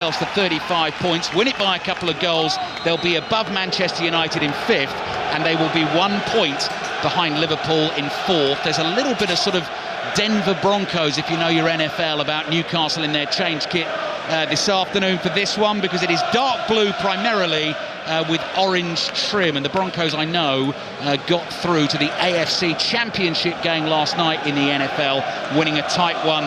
to 35 points, win it by a couple of goals, they'll be above Manchester United in 5th, and they will be 1 point behind Liverpool in 4th. There's a little bit of sort of Denver Broncos, if you know your NFL, about Newcastle in their change kit this afternoon for this one, because it is dark blue primarily with orange trim, and the Broncos, I know, got through to the AFC Championship game last night in the NFL, winning a tight one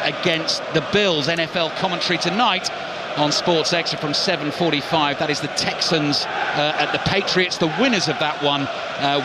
against the Bills. NFL commentary tonight on Sports Extra from 7:45. That is the Texans at the Patriots. The winners of that one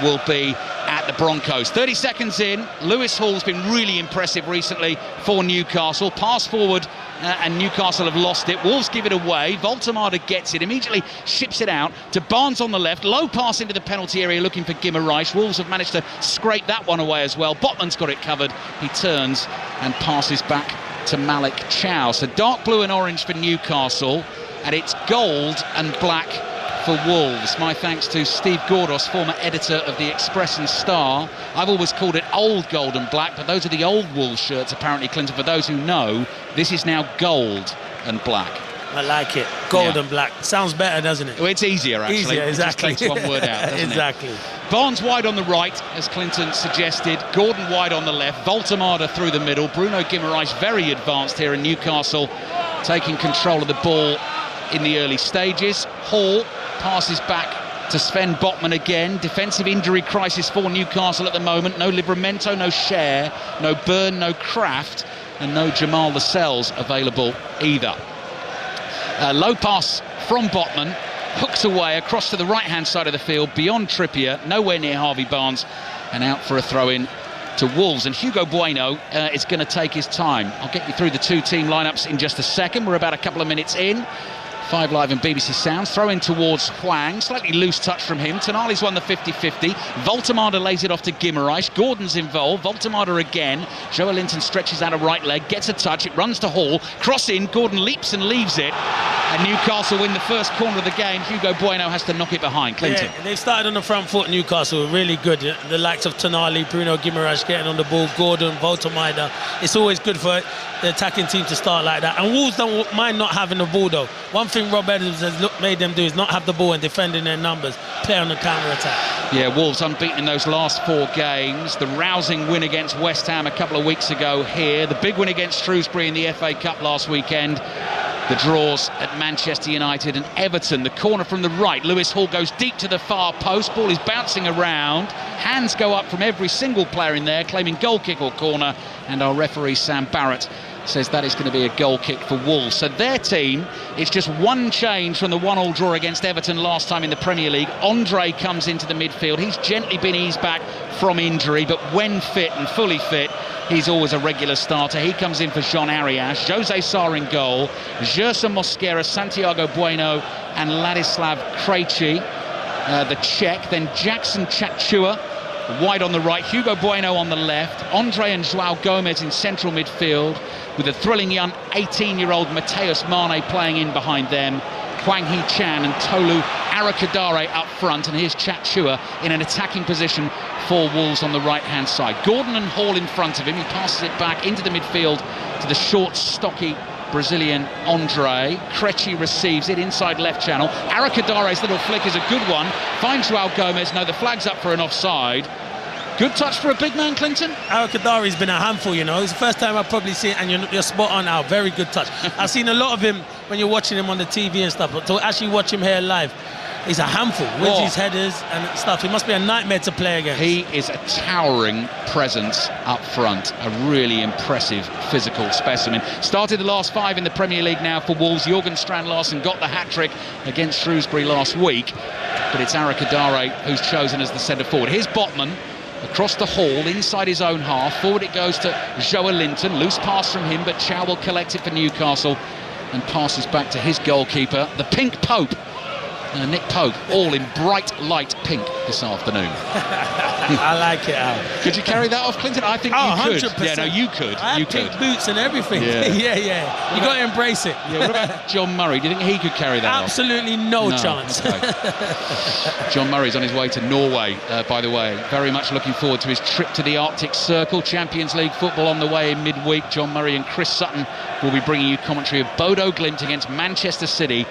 will be at the Broncos. 30 seconds in, Lewis Hall's been really impressive recently for Newcastle. Pass forward and Newcastle have lost it. Wolves give it away. Voltemada gets it, immediately ships it out to Barnes on the left. Low pass into the penalty area looking for Guimaraes. Wolves have managed to scrape that one away as well. Botman's got it covered. He turns and passes back to Malik Chow. So dark blue and orange for Newcastle, and it's gold and black for Wolves. My thanks to Steve Gordos, former editor of the Express and Star. I've always called it old gold and black, but those are the old Wolves shirts, apparently, Clinton. For those who know, this is now gold and black. I like it. Gold and black. Sounds better, doesn't it? Well, it's easier, actually. Easier, exactly. It just takes one word out, doesn't exactly. it? Barnes wide on the right, as Clinton suggested. Gordon wide on the left. Voltemada through the middle. Bruno Guimaraes very advanced here, in Newcastle taking control of the ball in the early stages. Hall passes back to Sven Botman again. Defensive injury crisis for Newcastle at the moment. No Livramento, no Cher, no Byrne, no Kraft, and no Jamal Lascelles available either. Low pass from Botman, hooks away across to the right-hand side of the field, beyond Trippier, nowhere near Harvey Barnes, and out for a throw-in to Wolves. And Hugo Bueno is going to take his time. I'll get you through the two team lineups in just a second. We're about a couple of minutes in. 5 Live and BBC Sounds. Throw in towards Hwang. Slightly loose touch from him. Tonali's won the 50-50. Voltemada lays it off to Guimaraes. Gordon's involved. Voltemada again. Joe Linton stretches out a right leg. Gets a touch. It runs to Hall. Cross in. Gordon leaps and leaves it. And Newcastle win the first corner of the game. Hugo Bueno has to knock it behind. Clinton. Yeah, they've started on the front foot, Newcastle. Really good. The likes of Tonali, Bruno Guimaraes getting on the ball. Gordon, Voltemada. It's always good for the attacking team to start like that. And Wolves don't mind not having the ball, though. One thing Rob Edwards has made them do is not have the ball and defending their numbers, play on the counter-attack. Yeah, Wolves unbeaten in those last 4 games. The rousing win against West Ham a couple of weeks ago here. The big win against Shrewsbury in the FA Cup last weekend. The draws at Manchester United and Everton. The corner from the right. Lewis Hall goes deep to the far post. Ball is bouncing around. Hands go up from every single player in there, claiming goal kick or corner. And our referee, Sam Barrett, says that is going to be a goal kick for Wolves. So their team is just one change from the 1-1 draw against Everton last time in the Premier League. Andre comes into the midfield. He's gently been eased back from injury, but when fit and fully fit, he's always a regular starter. He comes in for Jean Arias. Jose Sarr in goal. Gerson Mosquera, Santiago Bueno and Ladislav Krejci, the Czech. Then Jackson Chachua wide on the right, Hugo Bueno on the left, Andre and Joao Gomez in central midfield, with a thrilling young 18-year-old Mateus Mane playing in behind them, Hwang Hee-chan and Tolu Arakadare up front, and here's Chachua in an attacking position for Wolves on the right-hand side. Gordon and Hall in front of him. He passes it back into the midfield to the short, stocky Brazilian Andre. Krejci receives it inside left channel. Arakadare's little flick is a good one. Finds Joao Gomez. No, the flag's up for an offside. Good touch for a big man, Clinton. Arakadare's been a handful, you know. It's the first time I've probably seen it, and you're spot on now. Very good touch. I've seen a lot of him when you're watching him on the TV and stuff, but to actually watch him here live, he's a handful. Wins his headers and stuff. He must be a nightmare to play against. He is a towering presence up front. A really impressive physical specimen. Started the last 5 in the Premier League now for Wolves. Jorgen Strand-Larsen got the hat-trick against Shrewsbury last week. But it's Arakadare who's chosen as the centre-forward. Here's Botman across the Hall, inside his own half. Forward it goes to Joe Linton. Loose pass from him, but Chow will collect it for Newcastle and passes back to his goalkeeper, the Pink Pope, Nick Pope, all in bright light pink this afternoon. I like it, Al. Could you carry that off, Clinton? I think you could. 100%. Yeah, no, you could. I have pink boots and everything. Yeah. yeah. You got to embrace it. Yeah, what about John Murray? Do you think he could carry that Absolutely no chance. Okay. John Murray's on his way to Norway, by the way. Very much looking forward to his trip to the Arctic Circle. Champions League football on the way in midweek. John Murray and Chris Sutton will be bringing you commentary of Bodo Glimt against Manchester City.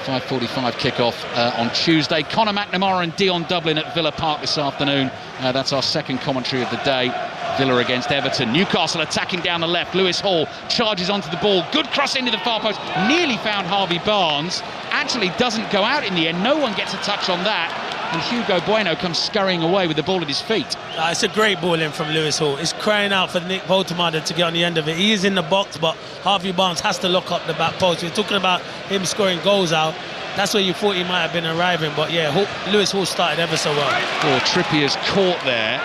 5:45 kickoff on Tuesday. Conor McNamara and Dion Dublin at Villa Park this afternoon. That's our second commentary of the day. Villa against Everton. Newcastle attacking down the left. Lewis Hall charges onto the ball. Good cross into the far post. Nearly found Harvey Barnes. Actually doesn't go out in the end. No one gets a touch on that. And Hugo Bueno comes scurrying away with the ball at his feet. It's a great ball in from Lewis Hall. It's crying out for Nick Wolverhampton to get on the end of it. He is in the box, but Harvey Barnes has to lock up the back post. We're talking about him scoring goals out. That's where you thought he might have been arriving, but yeah, Lewis Hall started ever so well. Trippier's caught there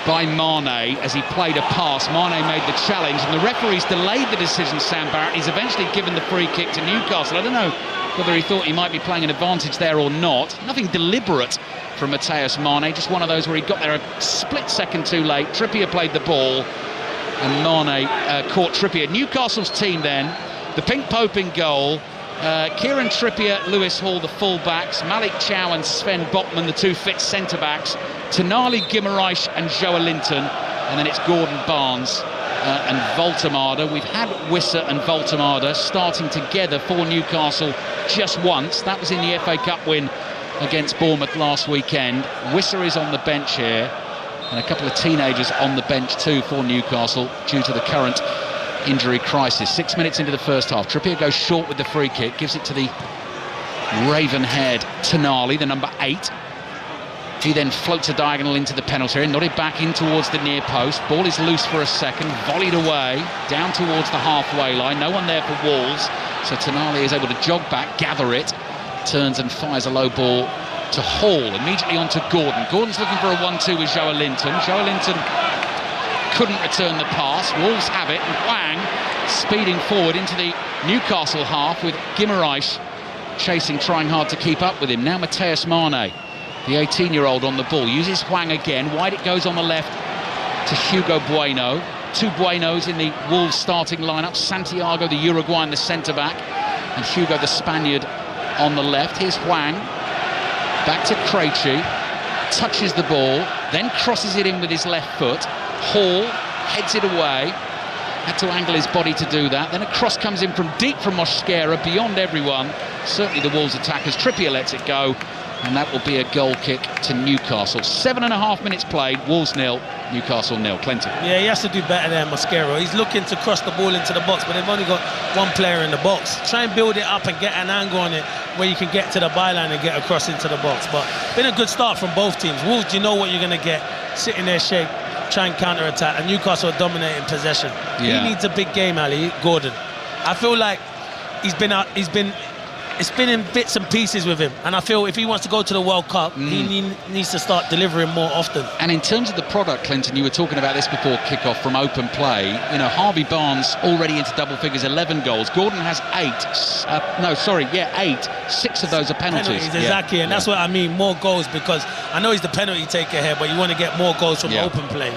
by Mane as he played a pass. Mane made the challenge, and the referee's delayed the decision, Sam Barrett. He's eventually given the free kick to Newcastle. I don't know whether he thought he might be playing an advantage there or not. Nothing deliberate from Mateus Mane, just one of those where he got there a split second too late. Trippier played the ball, and Mane caught Trippier. Newcastle's team then, the Pink Pope in goal, Kieran Trippier, Lewis Hall, the full-backs, Malik Chow and Sven Botman, the two fit centre-backs, Tonali, Guimaraes and Joelinton, and then it's Gordon Barnes and Woltemade. We've had Wissa and Woltemade starting together for Newcastle just once. That was in the FA Cup win against Bournemouth last weekend. Wissa is on the bench here, and a couple of teenagers on the bench too for Newcastle due to the current injury crisis. 6 minutes into the first half, Trippier goes short with the free kick, gives it to the raven-haired Tonali, the number 8. He then floats a diagonal into the penalty area, nodded back in towards the near post. Ball is loose for a second, volleyed away, down towards the halfway line. No one there for Wolves, so Tonali is able to jog back, gather it, turns and fires a low ball to Hall, immediately onto Gordon. Gordon's looking for a 1-2 with Joelinton. Joelinton couldn't return the pass. Wolves have it, and Hwang speeding forward into the Newcastle half with Guimaraes chasing, trying hard to keep up with him. Now Mateus Mane, the 18-year-old on the ball, uses Hwang again. Wide it goes on the left to Hugo Bueno. Two Buenos in the Wolves starting lineup. Santiago, the Uruguayan, the centre-back, and Hugo, the Spaniard, on the left. Here's Hwang, back to Krejci, touches the ball, then crosses it in with his left foot. Hall heads it away, had to angle his body to do that. Then a cross comes in from deep from Mosquera, beyond everyone, certainly the Wolves attackers. Trippier lets it go, and that will be a goal kick to Newcastle. 7.5 minutes played, Wolves 0, Newcastle 0. Clinton. Yeah, he has to do better than Mosquera. He's looking to cross the ball into the box, but they've only got one player in the box. Try and build it up and get an angle on it where you can get to the byline and get across into the box. But been a good start from both teams. Wolves, you know what you're going to get. Sit in their shape, try and counter-attack, and Newcastle are dominating possession. Yeah. He needs a big game, Ali, Gordon. I feel like it's been in bits and pieces with him, and I feel if he wants to go to the World Cup, he needs to start delivering more often. And in terms of the product, Clinton, you were talking about this before kickoff from open play. You know, Harvey Barnes already into double figures, 11 goals. Gordon has 8. 6 of those are penalties. Exactly, and that's what I mean, more goals, because I know he's the penalty taker here, but you want to get more goals from open play.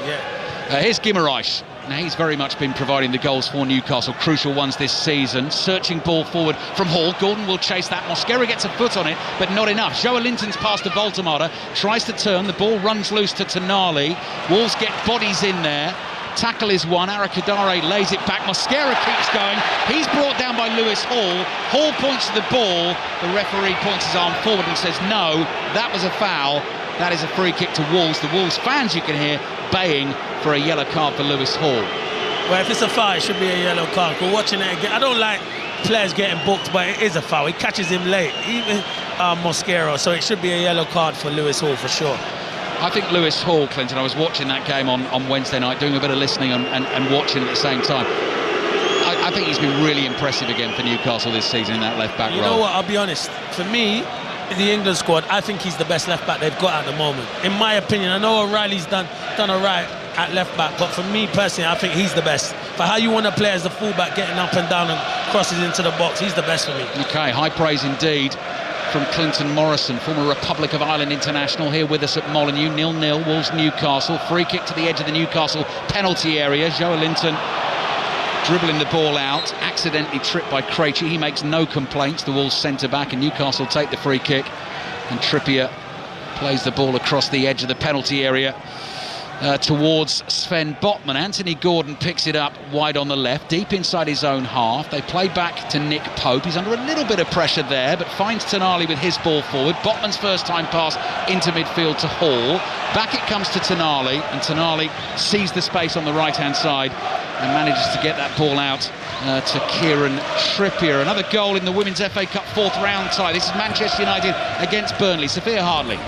Here's Guimaraes. Now he's very much been providing the goals for Newcastle, crucial ones this season. Searching ball forward from Hall. Gordon will chase that. Mosquera gets a foot on it, but not enough. Joelinton's pass to Woltemade, tries to turn. The ball runs loose to Tonali. Wolves get bodies in there. Tackle is one. Arakadare lays it back. Mosquera keeps going. He's brought down by Lewis Hall. Hall points to the ball. The referee points his arm forward and says, no, that was a foul. That is a free kick to Wolves. The Wolves fans, you can hear, baying for a yellow card for Lewis Hall. Well, if it's a foul, it should be a yellow card. We're watching it again. I don't like players getting booked, but it is a foul. He catches him late, even Mosquera, so it should be a yellow card for Lewis Hall for sure. I think Lewis Hall, Clinton, I was watching that game on Wednesday night, doing a bit of listening and watching at the same time. I think he's been really impressive again for Newcastle this season in that left-back role. You know what, I'll be honest, for me, the England squad, I think he's the best left-back they've got at the moment. In my opinion, I know O'Reilly's done all right at left-back, but for me personally, I think he's the best. For how you want to play as the full-back, getting up and down and crosses into the box, he's the best for me. Okay, high praise indeed from Clinton Morrison, former Republic of Ireland international, here with us at Molineux. 0-0, Wolves Newcastle. Free kick to the edge of the Newcastle penalty area. Joe Linton dribbling the ball out, accidentally tripped by Krejci. He makes no complaints, the Wolves centre-back, and Newcastle take the free kick. And Trippier plays the ball across the edge of the penalty area towards Sven Botman. Anthony Gordon picks it up wide on the left, deep inside his own half. They play back to Nick Pope. He's under a little bit of pressure there, but finds Tonali with his ball forward. Botman's first time pass into midfield to Hall. Back it comes to Tonali, and Tonali sees the space on the right-hand side and manages to get that ball out to Kieran Trippier. Another goal in the Women's FA Cup fourth round tie. This is Manchester United against Burnley. Sophia Hardley.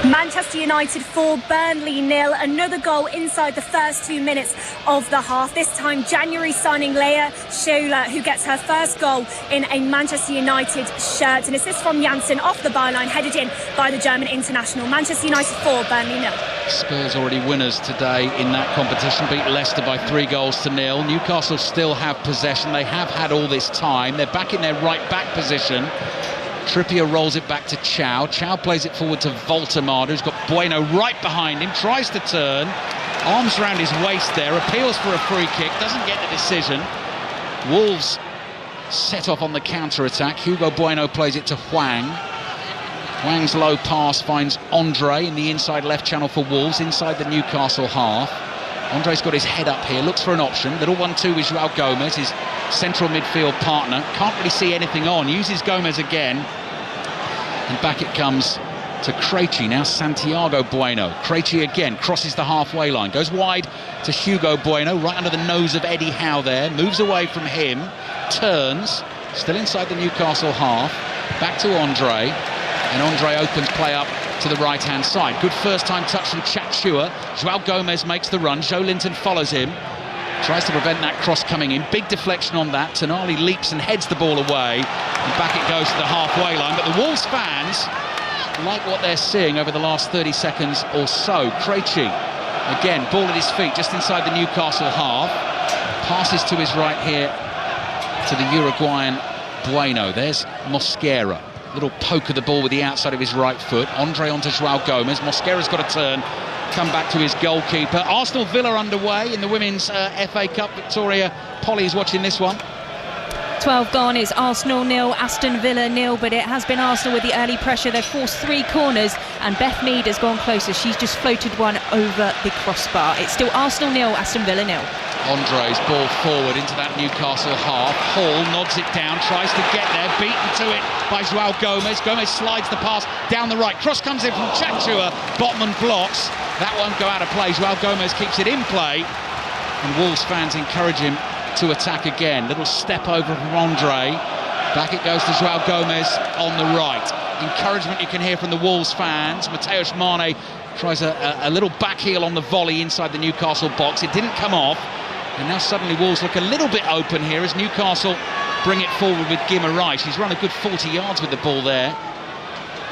Manchester United 4, Burnley 0. Another goal inside the first 2 minutes of the half. This time January signing Leah Scholler, who gets her first goal in a Manchester United shirt. An assist from Janssen off the byline, headed in by the German international. Manchester United 4, Burnley 0. Spurs already winners today in that competition, beat Leicester by 3-0. Newcastle still have possession. They have had all this time. They're back in their right back position. Trippier rolls it back to Chow. Chow plays it forward to Voltemada, who's got Bueno right behind him, tries to turn, arms around his waist there, appeals for a free kick, doesn't get the decision. Wolves set off on the counter-attack. Hugo Bueno plays it to Hwang. Hwang's low pass finds Andre in the inside left channel for Wolves, inside the Newcastle half. Andre's got his head up here, looks for an option. Little 1-2 with Joao Gomez, his central midfield partner. Can't really see anything on, uses Gomez again. And back it comes to Krejci, now Santiago Bueno. Krejci again, crosses the halfway line, goes wide to Hugo Bueno, right under the nose of Eddie Howe there, moves away from him, turns, still inside the Newcastle half, back to Andre, and Andre opens play up to the right-hand side. Good first-time touch from Chachua. Joao Gomez makes the run. Joe Linton follows him. Tries to prevent that cross coming in. Big deflection on that. Tonali leaps and heads the ball away. And back it goes to the halfway line. But the Wolves fans like what they're seeing over the last 30 seconds or so. Krejci, again, ball at his feet, just inside the Newcastle half. Passes to his right here to the Uruguayan Bueno. There's Mosquera. Little poke of the ball with the outside of his right foot. Andre onto Joao Gomez. Mosquera's got to turn, come back to his goalkeeper. Arsenal Villa underway in the Women's FA Cup. Victoria Polly is watching this one. 12 gone. It's Arsenal 0, Aston Villa 0, but it has been Arsenal with the early pressure. They've forced 3 corners, and Beth Mead has gone closer. She's just floated one over the crossbar. It's still Arsenal 0, Aston Villa 0. Andre's ball forward into that Newcastle half. Hall nods it down, tries to get there, beaten to it by Joao Gomez. Gomez slides the pass down the right. Cross comes in from Chachua. Botman blocks. That won't go out of play. Joao Gomez keeps it in play. And Wolves fans encourage him to attack again. Little step over from Andre. Back it goes to Joao Gomez on the right. Encouragement you can hear from the Wolves fans. Mateusz Mane tries a little back heel on the volley inside the Newcastle box. It didn't come off. And now suddenly Wolves look a little bit open here as Newcastle bring it forward with Guimaraes. He's run a good 40 yards with the ball there.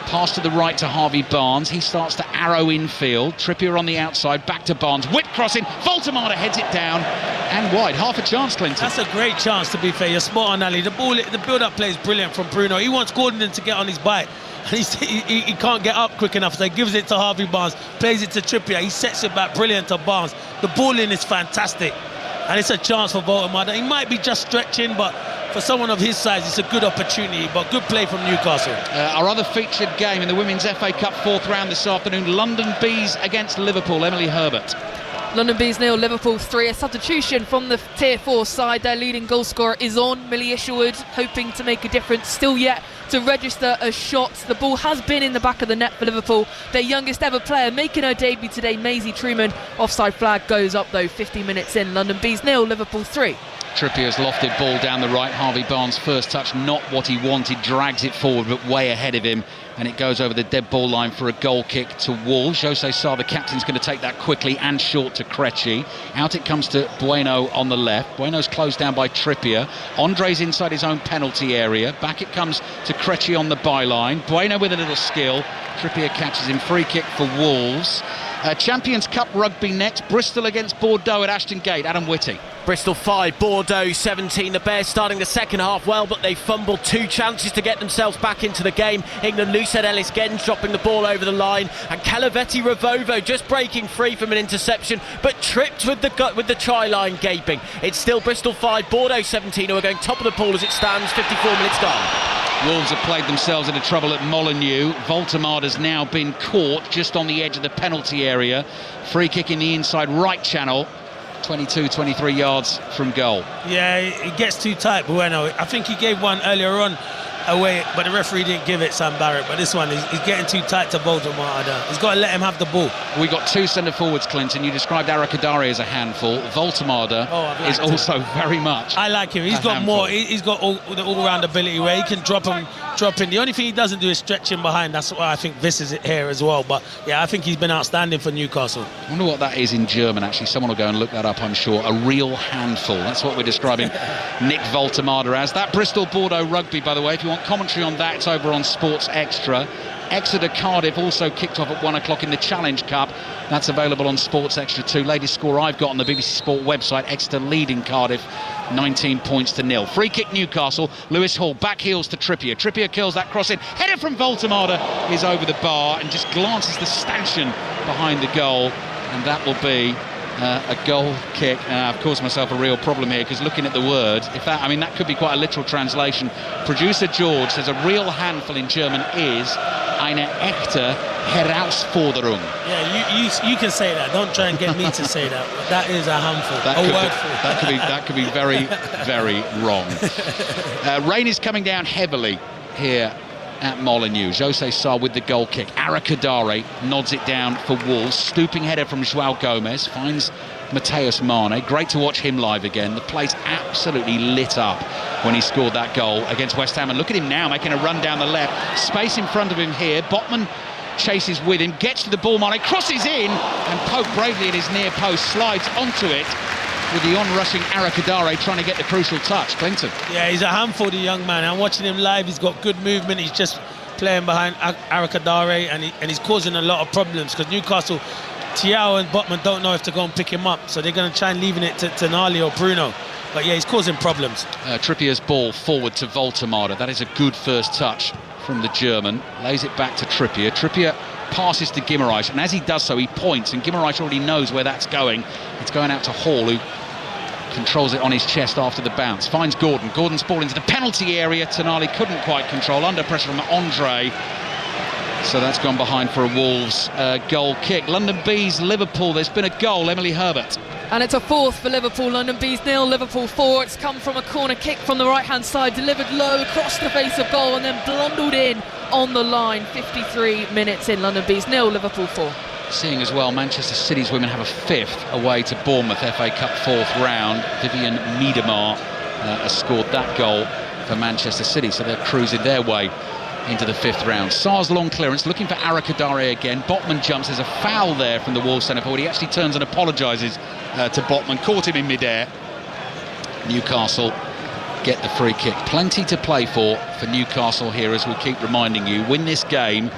Pass to the right to Harvey Barnes. He starts to arrow infield. Trippier on the outside, back to Barnes. Whip crossing. Voltemada heads it down and wide. Half a chance, Clinton. That's a great chance, to be fair. You're spot on, Ali. The build-up play is brilliant from Bruno. He wants Gordon to get on his bike. And he can't get up quick enough, so he gives it to Harvey Barnes, plays it to Trippier. He sets it back brilliant to Barnes. The ball in is fantastic. And it's a chance for Voltemada. He might be just stretching, but for someone of his size, it's a good opportunity. But good play from Newcastle. Our other featured game in the Women's FA Cup fourth round this afternoon, London Bees against Liverpool. Emily Herbert. London Bees 0, Liverpool 3. A substitution from the Tier 4 side. Their leading goal scorer is on. Millie Isherwood, hoping to make a difference. Still yet to register a shot. The ball has been in the back of the net for Liverpool. Their youngest ever player making her debut today, Maisie Truman. Offside flag goes up though, 50 minutes in. London Bees 0, Liverpool 3. Trippier's lofted ball down the right. Harvey Barnes' first touch, not what he wanted, drags it forward, but way ahead of him. and it goes over the dead ball line for a goal kick to Wolves. Jose Sarr, the captain's going to take that quickly and short to Krejci. Out it comes to Bueno on the left. Bueno's closed down by Trippier. Andre's inside his own penalty area. Back it comes to Krejci on the byline. Bueno with a little skill. Trippier catches him. Free kick for Wolves. Champions Cup rugby next. Bristol against Bordeaux at Ashton Gate. Adam Whitty. Bristol 5, Bordeaux 17. The Bears starting the second half well, but they fumbled 2 chances to get themselves back into the game. England, Lucid Ellis Gens dropping the ball over the line, and Calavetti Ravovo just breaking free from an interception, but tripped with the try line gaping. It's still Bristol 5, Bordeaux 17, who are going top of the pool as it stands. 54 minutes gone. Wolves have played themselves into trouble at Molineux. Voltemada's now been caught just on the edge of the penalty area. Free kick in the inside right channel. 22-23 yards from goal. Yeah, it gets too tight, Bueno. I think he gave one earlier on away, but the referee didn't give it, Sam Barrett. But this one, he's getting too tight to Voltemada. He's got to let him have the ball. We got 2 centre forwards, Clinton. You described Arakadare as a handful. Voltemada is also very much. I like him. He's got handful. More. He's got the all-round ability where he can drop in. The only thing he doesn't do is stretch him behind. That's why I think this is it here as well. But yeah, I think he's been outstanding for Newcastle. I wonder what that is in German. Actually, someone will go and look that up, I'm sure. A real handful. That's what we're describing Nick Voltemada as. That Bristol Bordeaux rugby, by the way, if you want commentary on that, it's over on Sports Extra. Exeter Cardiff also kicked off at 1 o'clock in the Challenge Cup. That's available on Sports Extra too. Latest score I've got on the BBC Sport website. Exeter leading Cardiff 19 points to 0. Free kick Newcastle. Lewis Hall back heels to Trippier. Trippier kills that cross in. Header from Voltemada is over the bar and just glances the stanchion behind the goal, and that will be a goal kick. I've caused myself a real problem here, because looking at the word, that could be quite a literal translation. Producer George says a real handful in German is eine echte Herausforderung. Yeah, you can say that. Don't try and get me to say that. That is a handful. That could be very, very wrong. Rain is coming down heavily here at Molineux. Jose Sarr with the goal kick. Arakadare nods it down for Wolves. Stooping header from João Gomes finds Mateus Mane. Great to watch him live again. The place absolutely lit up when he scored that goal against West Ham. And look at him now making a run down the left. Space in front of him here. Botman chases with him, gets to the ball. Mane crosses in, and Pope bravely at his near post slides onto it, with the on-rushing Arakadare trying to get the crucial touch. Clinton. Yeah, he's a handful, the young man. I'm watching him live. He's got good movement. He's just playing behind Arakadare, and he's causing a lot of problems, because Newcastle, Thiaw and Botman don't know if to go and pick him up, so they're going to try and leaving it to Nali or Bruno. But yeah, he's causing problems. Trippier's ball forward to Voltemada. That is a good first touch from the German. Lays it back to Trippier. Trippier passes to Guimaraes, and as he does so, he points, and Guimaraes already knows where that's going. It's going out to Hall, who controls it on his chest after the bounce. Finds Gordon. Gordon's ball into the penalty area. Tonali couldn't quite control. Under pressure from Andre. So that's gone behind for a Wolves goal kick. London Bees, Liverpool. There's been a goal. Emily Herbert. And it's a fourth for Liverpool. London Bees 0, Liverpool 4. It's come from a corner kick from the right-hand side, delivered low across the face of goal, and then blundled in on the line. 53 minutes in. London Bees 0, Liverpool 4. Seeing as well, Manchester City's women have a 5th away to Bournemouth, FA Cup 4th round. Vivian Miedemar has scored that goal for Manchester City, so they're cruising their way into the 5th round. Sarr's long clearance, looking for Arakadare again. Botman jumps. There's a foul there from the Wolves centre forward. He actually turns and apologises to Botman. Caught him in mid-air. Newcastle get the free kick. Plenty to play for Newcastle here, as we keep reminding you. Win this game,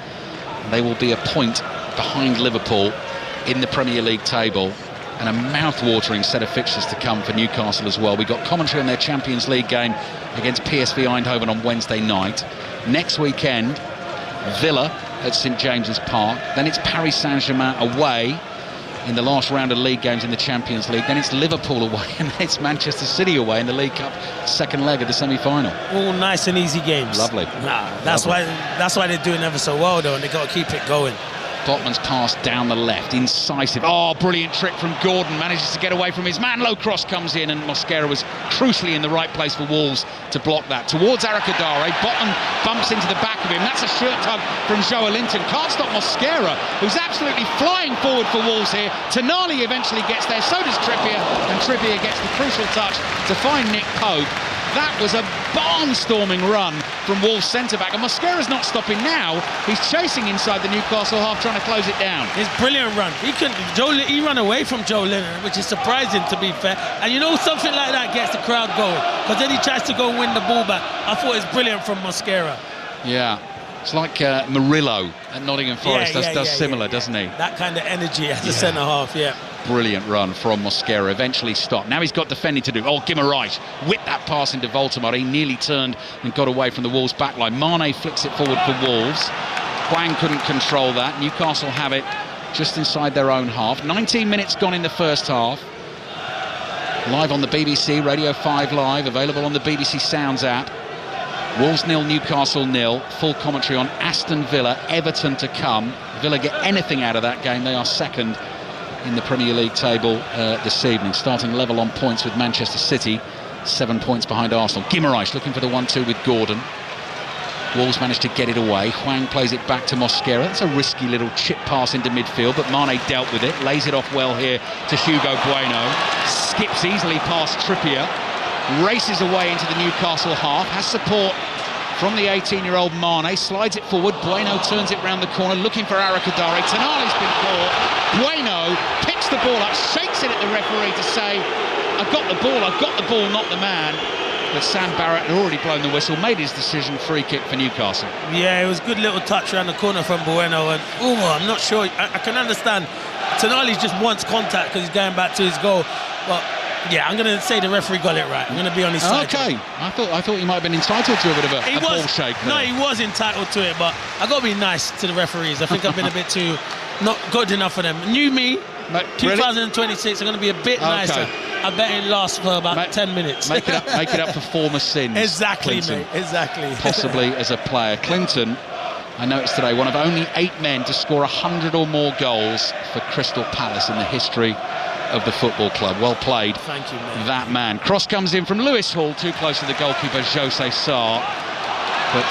they will be a point behind Liverpool in the Premier League table, and a mouth-watering set of fixtures to come for Newcastle as well. We got commentary on their Champions League game against PSV Eindhoven on Wednesday night. Next weekend, Villa at St James's Park. Then it's Paris Saint-Germain away in the last round of league games in the Champions League. Then it's Liverpool away, and then it's Manchester City away in the League Cup second leg of the semi-final. All nice and easy games. Lovely. That's why they're doing ever so well, though, and they've got to keep it going. Botman's pass down the left, incisive. Oh, brilliant trick from Gordon, manages to get away from his man. Low cross comes in, and Mosquera was crucially in the right place for Wolves to block that. Towards Arakadare, Botman bumps into the back of him. That's a shirt tug from Joe Linton. Can't stop Mosquera, who's absolutely flying forward for Wolves here. Tonali eventually gets there, so does Trippier, and Trippier gets the crucial touch to find Nick Pope. That was a barnstorming run from Wolves centre-back, and Mosquera's not stopping now. He's chasing inside the Newcastle half, trying to close it down. It's brilliant run. He ran away from Joe Lennon, which is surprising, to be fair. And you know, something like that gets the crowd going, because then he tries to go and win the ball back. I thought it's brilliant from Mosquera. Yeah. It's like Murillo at Nottingham Forest does similar, doesn't he? That kind of energy as a centre-half, Brilliant run from Mosquera, eventually stopped. Now he's got defending to do. Oh, Guimaraes whipped that pass into Voltemar. He nearly turned and got away from the Wolves backline. Mane flicks it forward for Wolves. Hwang couldn't control that. Newcastle have it just inside their own half. 19 minutes gone in the first half. Live on the BBC, Radio 5 Live, available on the BBC Sounds app. Wolves 0, Newcastle 0. Full commentary on Aston Villa, Everton to come. Villa get anything out of that game, they are second in the Premier League table this evening, starting level on points with Manchester City, 7 points behind Arsenal. Guimaraes looking for the 1-2 with Gordon. Wolves managed to get it away. Hwang plays it back to Mosquera. That's a risky little chip pass into midfield, but Mane dealt with it, lays it off well here to Hugo Bueno, skips easily past Trippier, races away into the Newcastle half, has support from the 18-year-old Mane, slides it forward. Bueno turns it round the corner, looking for Arakadari. Tonali's been caught. Bueno picks the ball up, shakes it at the referee to say, I've got the ball, not the man. But Sam Barrett had already blown the whistle, made his decision, free kick for Newcastle. Yeah, it was a good little touch around the corner from Bueno, and I'm not sure, I can understand Tonali just wants contact because he's going back to his goal, but yeah, I'm going to say the referee got it right. I'm going to be on his side. Okay, I thought he might have been entitled to a bit of a ball shake there. No, he was entitled to it, but I've got to be nice to the referees. I think I've been a bit too not good enough for them. New me, 2026, I'm going to be a bit nicer. I bet it lasts for about 10 minutes. Make it up for former sins. Exactly, Clinton. mate. Exactly. Possibly as a player. Clinton, I noticed today, one of only 8 men to score 100 or more goals for Crystal Palace in the history of the football club. Well played. Thank you, mate. That man. Cross comes in from Lewis Hall, too close to the goalkeeper, Jose Sarr. But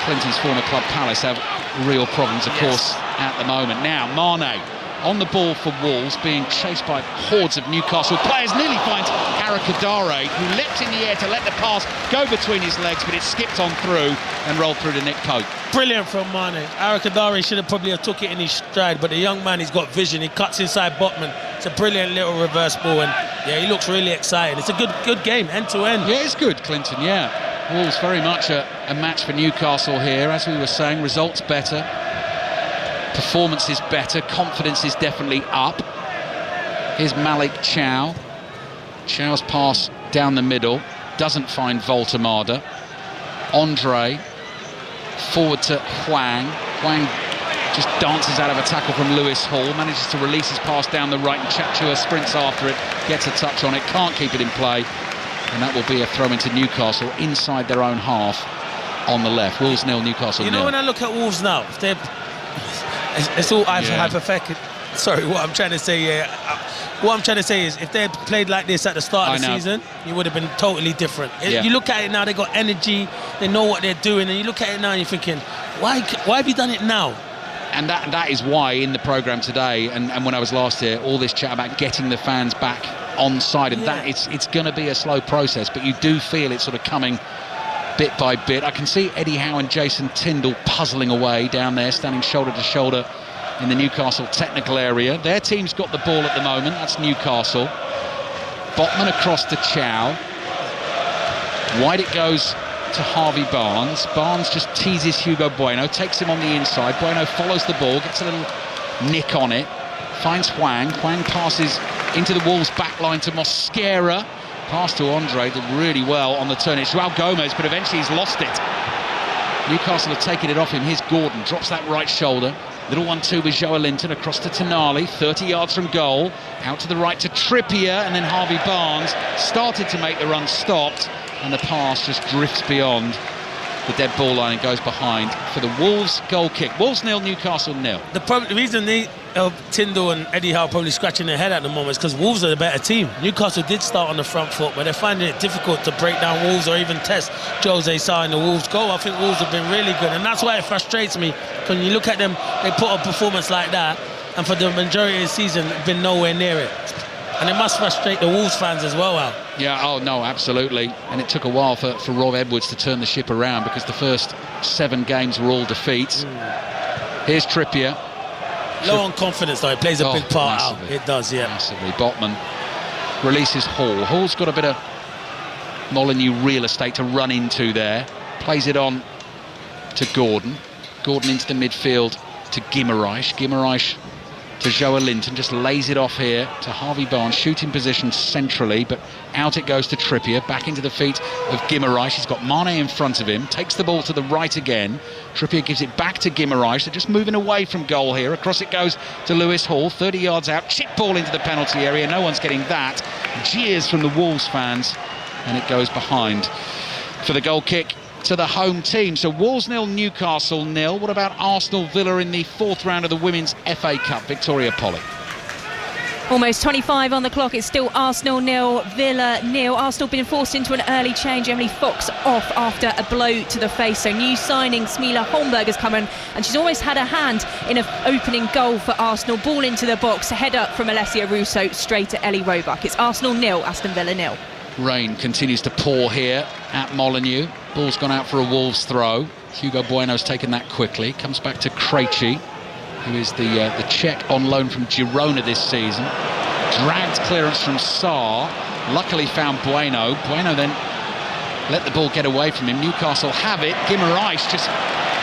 Clinton's former club Palace have real problems, of course, at the moment. Now, Mane on the ball for Wolves, being chased by hordes of Newcastle players, nearly finds Arakadare, who leapt in the air to let the pass go between his legs, but it skipped on through and rolled through to Nick Pope. Brilliant from Mane. Arakadare should have probably took it in his stride, but the young man, he's got vision. He cuts inside Botman. It's a brilliant little reverse ball, and yeah, he looks really excited. It's a good game, end to end. Yeah, it's good, Clinton. Yeah, Wolves very much a match for Newcastle here. As we were saying, results better, performance is better, confidence is definitely up. Here's Malik Chow. Chow's pass down the middle doesn't find Voltemada. Andre forward to Hwang. Hwang just dances out of a tackle from Lewis Hall, manages to release his pass down the right, and Chachua sprints after it, gets a touch on it, can't keep it in play, and that will be a throw into Newcastle inside their own half on the left. Wolves 0, Newcastle 0. You know, when I look at Wolves now, if they're it's all hypothetical. Sorry, what I'm trying to say, what I'm trying to say is, if they had played like this at the start of the season, it would have been totally different. You look at it now, they got energy, they know what they're doing, and you look at it now and you're thinking, why have you done it now? And that is why in the programme today, and when I was last here, all this chat about getting the fans back on side, and that it's going to be a slow process, but you do feel it sort of coming bit by bit. I can see Eddie Howe and Jason Tyndall puzzling away down there, standing shoulder to shoulder in the Newcastle technical area. Their team's got the ball at the moment, that's Newcastle. Botman across to Chow. Wide it goes to Harvey Barnes. Barnes just teases Hugo Bueno, takes him on the inside. Bueno follows the ball, gets a little nick on it, finds Hwang. Hwang passes into the Wolves back line to Mosquera. Pass to Andre, did really well on the turn. It's Joao Gomez, but eventually he's lost it. Newcastle have taken it off him. Here's Gordon, drops that right shoulder. Little 1-2 with Joe Linton across to Tonali, 30 yards from goal. Out to the right to Trippier, and then Harvey Barnes started to make the run, stopped, and the pass just drifts beyond the dead ball line and goes behind for the Wolves goal kick. Wolves 0, Newcastle 0. The reason Tyndall and Eddie Howe are probably scratching their head at the moment is because Wolves are the better team. Newcastle did start on the front foot, but they're finding it difficult to break down Wolves or even test Jose Sarr in the Wolves goal. I think Wolves have been really good, and that's why it frustrates me. When you look at them, they put a performance like that, and for the majority of the season, been nowhere near it. And it must frustrate the Wolves fans as well, Al. Yeah, oh no, absolutely. And it took a while for Rob Edwards to turn the ship around, because the first 7 games were all defeats. Here's Trippier. Low on confidence, though. It plays a big part, Al. Massively. It does, yeah. Massively. Botman releases Hall. Hall's got a bit of Molineux real estate to run into there. Plays it on to Gordon. Gordon into the midfield to Guimaraes. Guimaraes to Joe Linton, just lays it off here to Harvey Barnes, shooting position centrally, but out it goes to Trippier, back into the feet of Guimaraes. He's got Mane in front of him, takes the ball to the right again. Trippier gives it back to Guimaraes. They're just moving away from goal here. Across it goes to Lewis Hall, 30 yards out, chip ball into the penalty area. No one's getting that. Jeers from the Wolves fans, and it goes behind for the goal kick to the home team. So Wolves 0, Newcastle 0. What about Arsenal Villa in the 4th round of the Women's FA Cup? Victoria Polly. Almost 25 on the clock. It's still Arsenal 0, Villa 0. Arsenal being forced into an early change. Emily Fox off after a blow to the face. So new signing Smila Holmberg has come in, and she's almost had a hand in an opening goal for Arsenal. Ball into the box, head up from Alessia Russo straight to Ellie Roebuck. It's Arsenal 0, Aston Villa 0. Rain continues to pour here at Molineux. Ball's gone out for a Wolves throw. Hugo Bueno's taken that quickly. Comes back to Krejci, who is the Czech on loan from Girona this season. Dragged clearance from Sarr. Luckily found Bueno. Bueno then let the ball get away from him. Newcastle have it. Guimaraes just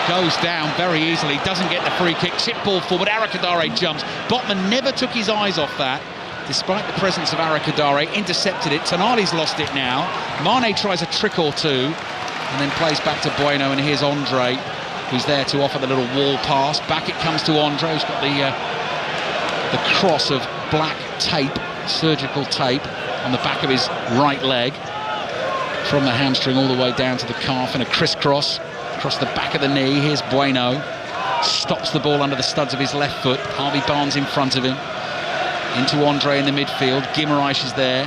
goes down very easily. Doesn't get the free kick. Chip ball forward. Arakadare jumps. Botman never took his eyes off that, despite the presence of Arakadare. Intercepted it. Tonali's lost it now. Mane tries a trick or two and then plays back to Bueno, and here's Andre, who's there to offer the little wall pass. Back it comes to Andre, who's got the cross of black tape, surgical tape, on the back of his right leg, from the hamstring all the way down to the calf, and a crisscross across the back of the knee. Here's Bueno, stops the ball under the studs of his left foot. Harvey Barnes in front of him, into Andre in the midfield. Guimaraes is there.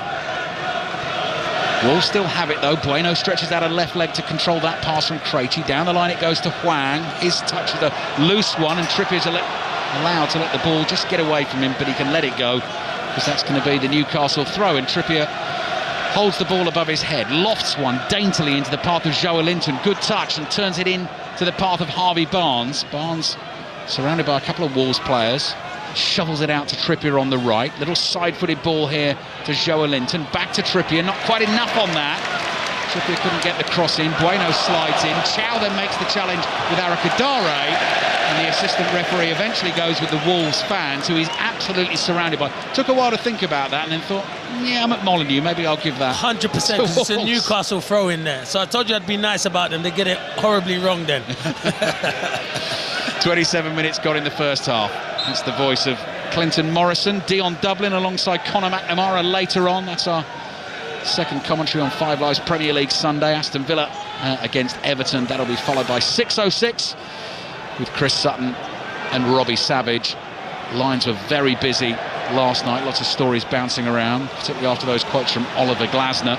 Wolves still have it though. Bueno stretches out a left leg to control that pass from Krejci. Down the line it goes to Hwang. His touch is a loose one, and Trippier's allowed to let the ball just get away from him, but he can let it go, because that's going to be the Newcastle throw. And Trippier holds the ball above his head, lofts one daintily into the path of Joe Linton. Good touch, and turns it in to the path of Harvey Barnes. Barnes surrounded by a couple of Wolves players. Shovels it out to Trippier on the right. Little side-footed ball here to Joe Linton. Back to Trippier. Not quite enough on that. Trippier couldn't get the cross in. Bueno slides in. Chow then makes the challenge with Arakadare. And the assistant referee eventually goes with the Wolves fans, who he's absolutely surrounded by. Took a while to think about that, and then thought, yeah, I'm at Molineux. Maybe I'll give that 100%, because it's a Newcastle throw in there. So I told you I'd be nice about them. They get it horribly wrong then. 27 minutes got in the first half. That's the voice of Clinton Morrison. Dion Dublin alongside Conor McNamara later on. That's our second commentary on Five Live's Premier League Sunday. Aston Villa against Everton. That'll be followed by 6:06 with Chris Sutton and Robbie Savage. Lines were very busy last night. Lots of stories bouncing around, particularly after those quotes from Oliver Glasner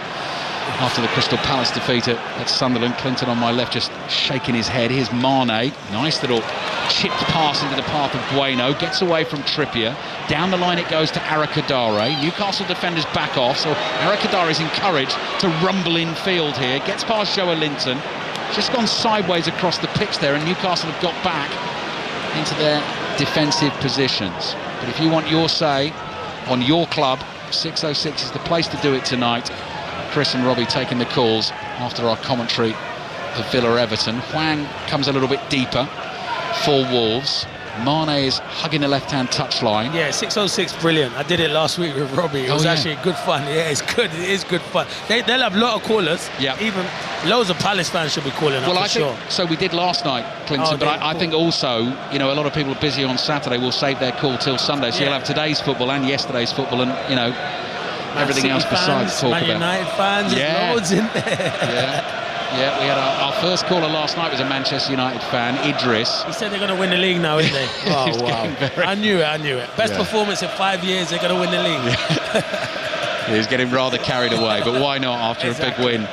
after the Crystal Palace defeat at Sunderland. Clinton on my left just shaking his head. Here's Mane. Nice little chipped pass into the path of Bueno. Gets away from Trippier. Down the line it goes to Arakadare. Newcastle defenders back off, so Arakadare is encouraged to rumble in field here. Gets past Joe Linton. Just gone sideways across the pitch there, and Newcastle have got back into their defensive positions. But if you want your say on your club, 6:06 is the place to do it tonight. Chris and Robbie taking the calls after our commentary of Villa Everton. Hwang comes a little bit deeper for Wolves. Mane is hugging the left-hand touchline. Yeah, 6:06, brilliant. I did it last week with Robbie. It was actually good fun. Yeah, it's good. It is good fun. They'll have a lot of callers. Yeah. Even loads of Palace fans should be calling up, for sure. So we did last night, Clinton, but I think also, you know, a lot of people are busy on Saturday. Will save their call till Sunday. So you'll have today's football and yesterday's football, and, you know, everything else besides talk about. Man United fans, there's loads in there. Yeah, we had our first caller last night was a Manchester United fan, Idris. He said they're going to win the league now, isn't they? Oh, wow. I knew it. Best performance in 5 years, they're going to win the league. He's getting rather carried away, but why not after a big win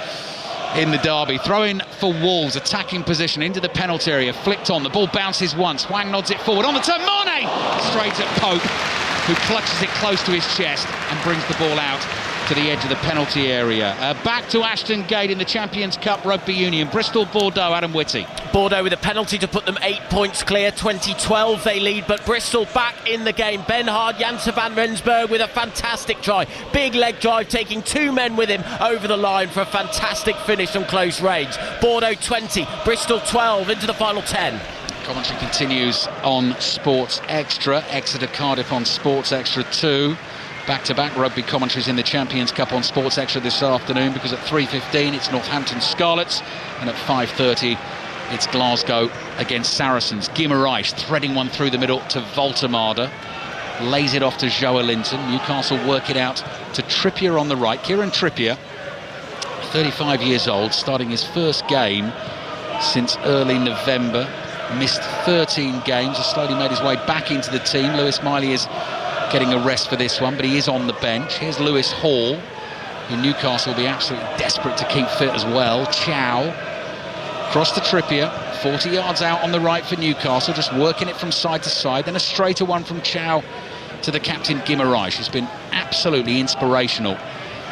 in the derby? Throw in for Wolves, attacking position into the penalty area, flicked on, the ball bounces once, Hwang nods it forward, on the turn, Mane! Straight at Pope. who clutches it close to his chest and brings the ball out to the edge of the penalty area. Back to Ashton Gate in the Champions Cup Rugby Union. Bristol Bordeaux, Adam Whitty. Bordeaux with a penalty to put them 8 points clear. 2012 they lead, but Bristol back in the game. Ben Hard, Janssen van Rensburg with a fantastic try. Big leg drive, taking 2 men with him over the line for a fantastic finish from close range. Bordeaux 20, Bristol 12 into the final 10. Commentary continues on Sports Extra. Exeter Cardiff on Sports Extra 2. Back-to-back rugby commentaries in the Champions Cup on Sports Extra this afternoon, because at 3:15 it's Northampton Scarlets and at 5:30 it's Glasgow against Saracens. Guimaraes threading one through the middle to Voltemade, lays it off to Joelinton. Newcastle work it out to Trippier on the right. Kieran Trippier, 35 years old, starting his first game since early November. Missed 13 games, has slowly made his way back into the team. Lewis Miley is getting a rest for this one, but he is on the bench. Here's Lewis Hall, who Newcastle will be absolutely desperate to keep fit as well. Chow, cross to Trippier, 40 yards out on the right for Newcastle, just working it from side to side. Then a straighter one from Chow to the captain Guimaraes, who's been absolutely inspirational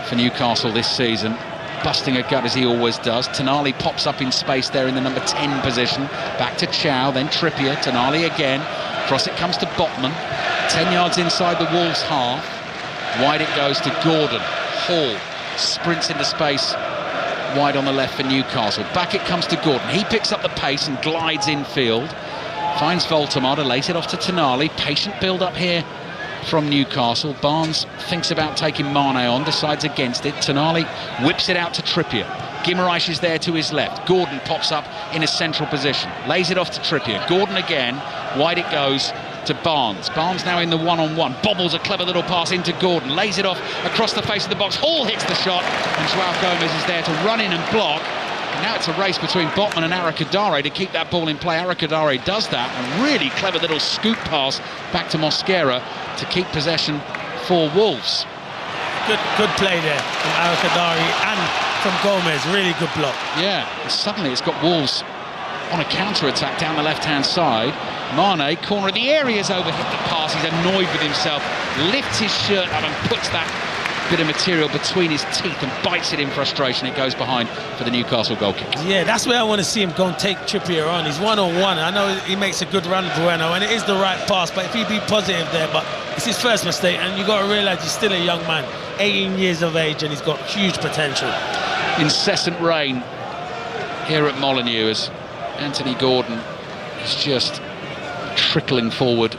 for Newcastle this season, busting a gut as he always does. Tonali pops up in space there in the number 10 position. Back to Chow, then Trippier, Tonali again. Cross it comes to Botman, 10 yards inside the Wolves half. Wide it goes to Gordon. Hall sprints into space wide on the left for Newcastle. Back it comes to Gordon. He picks up the pace and glides infield. Finds Voltemade, lays it off to Tonali. Patient build up here from Newcastle. Barnes thinks about taking Mane on, decides against it. Tonali whips it out to Trippier. Guimaraes is there to his left. Gordon pops up in a central position, lays it off to Trippier. Gordon again, wide it goes to Barnes. Barnes now in the one-on-one, bobbles a clever little pass into Gordon, lays it off across the face of the box. Hall hits the shot, and Joao Gomez is there to run in and block. And now it's a race between Botman and Arakadare to keep that ball in play. Arakadare does that, a really clever little scoop pass back to Mosquera to keep possession for Wolves. Good play there from Arakadare and from Gomez, really good block. Yeah, and suddenly it's got Wolves on a counter-attack down the left-hand side. Mane, corner of the area, has overhit the pass. He's annoyed with himself, lifts his shirt up and puts that bit of material between his teeth and bites it in frustration. It goes behind for the Newcastle goal kick. Yeah, that's where I want to see him go and take Trippier on. He's one-on-one. I know he makes a good run, Bueno, and it is the right pass, but if he be positive there, but it's his first mistake, and you've got to realise he's still a young man, 18 years of age, and he's got huge potential. Incessant rain here at Molineux as Anthony Gordon is just trickling forward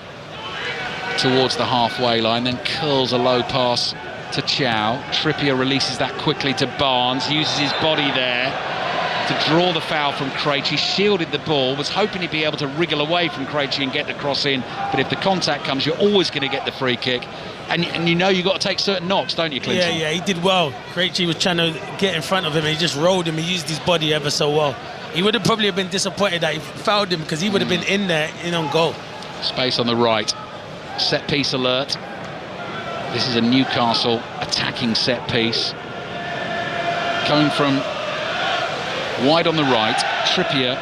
towards the halfway line, then curls a low pass to Chow. Trippier releases that quickly to Barnes, uses his body there to draw the foul from Krejci, shielded the ball, was hoping he'd be able to wriggle away from Krejci and get the cross in, but if the contact comes, you're always going to get the free kick. And you know you've got to take certain knocks, don't you, Clinton? Yeah, he did well. Krejci was trying to get in front of him, and he just rolled him. He used his body ever so well. He would have probably been disappointed that he fouled him, because he would have been in there, in on goal. Space on the right. Set piece alert. This is a Newcastle attacking set piece. Coming from wide on the right. Trippier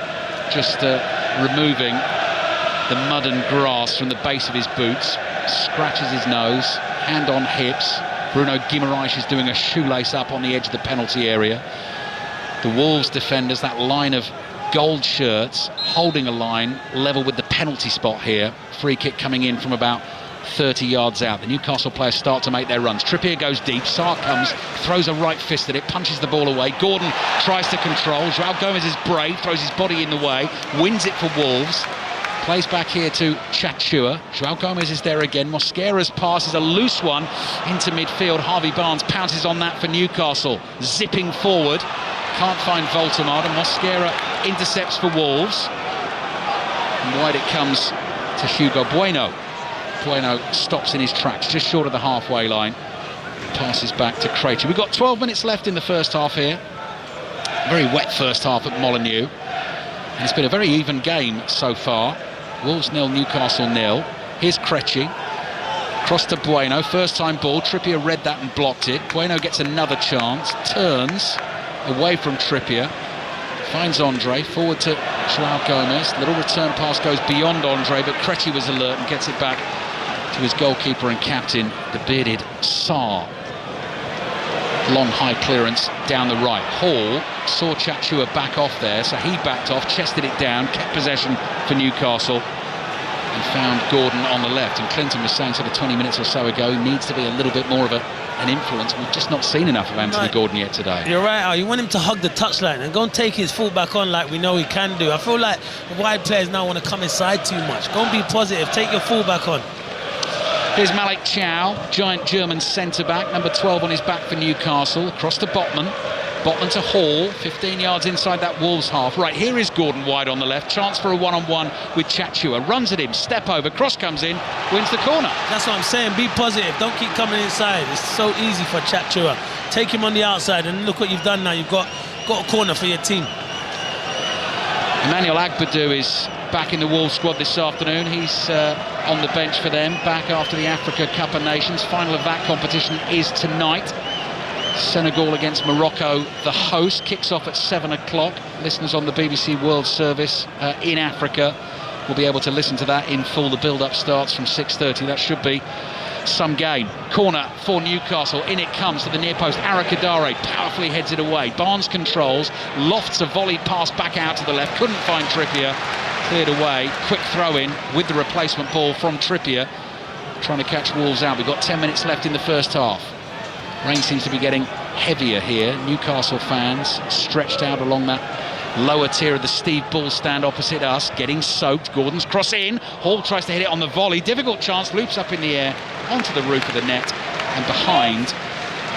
just removing the mud and grass from the base of his boots. Scratches his nose, hand on hips. Bruno Guimaraes is doing a shoelace up on the edge of the penalty area. The Wolves defenders, that line of gold shirts, holding a line level with the penalty spot here. Free kick coming in from about 30 yards out. The Newcastle players start to make their runs. Trippier goes deep, Sarr comes, throws a right fist at it, punches the ball away. Gordon tries to control. Joao Gomez is brave, throws his body in the way, wins it for Wolves. Plays back here to Chachua. Joao Gomez is there again. Mosquera's pass is a loose one into midfield. Harvey Barnes pounces on that for Newcastle. Zipping forward. Can't find Voltemade. Mosquera intercepts for Wolves. And wide it comes to Hugo Bueno. Bueno stops in his tracks, just short of the halfway line. Passes back to Krejci. We've got 12 minutes left in the first half here. Very wet first half at Molineux. And it's been a very even game so far. Wolves 0, Newcastle 0. Here's Krejci. Cross to Bueno. First time ball. Trippier read that and blocked it. Bueno gets another chance. Turns away from Trippier. Finds Andre. Forward to Joao Gomez. Little return pass goes beyond Andre, but Krejci was alert and gets it back to his goalkeeper and captain, the bearded Sarr. Long high clearance down the right. Hall saw Chachua back off there, so he backed off, chested it down, kept possession for Newcastle, and found Gordon on the left. And Clinton was saying sort of 20 minutes or so ago, he needs to be a little bit more of an influence. We've just not seen enough of Anthony Gordon yet today. You're right, Al. You want him to hug the touchline and go and take his fullback on like we know he can do. I feel like the wide players now want to come inside too much. Go and be positive. Take your fullback on. Here's Malik Chow, giant German centre-back, number 12 on his back for Newcastle, across to Botman. Botman to Hall, 15 yards inside that Wolves half. Right, here is Gordon wide on the left, chance for a one-on-one with Chachua. Runs at him, step over, cross comes in, wins the corner. That's what I'm saying, be positive, don't keep coming inside. It's so easy for Chachua. Take him on the outside and look what you've done now. You've got a corner for your team. Emmanuel Agbadou is back in the Wolves squad this afternoon. He's on the bench for them, back after the Africa Cup of Nations. Final of that competition is tonight. Senegal against Morocco, the host, kicks off at 7 o'clock. Listeners on the BBC World Service in Africa will be able to listen to that in full. The build-up starts from 6:30. That should be some game. Corner for Newcastle. In it comes to the near post. Arakadare powerfully heads it away. Barnes controls, lofts a volley pass back out to the left. Couldn't find Trippier. Cleared away. Quick throw in with the replacement ball from Trippier. Trying to catch Wolves out. We've got 10 minutes left in the first half. Rain seems to be getting heavier here. Newcastle fans stretched out along that lower tier of the Steve Bull stand opposite us, getting soaked. Gordon's cross in. Hall tries to hit it on the volley. Difficult chance, loops up in the air onto the roof of the net and behind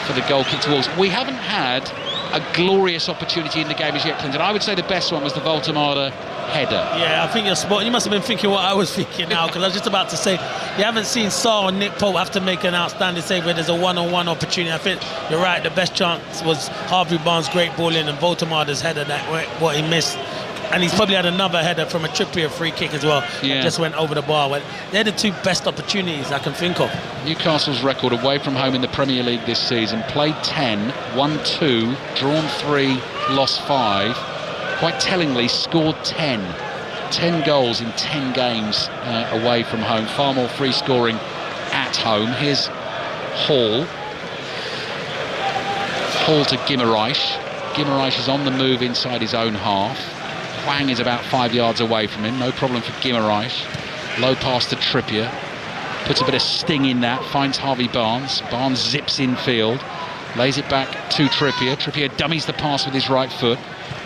for the goal kick to Wolves. We haven't had a glorious opportunity in the game as yet, Clinton. I would say the best one was the Voltemade header. Yeah, I think you're spot. You must have been thinking what I was thinking now, because I was just about to say, you haven't seen Sarr or Nick Pope have to make an outstanding save where there's a one-on-one opportunity. I think you're right, the best chance was Harvey Barnes' great ball in and Voltemade's header, what he missed. And he's probably had another header from a Trippier free kick as well. Yeah. Just went over the bar. Well, they're the two best opportunities I can think of. Newcastle's record away from home in the Premier League this season: played 10, won 2, drawn 3, lost 5. Quite tellingly, scored 10. 10 goals in 10 games away from home. Far more free scoring at home. Here's Hall. Hall to Guimaraes. Guimaraes is on the move inside his own half. Hwang is about 5 yards away from him. No problem for Guimaraes. Low pass to Trippier. Puts a bit of sting in that. Finds Harvey Barnes. Barnes zips infield. Lays it back to Trippier. Trippier dummies the pass with his right foot.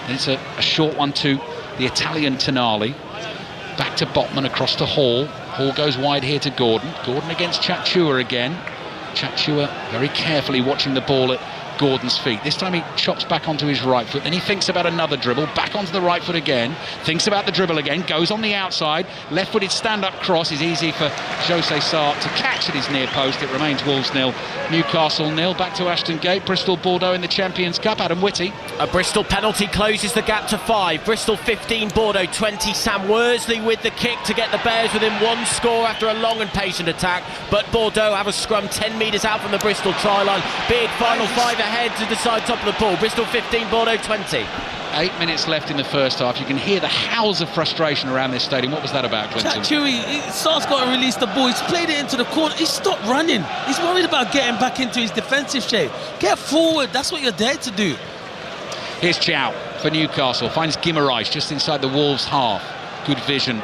And it's a short one to the Italian Tonali. Back to Botman, across to Hall. Hall goes wide here to Gordon. Gordon against Chachua again. Chachua very carefully watching the ball at Gordon's feet. This time he chops back onto his right foot, then he thinks about another dribble, back onto the right foot again, thinks about the dribble again, goes on the outside, left-footed stand-up cross is easy for Jose Sarr to catch at his near post. It remains Wolves 0, Newcastle 0. Back to Ashton Gate. Bristol Bordeaux in the Champions Cup. Adam Whitty. A Bristol penalty closes the gap to 5. Bristol 15, Bordeaux 20. Sam Worsley with the kick to get the Bears within one score after a long and patient attack, but Bordeaux have a scrum 10 metres out from the Bristol try line. Big final 5 ahead to decide top of the pool. Bristol 15, Bordeaux 20. 8 minutes left in the first half. You can hear the howls of frustration around this stadium. What was that about, Clinton? Sarr's got to release the ball. He's played it into the corner. He stopped running. He's worried about getting back into his defensive shape. Get forward. That's what you're there to do. Here's Chow for Newcastle. Finds Guimaraes just inside the Wolves half. Good vision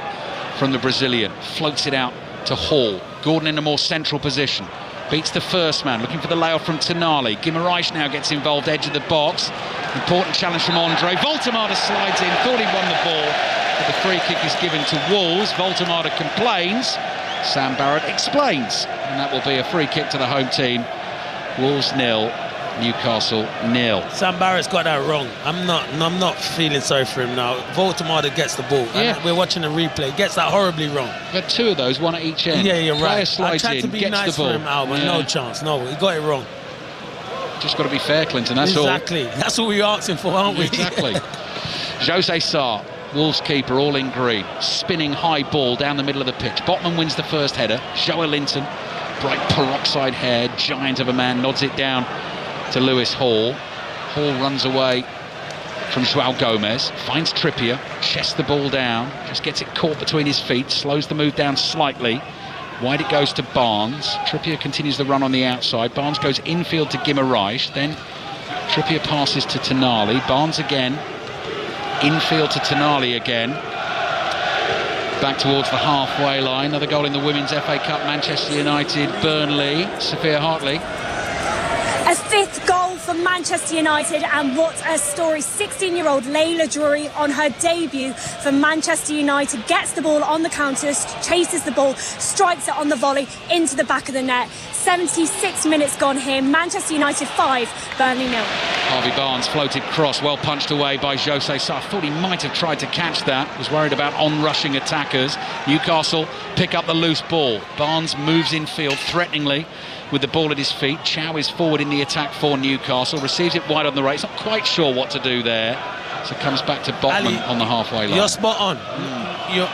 from the Brazilian. Floats it out to Hall. Gordon in a more central position. Beats the first man, looking for the layoff from Tonali. Guimaraes now gets involved, edge of the box. Important challenge from Andre. Voltemade slides in, thought he won the ball, but the free kick is given to Wolves. Voltemade complains. Sam Barrett explains, and that will be a free kick to the home team. Wolves 0, Newcastle 0. Sam Barrett's got that wrong. I'm not feeling sorry for him now. Voltemade gets the ball. Yeah. We're watching the replay. Gets that horribly wrong. But 2 of those, one at each end. Yeah, you're right. I tried to be gets nice the ball. For him, Al, but no chance. No, he got it wrong. Just got to be fair, Clinton, that's all. Exactly. That's what we're asking for, aren't we? Exactly. Jose Sarr, Wolves keeper, all in green. Spinning high ball down the middle of the pitch. Botman wins the first header. Joe Linton, bright peroxide hair, giant of a man, nods it down to Lewis Hall. Hall runs away from João Gomez, finds Trippier, chests the ball down, just gets it caught between his feet, slows the move down slightly, Wide it goes to Barnes. Trippier continues the run on the outside. Barnes goes infield to Guimaraes. Then Trippier passes to Tonali. Barnes again. Infield to Tonali again. Back towards the halfway line. Another goal in the Women's FA Cup. Manchester United, Burnley. Sophia Hartley. A fifth goal for Manchester United, and what a story. 16-year-old Layla Drury on her debut for Manchester United gets the ball on the counter, chases the ball, strikes it on the volley into the back of the net. 76 minutes gone here. Manchester United 5, Burnley 0. Harvey Barnes floated cross, well punched away by Jose Sa. Thought he might have tried to catch that. Was worried about on-rushing attackers. Newcastle pick up the loose ball. Barnes moves infield threateningly with the ball at his feet. Chow is forward in the attack for Newcastle. Receives it wide on the right. He's not quite sure what to do there. So comes back to Botman Ali, on the halfway line. You're spot on.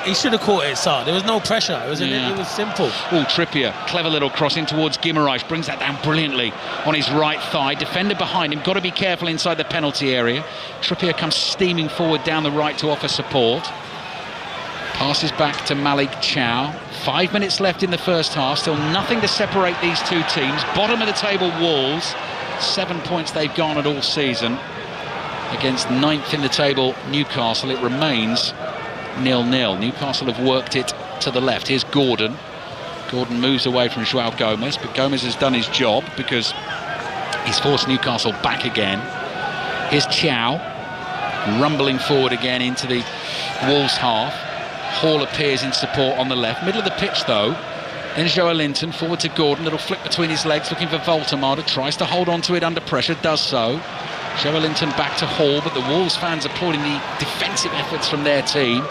He should have caught it, Sa. There was no pressure. It was simple. Oh, Trippier, clever little cross in towards Guimaraes, brings that down brilliantly on his right thigh. Defender behind him, got to be careful inside the penalty area. Trippier comes steaming forward down the right to offer support. Passes back to Malik Chow. 5 minutes left in the first half. Still nothing to separate these two teams. Bottom of the table Wolves. 7 points they've garnered all season. Against ninth in the table Newcastle, it remains 0-0. Newcastle have worked it to the left. Here's Gordon. Gordon moves away from João Gomes, but Gomes has done his job because he's forced Newcastle back again. Here's Chow, rumbling forward again into the Wolves half. Hall appears in support on the left. Middle of the pitch though. Then Joe Linton forward to Gordon. Little flick between his legs, looking for Voltemada. Tries to hold on to it under pressure, does so. Joe Linton back to Hall, but the Wolves fans applauding the defensive efforts from their team.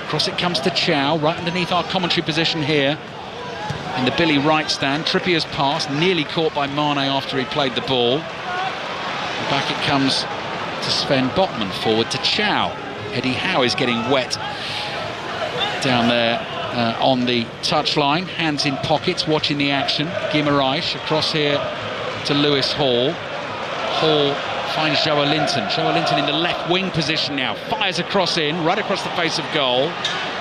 Cross it comes to Chow, right underneath our commentary position here in the Billy Wright stand. Trippier's pass, nearly caught by Mane after he played the ball. And back it comes to Sven Botman, forward to Chow. Eddie Howe is getting wet down there on the touchline, hands in pockets, watching the action. Guimaraes across here to Lewis Hall. Hall finds Joe Linton. Joe Linton in the left wing position now. Fires a cross in, right across the face of goal.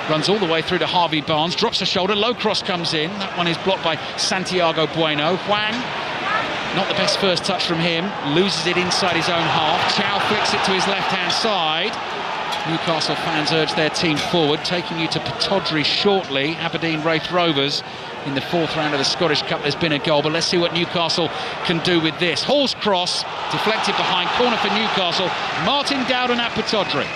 Runs all the way through to Harvey Barnes. Drops a shoulder. Low cross comes in. That one is blocked by Santiago Bueno. Hwang, not the best first touch from him. Loses it inside his own half. Chow flicks it to his left-hand side. Newcastle fans urge their team forward. Taking you to Pittodrie shortly. Aberdeen Wraith Rovers in the fourth round of the Scottish Cup. There's been a goal, but let's see what Newcastle can do with this. Hall's cross, deflected behind, corner for Newcastle. Martin Dowden at Pittodrie.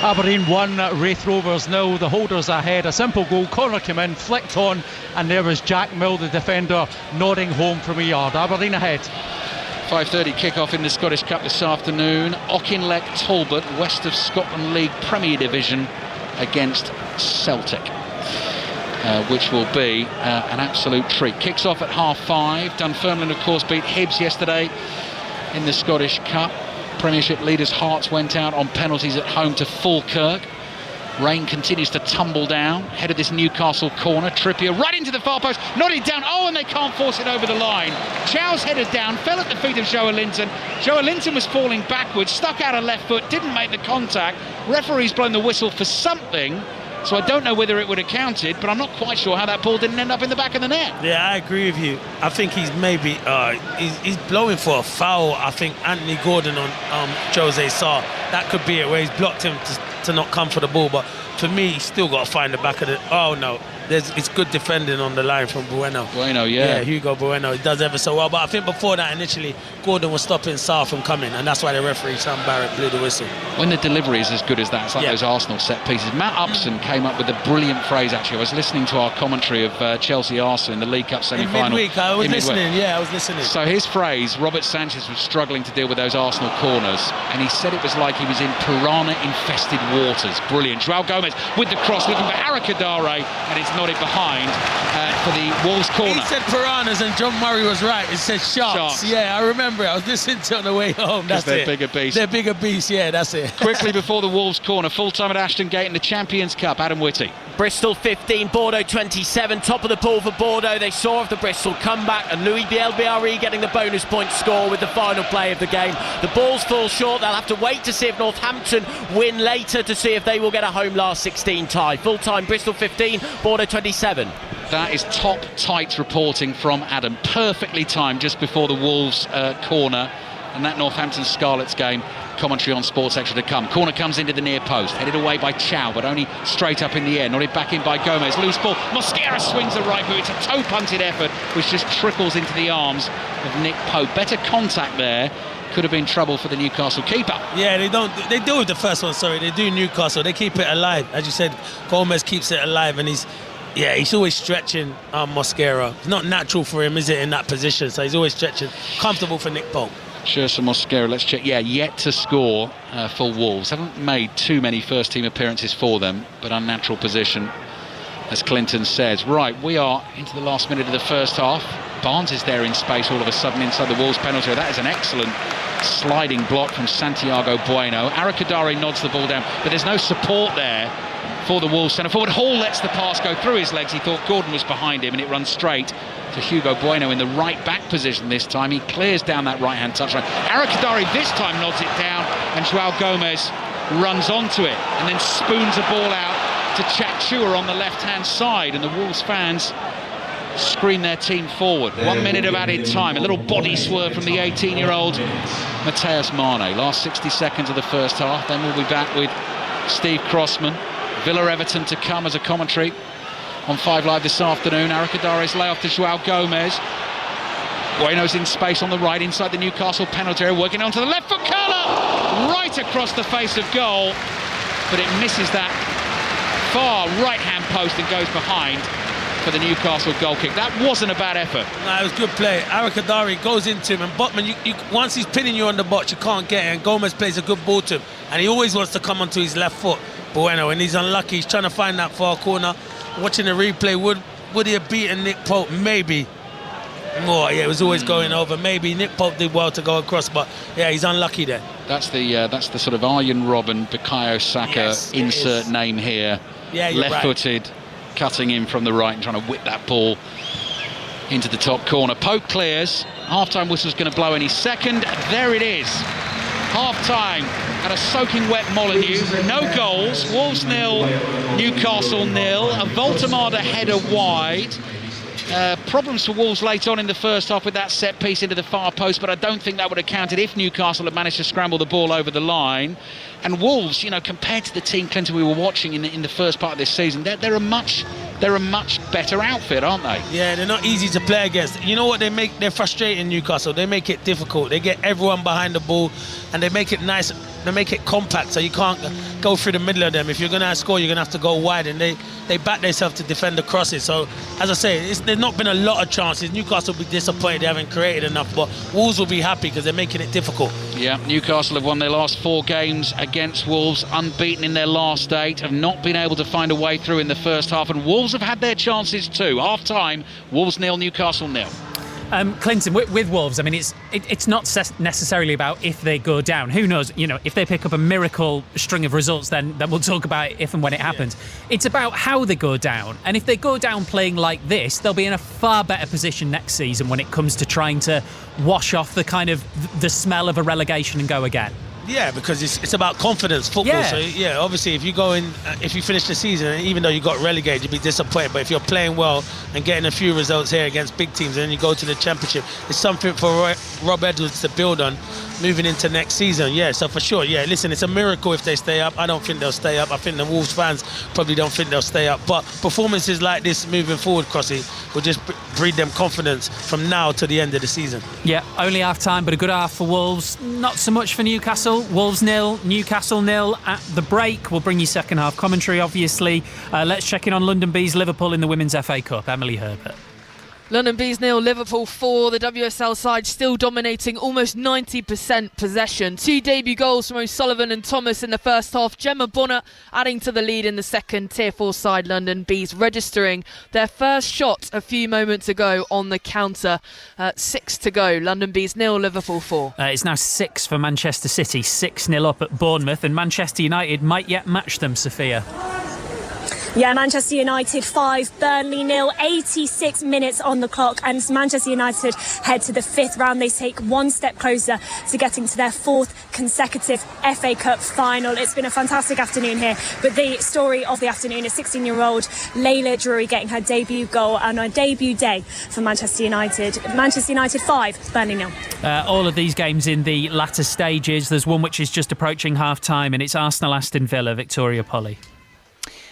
Aberdeen 1, Wraith Rovers 0. The holders ahead. A simple goal. Corner came in, flicked on, and there was Jack Mill, the defender, nodding home from a yard. Aberdeen ahead. 5:30 kick-off in the Scottish Cup this afternoon. Auchinleck Talbot, West of Scotland League Premier Division against Celtic, which will be an absolute treat. Kicks off at 5:30. Dunfermline, of course, beat Hibs yesterday in the Scottish Cup. Premiership leaders' hearts went out on penalties at home to Falkirk. Rain continues to tumble down. Head of this Newcastle corner. Trippier right into the far post. Nodded down. Oh, and they can't force it over the line. Chow's headed down. Fell at the feet of Joe Linton. Joe Linton was falling backwards. Stuck out a left foot. Didn't make the contact. Referee's blown the whistle for something. So I don't know whether it would have counted, but I'm not quite sure how that ball didn't end up in the back of the net. Yeah, I agree with you. I think he's maybe he's blowing for a foul. I think Anthony Gordon on Jose Sa. That could be it, where he's blocked him to not come for the ball. But for me, he's still got to find the back of the... Oh, no. It's good defending on the line from Bueno. Bueno, yeah. Yeah, Hugo Bueno. He does ever so well. But I think before that, initially, Gordon was stopping Sa from coming. And that's why the referee, Sam Barrett, blew the whistle. When the delivery is as good as that, it's like those Arsenal set pieces. Matt Upson came up with a brilliant phrase, actually. I was listening to our commentary of Chelsea-Arsenal in the League Cup semi-final. In midweek, I was listening. Yeah, I was listening. So his phrase, Robert Sanchez was struggling to deal with those Arsenal corners. And he said it was like he was in piranha-infested waters. Brilliant. João Gomes with the cross, looking for Arakadare, and it's nodded behind for the Wolves corner. He said piranhas and John Murray was right. It said sharks. Yeah, I remember it. I was listening to it on the way home. That's they're it. Bigger beasts. They're bigger beasts, yeah, that's it. Quickly before the Wolves corner, full-time at Ashton Gate in the Champions Cup. Adam Whitty. Bristol 15, Bordeaux 27, top of the pool for Bordeaux. They saw off the Bristol comeback, and Louis Bielbiarri getting the bonus point score with the final play of the game. The balls fall short. They'll have to wait to see if Northampton win later to see if they will get a home last 16 tie. Full-time Bristol 15, Bordeaux 27. That is top tight reporting from Adam. Perfectly timed just before the Wolves corner. And that Northampton Scarlets game, commentary on Sports Extra to come. Corner comes into the near post, headed away by Chow, but only straight up in the air. Nodded back in by Gomez. Loose ball. Mosquera swings the right boot. It's a toe-punted effort, which just trickles into the arms of Nick Pope. Better contact there. Could have been trouble for the Newcastle keeper. Yeah, they do with the first one, sorry. They do Newcastle. They keep it alive. As you said, Gomez keeps it alive, and he's always stretching Mosquera. It's not natural for him, is it, in that position? So he's always stretching. Comfortable for Nick Pope. Scherzer Mosquera, let's check. Yeah, yet to score for Wolves. Haven't made too many first-team appearances for them, but unnatural position, as Clinton says. Right, we are into the last minute of the first half. Barnes is there in space all of a sudden inside the Wolves penalty. That is an excellent sliding block from Santiago Bueno. Arakadari nods the ball down, but there's no support there for the Wolves centre forward. Hall lets the pass go through his legs. He thought Gordon was behind him, and it runs straight to Hugo Bueno in the right back position this time. He clears down that right hand touchline. Arakadari this time nods it down, and Joao Gomez runs onto it and then spoons a ball out to Chachua on the left hand side, and the Wolves fans scream their team forward. 1 minute of added time, a little body swerve from the 18-year-old Mateus Mane. Last 60 seconds of the first half. Then we'll be back with Steve Crossman. Villa Everton to come as a commentary on 5 Live this afternoon. Arakadari's layoff to Joao Gomez. Bueno's in space on the right inside the Newcastle penalty area, working onto the left foot curler right across the face of goal, but it misses that far right hand post and goes behind for the Newcastle goal kick. That wasn't a bad effort. No, it was good play. Arakadari goes into him, and Botman, once he's pinning you on the box, you can't get it, and Gomez plays a good ball to him, and he always wants to come onto his left foot, Bueno, and he's unlucky. He's trying to find that far corner. Watching the replay, would he have beaten Nick Pope? Maybe. More, yeah, it was always going over. Maybe Nick Pope did well to go across, but yeah, he's unlucky there. That's the sort of Arjen Robben, Bukayo Saka insert name here. Yeah, left-footed, cutting in from the right and trying to whip that ball into the top corner. Pope clears. Half-time whistle's going to blow any second. There it is. Half-time at a soaking wet Molineux. No goals. Wolves 0, Newcastle 0. A Voltemada header wide. Problems for Wolves late on in the first half with that set piece into the far post, but I don't think that would have counted if Newcastle had managed to scramble the ball over the line. And Wolves, compared to the team, Clinton, we were watching in the first part of this season, they're a much better outfit, aren't they? Yeah, they're not easy to play against. You know what they make? They're frustrating, Newcastle. They make it difficult. They get everyone behind the ball, and they make it nice. They make it compact, so you can't go through the middle of them. If you're going to score, you're going to have to go wide, and they back themselves to defend the crosses. So, as I say, there's not been a lot of chances. Newcastle will be disappointed they haven't created enough, but Wolves will be happy because they're making it difficult. Yeah, Newcastle have won their last 4 games against Wolves, unbeaten in their last 8, have not been able to find a way through in the first half, and Wolves have had their chances too. Half-time, Wolves 0, Newcastle 0. Clinton, with Wolves, I mean, it's not necessarily about if they go down. Who knows? If they pick up a miracle string of results, then we'll talk about it if and when it happens. Yeah. It's about how they go down. And if they go down playing like this, they'll be in a far better position next season when it comes to trying to wash off the kind of the smell of a relegation and go again. Yeah, because it's about confidence, football. Yeah. So, yeah, obviously, if you finish the season, even though you got relegated, you'd be disappointed. But if you're playing well and getting a few results here against big teams, and then you go to the Championship, it's something for Rob Edwards to build on moving into next season. Yeah, so for sure, yeah, listen, it's a miracle if they stay up. I don't think they'll stay up. I think the Wolves fans probably don't think they'll stay up. But performances like this moving forward, Crossy, will just breed them confidence from now to the end of the season. Yeah, only half-time, but a good half for Wolves. Not so much for Newcastle. Wolves 0, Newcastle 0 at the break. We'll bring you second half commentary, obviously. Let's check in on London Bees Liverpool in the Women's FA Cup. Emily Herbert. London Bees 0, Liverpool 4. The WSL side still dominating, almost 90% possession. 2 debut goals from O'Sullivan and Thomas in the first half. Gemma Bonner adding to the lead in the second. Tier 4 side London Bees registering their first shot a few moments ago on the counter. 6 to go. London Bees 0, Liverpool 4. It's now 6 for Manchester City, 6-0 up at Bournemouth, and Manchester United might yet match them, Sophia. Yeah, Manchester United 5, Burnley 0, 86 minutes on the clock, and Manchester United head to the 5th round. They take one step closer to getting to their 4th consecutive FA Cup final. It's been a fantastic afternoon here, but the story of the afternoon is 16-year-old Layla Drury getting her debut goal on a debut day for Manchester United. Manchester United 5, Burnley 0. All of these games in the latter stages. There's one which is just approaching half-time, and it's Arsenal-Aston Villa. Victoria Polly.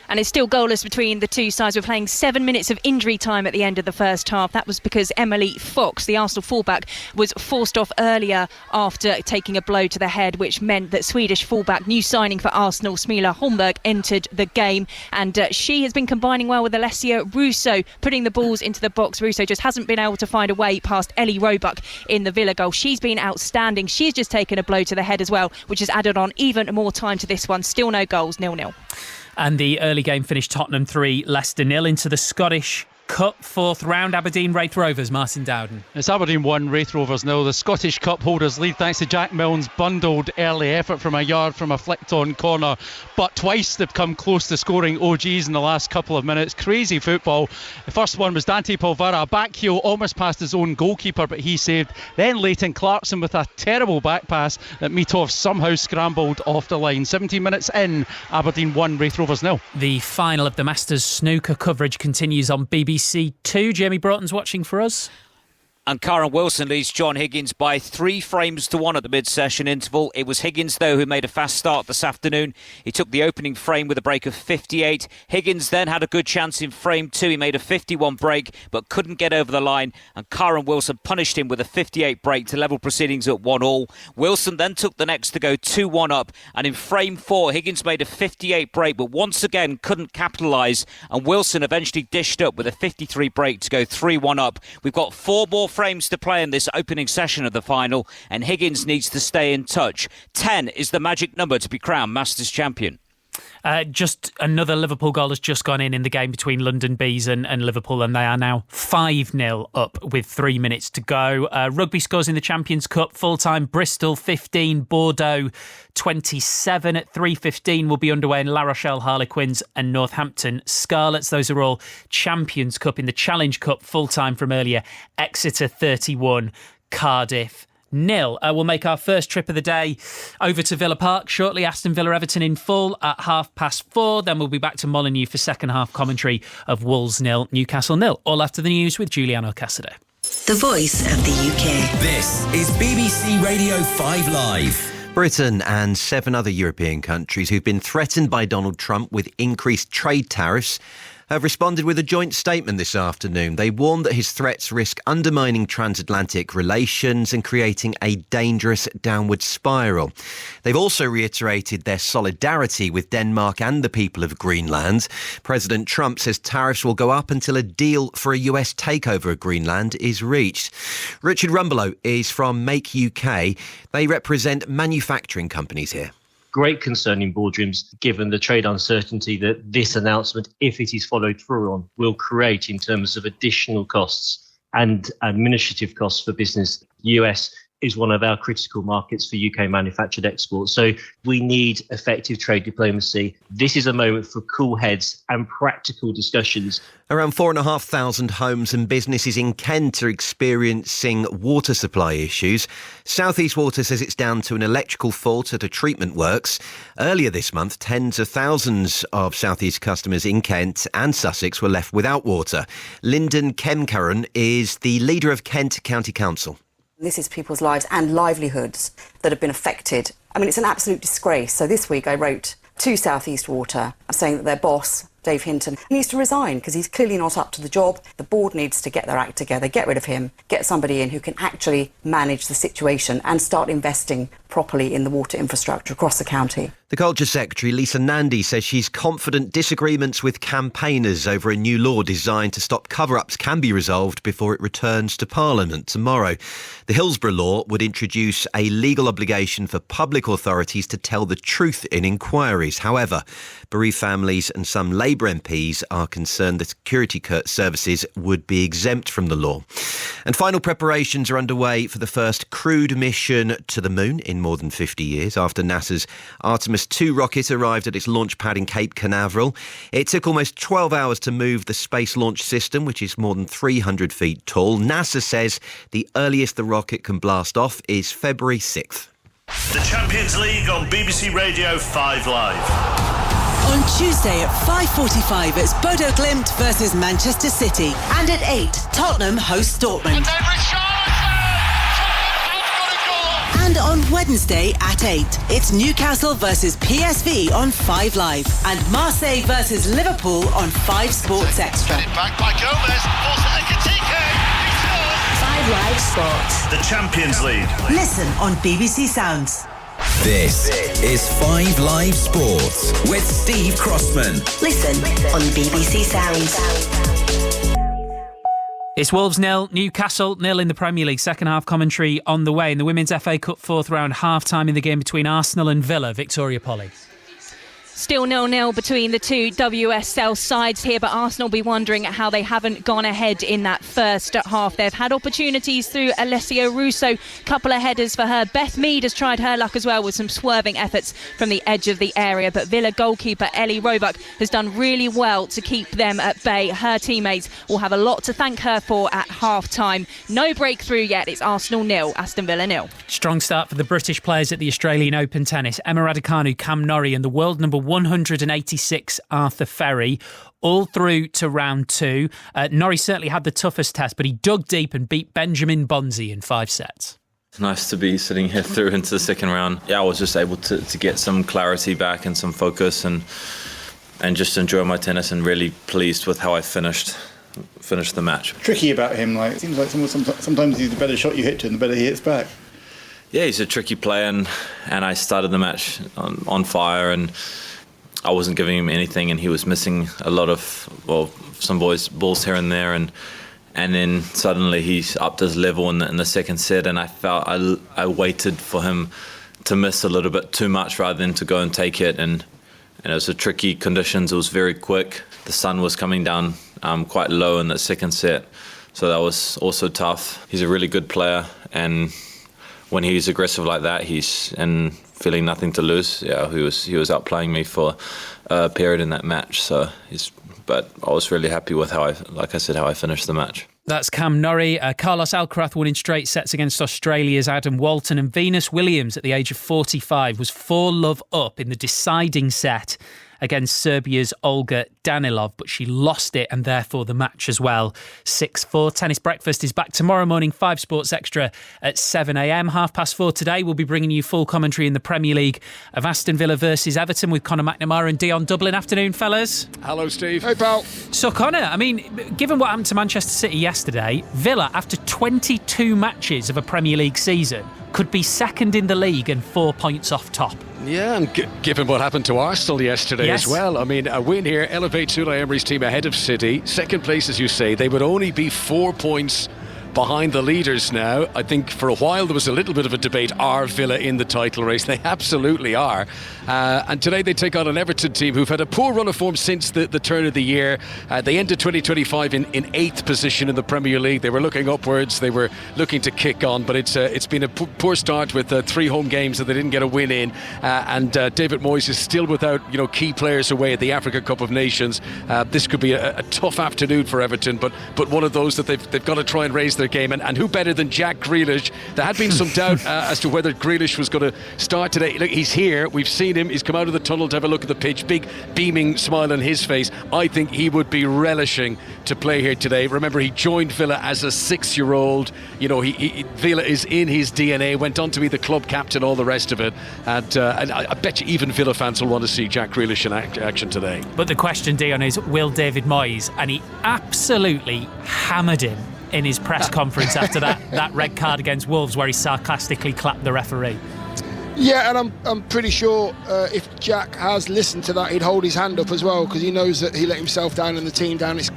And it's still goalless between the two sides. We're playing 7 minutes of injury time at the end of the first half. That was because Emily Fox, the Arsenal fullback, was forced off earlier after taking a blow to the head, which meant that Swedish fullback, new signing for Arsenal, Smila Holmberg, entered the game. And she has been combining well with Alessia Russo, putting the balls into the box. Russo just hasn't been able to find a way past Ellie Roebuck in the Villa goal. She's been outstanding. She's just taken a blow to the head as well, which has added on even more time to this one. Still no goals, 0-0. And the early game finished Tottenham 3, Leicester 0 into the Scottish Cup 4th round. Aberdeen Wraith Rovers, Martin Dowden. It's Aberdeen 1, Wraith Rovers 0. The Scottish Cup holders lead thanks to Jack Milne's bundled early effort from a yard from a flicked-on corner. But twice they've come close to scoring OGs in the last couple of minutes. Crazy football. The first one was Dante Polvara, back heel almost past his own goalkeeper, but he saved. Then Leighton Clarkson with a terrible back pass that Mitov somehow scrambled off the line. 17 minutes in, Aberdeen 1, Wraith Rovers 0. The final of the Masters snooker coverage continues on BBC Two. Jamie Broughton's watching for us. And Karen Wilson leads John Higgins by 3 frames to 1 at the mid-session interval. It was Higgins, though, who made a fast start this afternoon. He took the opening frame with a break of 58. Higgins then had a good chance in frame 2. He made a 51 break, but couldn't get over the line. And Karen Wilson punished him with a 58 break to level proceedings at 1-1. Wilson then took the next to go 2-1 up. And in frame 4, Higgins made a 58 break, but once again couldn't capitalise. And Wilson eventually dished up with a 53 break to go 3-1 up. We've got 4 more frames to play in this opening session of the final, and Higgins needs to stay in touch. 10 is the magic number to be crowned Masters champion. Just another Liverpool goal has just gone in the game between London Bees and Liverpool, and they are now 5-0 up with 3 minutes to go. Rugby scores in the Champions Cup, full-time Bristol 15, Bordeaux 27. At 3:15 will be underway in La Rochelle Harlequins and Northampton Scarlets. Those are all Champions Cup. In the Challenge Cup, full-time from earlier, Exeter 31, Cardiff 0. We'll make our first trip of the day over to Villa Park shortly. Aston Villa Everton in full at 4:30. Then we'll be back to Molineux for second half commentary of Wolves 0, Newcastle 0. All after the news with Giuliano Cassidy. The voice of the UK. This is BBC Radio 5 Live. Britain and 7 other European countries who've been threatened by Donald Trump with increased trade tariffs have responded with a joint statement this afternoon. They warned that his threats risk undermining transatlantic relations and creating a dangerous downward spiral. They've also reiterated their solidarity with Denmark and the people of Greenland. President Trump says tariffs will go up until a deal for a US takeover of Greenland is reached. Richard Rumbelow is from Make UK. They represent manufacturing companies here. Great concern in boardrooms, given the trade uncertainty that this announcement, if it is followed through on, will create in terms of additional costs and administrative costs for business. The US is one of our critical markets for UK manufactured exports. So we need effective trade diplomacy. This is a moment for cool heads and practical discussions. Around 4,500 homes and businesses in Kent are experiencing water supply issues. South East Water says it's down to an electrical fault at a treatment works. Earlier this month, tens of thousands of South East customers in Kent and Sussex were left without water. Lyndon Kemkaran is the leader of Kent County Council. This is people's lives and livelihoods that have been affected. I mean, it's an absolute disgrace. So this week I wrote to South East Water saying that their boss, Dave Hinton, needs to resign because he's clearly not up to the job. The board needs to get their act together, get rid of him, get somebody in who can actually manage the situation and start investing properly in the water infrastructure across the county. The Culture Secretary, Lisa Nandy, says she's confident disagreements with campaigners over a new law designed to stop cover-ups can be resolved before it returns to Parliament tomorrow. The Hillsborough law would introduce a legal obligation for public authorities to tell the truth in inquiries. However, bereaved families and some Labour MPs are concerned that security services would be exempt from the law. And final preparations are underway for the first crewed mission to the moon in in more than 50 years after NASA's Artemis 2 rocket arrived at its launch pad in Cape Canaveral. It took almost 12 hours to move the Space Launch System, which is more than 300 feet tall. NASA says the earliest the rocket can blast off is February 6th. The Champions League on BBC Radio 5 Live. On Tuesday at 5:45, it's Bodo Glimt versus Manchester City. And at 8, Tottenham hosts Dortmund. And on Wednesday at 8, it's Newcastle versus PSV on 5 Live. And Marseille versus Liverpool on 5 Sports Extra. Back by Gomez. 5 Live Sports. The Champions League. Listen on BBC Sounds. This is 5 Live Sports with Steve Crossman. Listen on BBC Sounds. It's Wolves 0, Newcastle 0 in the Premier League. Second half commentary on the way. In the Women's FA Cup fourth round, half-time in the game between Arsenal and Villa. Victoria Polly. Still 0-0 between the two WSL sides here, but Arsenal will be wondering how they haven't gone ahead in that first half. They've had opportunities through Alessio Russo, couple of headers for her. Beth Mead has tried her luck as well with some swerving efforts from the edge of the area, but Villa goalkeeper Ellie Roebuck has done really well to keep them at bay. Her teammates will have a lot to thank her for at half-time. No breakthrough yet. It's Arsenal 0, Aston Villa 0. Strong start for the British players at the Australian Open tennis. Emma Raducanu, Cam Norrie and the world number 186 Arthur Ferry all through to round 2. Norrie certainly had the toughest test, but he dug deep and beat Benjamin Bonzi in 5 sets. It's nice to be sitting here through into the second round. Yeah, I was just able to get some clarity back and some focus and just enjoy my tennis, and really pleased with how I finished the match. Tricky about him, like it seems like sometimes he's the better shot you hit to him, the better he hits back. Yeah, he's a tricky player, and I started the match on fire, and I wasn't giving him anything, and he was missing a lot of, some balls here and there, and then suddenly he's upped his level in the second set, and I felt I waited for him to miss a little bit too much rather than to go and take it, and it was a tricky conditions. It was very quick. The sun was coming down quite low in the second set, so that was also tough. He's a really good player, and when he's aggressive like that, he's feeling nothing to lose. Yeah, he was outplaying me for a period in that match. But I was really happy with how I finished the match. That's Cam Norrie. Carlos Alcaraz won in straight sets against Australia's Adam Walton, and Venus Williams at the age of 45 was 4-love up in the deciding set against Serbia's Olga Danilov, but she lost it and therefore the match as well. 6-4. Tennis Breakfast is back tomorrow morning, 5 Sports Extra at 7 a.m. 4:30 today, we'll be bringing you full commentary in the Premier League of Aston Villa versus Everton with Conor McNamara and Dion Dublin. Afternoon, fellas. Hello, Steve. Hey, pal. So, Conor, I mean, given what happened to Manchester City yesterday, Villa, after 22 matches of a Premier League season, could be second in the league and 4 points off top. Yeah, and given what happened to Arsenal yesterday as well, I mean, a win here elevates Unai Emery's team ahead of City. Second place, as you say, they would only be 4 points behind the leaders now. I think for a while there was a little bit of a debate, are Villa in the title race? They absolutely are. And today they take on an Everton team who've had a poor run of form since the turn of the year. They ended 2025 in 8th position in the Premier League. They were looking upwards, they were looking to kick on, but it's been a poor start with 3 home games that they didn't get a win in. And David Moyes is still without key players away at the Africa Cup of Nations. This could be a tough afternoon for Everton, but one of those that they've got to try and raise their game, and who better than Jack Grealish? There had been some doubt as to whether Grealish was going to start today. Look, he's here, we've seen him, he's come out of the tunnel to have a look at the pitch, big beaming smile on his face. I think he would be relishing to play here today. Remember, he joined Villa as a 6-year-old. Villa is in his DNA, went on to be the club captain, all the rest of it, and I bet you even Villa fans will want to see Jack Grealish in action today. But the question, Dion, is will David Moyes, and he absolutely hammered him in his press conference after that red card against Wolves where he sarcastically clapped the referee. Yeah, and I'm pretty sure if Jack has listened to that, he'd hold his hand up as well, because he knows that he let himself down and the team down. It's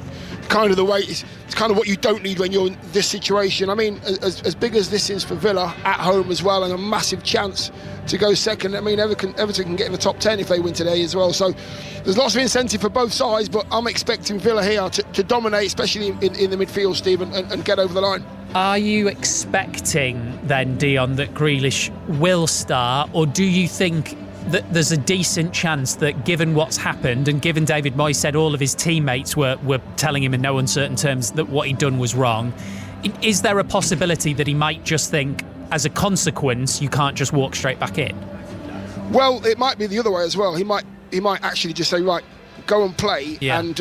kind of the way, it's kind of what you don't need when you're in this situation. I mean, as big as this is for Villa at home as well, and a massive chance to go second. I mean, Everton can get in the top 10 if they win today as well. So there's lots of incentive for both sides, but I'm expecting Villa here to dominate, especially in the midfield, Steve, and get over the line. Are you expecting then, Dion, that Grealish will start, or do you think that there's a decent chance that, given what's happened and given David Moyes said all of his teammates were telling him in no uncertain terms that what he'd done was wrong, is there a possibility that he might just think, as a consequence, you can't just walk straight back in? Well, it might be the other way as well. He might actually just say, right, go and play and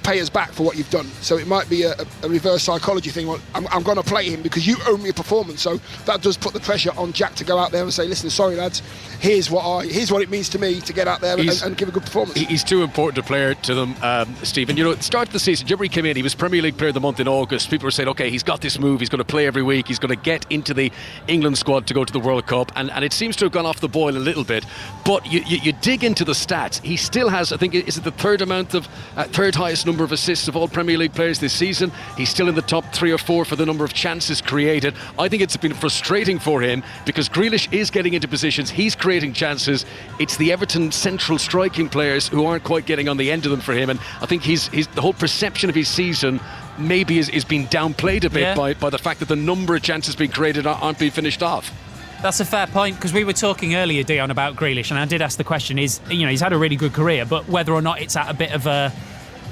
pay us back for what you've done. So it might be a reverse psychology thing. Well, I'm going to play him because you owe me a performance. So that does put the pressure on Jack to go out there and say, listen, sorry lads, here's what it means to me to get out there and give a good performance. He's too important a player to them, Stephen. You know, at the start of the season, Jimmy came in, he was Premier League Player of the Month in August. People were saying, okay, he's got this move, he's going to play every week, he's going to get into the England squad to go to the World Cup, and it seems to have gone off the boil a little bit. But you dig into the stats, he still has, I think, is it the third highest number of assists of all Premier League players this season. He's still in the top 3 or 4 for the number of chances created. I think it's been frustrating for him because Grealish is getting into positions, he's creating chances. It's the Everton central striking players who aren't quite getting on the end of them for him, and I think he's the whole perception of his season maybe is being downplayed a bit by the fact that the number of chances being created aren't being finished off. That's a fair point, because we were talking earlier, Dion, about Grealish, and I did ask the question, he's had a really good career, but whether or not it's at a bit of a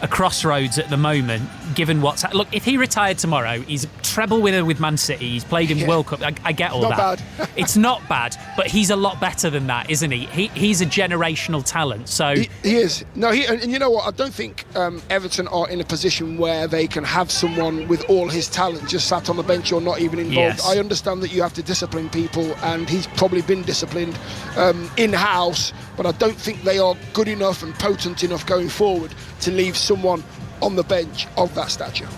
crossroads at the moment, given what's... Look, if he retired tomorrow, he's a treble winner with Man City, he's played in World Cup, I get all that. Not bad. It's not bad, but he's a lot better than that, isn't he? He's a generational talent, so... He is. No, and you know what, I don't think Everton are in a position where they can have someone with all his talent just sat on the bench or not even involved. Yes. I understand that you have to discipline people, and he's probably been disciplined in-house, but I don't think they are good enough and potent enough going forward to leave someone on the bench of that stature.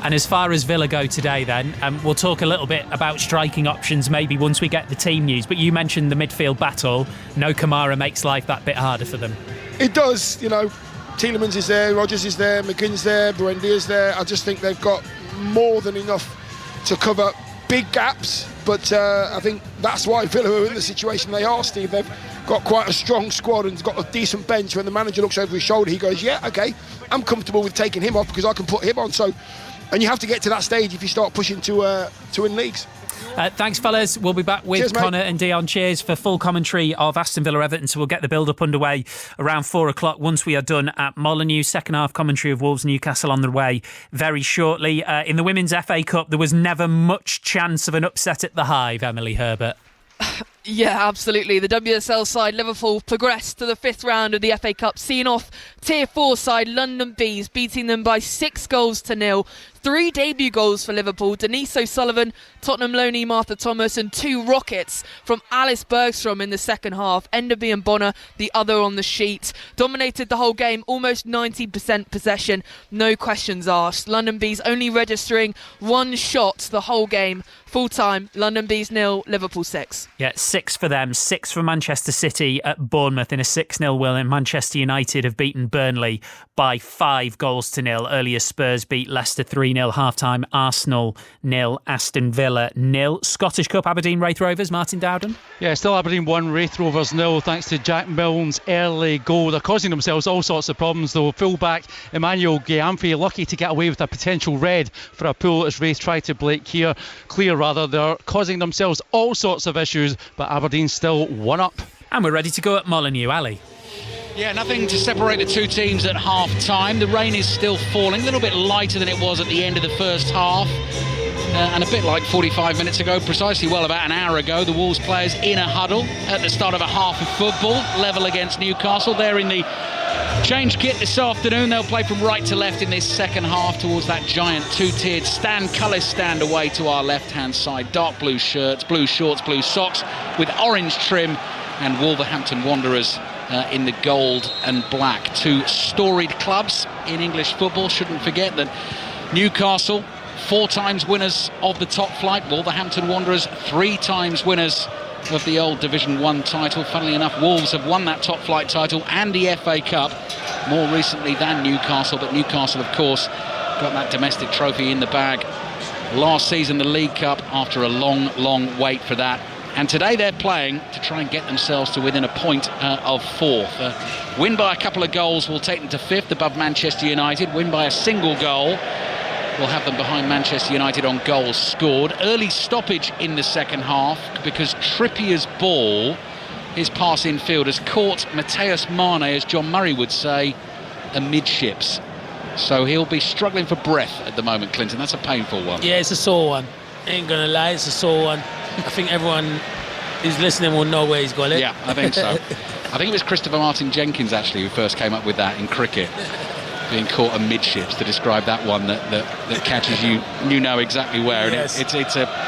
And as far as Villa go today then, we'll talk a little bit about striking options maybe once we get the team news, but you mentioned the midfield battle. No Kamara makes life that bit harder for them. It does, you know. Tielemans is there, Rodgers is there, McGinn's there, Buendia's there. I just think they've got more than enough to cover big gaps, but I think that's why Villa are in the situation they are, Steve. They've got quite a strong squad and got a decent bench. When the manager looks over his shoulder, he goes, yeah, okay, I'm comfortable with taking him off because I can put him on. So, and you have to get to that stage if you start pushing to win leagues. Thanks, fellas. We'll be back with Connor and Dion. Cheers for full commentary of Aston Villa Everton. So we'll get the build-up underway around 4 o'clock once we are done at Molineux. Second half commentary of Wolves Newcastle on the way very shortly. In the Women's FA Cup, there was never much chance of an upset at the Hive, Emily Herbert. Yeah, absolutely. The WSL side, Liverpool, progressed to the 5th round of the FA Cup, seeing off Tier 4 side London Bees, beating them by 6-0. 3 debut goals for Liverpool: Denise O'Sullivan, Tottenham loanee Martha Thomas, and 2 rockets from Alice Bergstrom in the second half. Enderby and Bonner, the other on the sheet. Dominated the whole game, almost 90% possession, no questions asked. London Bees only registering 1 shot the whole game. Full time, London Bees 0, Liverpool 6. Yeah, 6 for them, 6 for Manchester City at Bournemouth in a 6-0 win. And Manchester United have beaten Burnley by 5-0. Earlier, Spurs beat Leicester 3-0 half-time. Arsenal 0, Aston Villa 0. Scottish Cup, Aberdeen Wraith Rovers, Martin Dowden. Yeah, still Aberdeen 1, Wraith Rovers 0, thanks to Jack Milne's early goal. They're causing themselves all sorts of problems though. Fullback Emmanuel Gyamfi lucky to get away with a potential red for a pull as Wraith try to clear. They're causing themselves all sorts of issues, but Aberdeen still 1 up. And we're ready to go at Molineux. Ali. Yeah, nothing to separate the two teams at half-time. The rain is still falling, a little bit lighter than it was at the end of the first half. And a bit like 45 minutes ago, precisely about an hour ago, the Wolves players in a huddle at the start of a half of football, level against Newcastle. They're in the change kit this afternoon. They'll play from right to left in this second half towards that giant 2-tiered stand. Colours stand away to our left-hand side. Dark blue shirts, blue shorts, blue socks with orange trim, and Wolverhampton Wanderers in the gold and black. 2 storied clubs in English football. Shouldn't forget that Newcastle, 4 times winners of the top flight. Wolverhampton Wanderers, 3 times winners of the old Division 1 title. Funnily enough, Wolves have won that top flight title and the FA Cup more recently than Newcastle, but Newcastle, of course, got that domestic trophy in the bag last season, the League Cup, after a long wait for that. And today they're playing to try and get themselves to within a point of 4th. Win by a couple of goals will take them to 5th above Manchester United. Win by a single goal will have them behind Manchester United on goals scored. Early stoppage in the second half because Trippier's ball, his pass infield, has caught Mateus Mane, as John Murray would say, amidships. So he'll be struggling for breath at the moment, Clinton. That's a painful one. Yeah, it's a sore one. Ain't gonna lie, it's a sore one. I think everyone who's listening will know where he's got it. Yeah, I think so. I think it was Christopher Martin Jenkins actually who first came up with that in cricket, being caught amidships, to describe that one that catches you know exactly where. Yes. And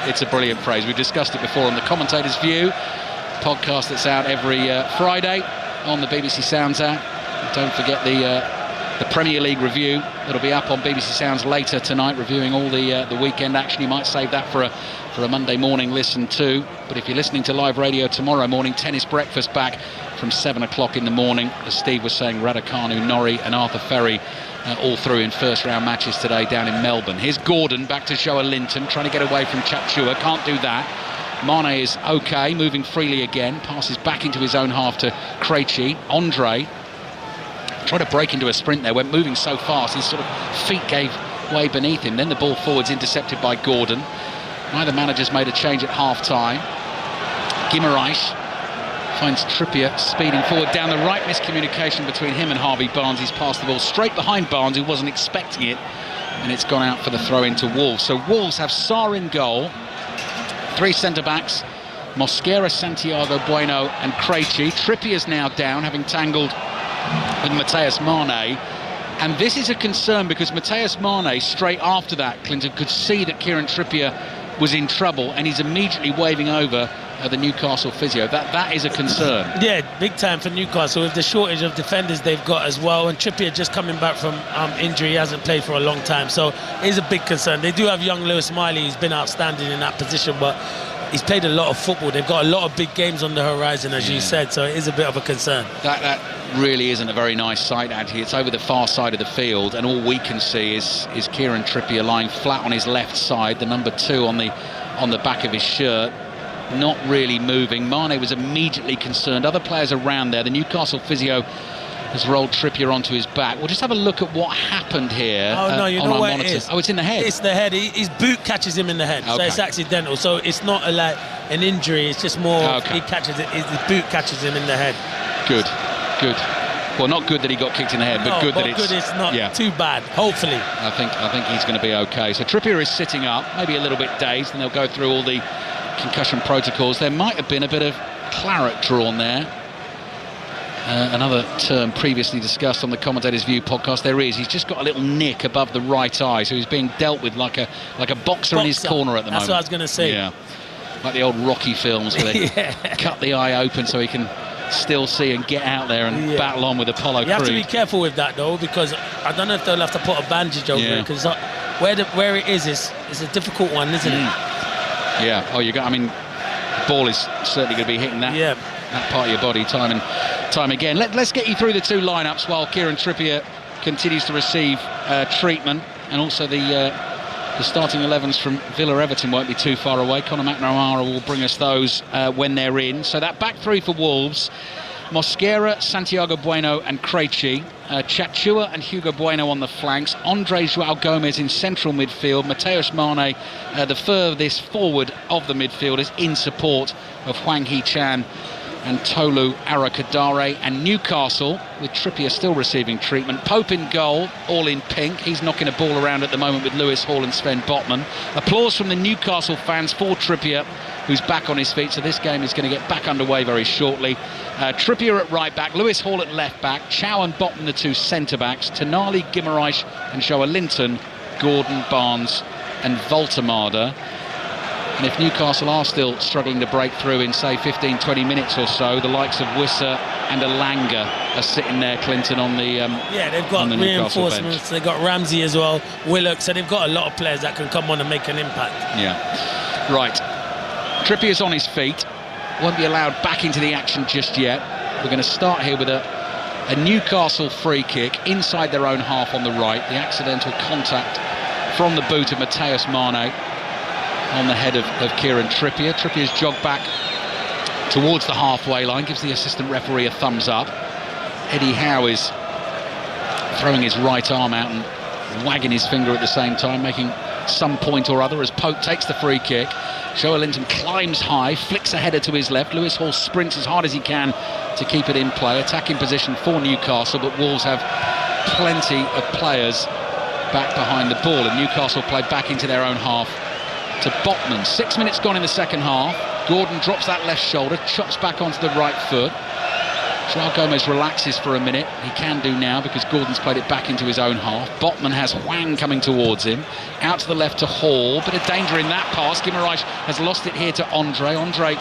it's a brilliant phrase. We've discussed it before on the Commentator's View podcast that's out every Friday on the BBC Sounds app. Don't forget the Premier League review that'll be up on BBC Sounds later tonight, reviewing all the weekend action. You might save that for a Monday morning listen too. But if you're listening to live radio tomorrow morning, tennis breakfast back from 7 o'clock in the morning. As Steve was saying, Raducanu, Norrie and Arthur Ferry all through in first round matches today down in Melbourne. Here's Gordon back to Joa Linton, trying to get away from Chachua, can't do that. Mane is okay, moving freely again, passes back into his own half to Krejci. Andre tried to break into a sprint there, went moving so fast his sort of feet gave way beneath him. Then the ball forwards intercepted by Gordon. Neither managers made a change at half time. Guimaraes finds Trippier speeding forward down the right. Miscommunication between him and Harvey Barnes. He's passed the ball straight behind Barnes, who wasn't expecting it, and it's gone out for the throw into Wolves. So Wolves have Sarr in goal, three centre-backs, Mosquera, Santiago Bueno and Krejci. Trippier's now down, having tangled with Mateus Mane. And this is a concern because Mateus Mane, straight after that, Clinton, could see that Kieran Trippier was in trouble, and he's immediately waving over the Newcastle physio. That is a concern. Yeah, big time for Newcastle with the shortage of defenders they've got as well, and Trippier just coming back from injury. He hasn't played for a long time, so it is a big concern. They do have young Lewis Miley, who's been outstanding in that position, but he's played a lot of football. They've got a lot of big games on the horizon, as you said, so it is a bit of a concern. That really isn't a very nice sight, actually. It's over the far side of the field, and all we can see is Kieran Trippier lying flat on his left side, the number 2 on the back of his shirt, not really moving. Mane was immediately concerned. Other players around there. The Newcastle physio has rolled Trippier onto his back. We'll just have a look at what happened here. Oh, no, you know what it is? Oh, it's in the head. It's the head. His boot catches him in the head, so it's accidental. So it's not like an injury. It's just more he catches it. His boot catches him in the head. Good. Well, not good that he got kicked in the head, but good that it's not too bad. Hopefully, I think he's going to be okay. So Trippier is sitting up, maybe a little bit dazed, and they'll go through all the concussion protocols. There might have been a bit of claret drawn there. Another term previously discussed on the Commentator's View podcast. There is. He's just got a little nick above the right eye, so he's being dealt with like a boxer in his corner at the moment. That's what I was going to say. Yeah, like the old Rocky films where they cut the eye open so he can still see and get out there and battle on with Apollo Creed. You have to be careful with that though, because I don't know if they'll have to put a bandage over it, because where it is it's a difficult one, isn't it? Yeah. Oh, the ball is certainly going to be hitting that part of your body time and time again. Let's get you through the two lineups while Kieran Trippier continues to receive treatment, and also the starting 11s from Villa Everton won't be too far away. Conor McNamara will bring us those when they're in. So that back three for Wolves: Mosquera, Santiago Bueno and Krejci, Chachua and Hugo Bueno on the flanks, Andre Joao Gomez in central midfield, Mateus Mane the furthest forward of the midfielders in support of Hwang Hee-chan and Tolu Arakadare, and Newcastle with Trippier still receiving treatment. Pope in goal, all in pink. He's knocking a ball around at the moment with Lewis Hall and Sven Botman. Applause from the Newcastle fans for Trippier, who's back on his feet, so this game is going to get back underway very shortly. Trippier at right back, Lewis Hall at left back, Chow and Botman the two centre backs, Tonali, Guimaraes and Joa Linton, Gordon, Barnes and Voltemade. And if Newcastle are still struggling to break through in, say, 15-20 minutes or so, the likes of Wissa and Elanga are sitting there, Clinton, on the they've got reinforcements. They've got Ramsey as well, Willock, so they've got a lot of players that can come on and make an impact. Yeah. Right. Trippier's on his feet. Won't be allowed back into the action just yet. We're going to start here with a Newcastle free kick inside their own half on the right. The accidental contact from the boot of Mateus Mane on the head of Kieran Trippier. Trippier's jogged back towards the halfway line, gives the assistant referee a thumbs up. Eddie Howe is throwing his right arm out and wagging his finger at the same time, making some point or other as Pope takes the free kick. Joelinton climbs high, flicks a header to his left. Lewis Hall sprints as hard as he can to keep it in play. Attacking position for Newcastle, but Wolves have plenty of players back behind the ball, and Newcastle play back into their own half to Botman. 6 minutes gone in the second half. Gordon drops that left shoulder, chops back onto the right foot. Joao Gomez relaxes for a minute. He can do now because Gordon's played it back into his own half. Botman has Hwang coming towards him. Out to the left to Hall. Bit of danger in that pass. Guimaraes has lost it here to Andre. Andre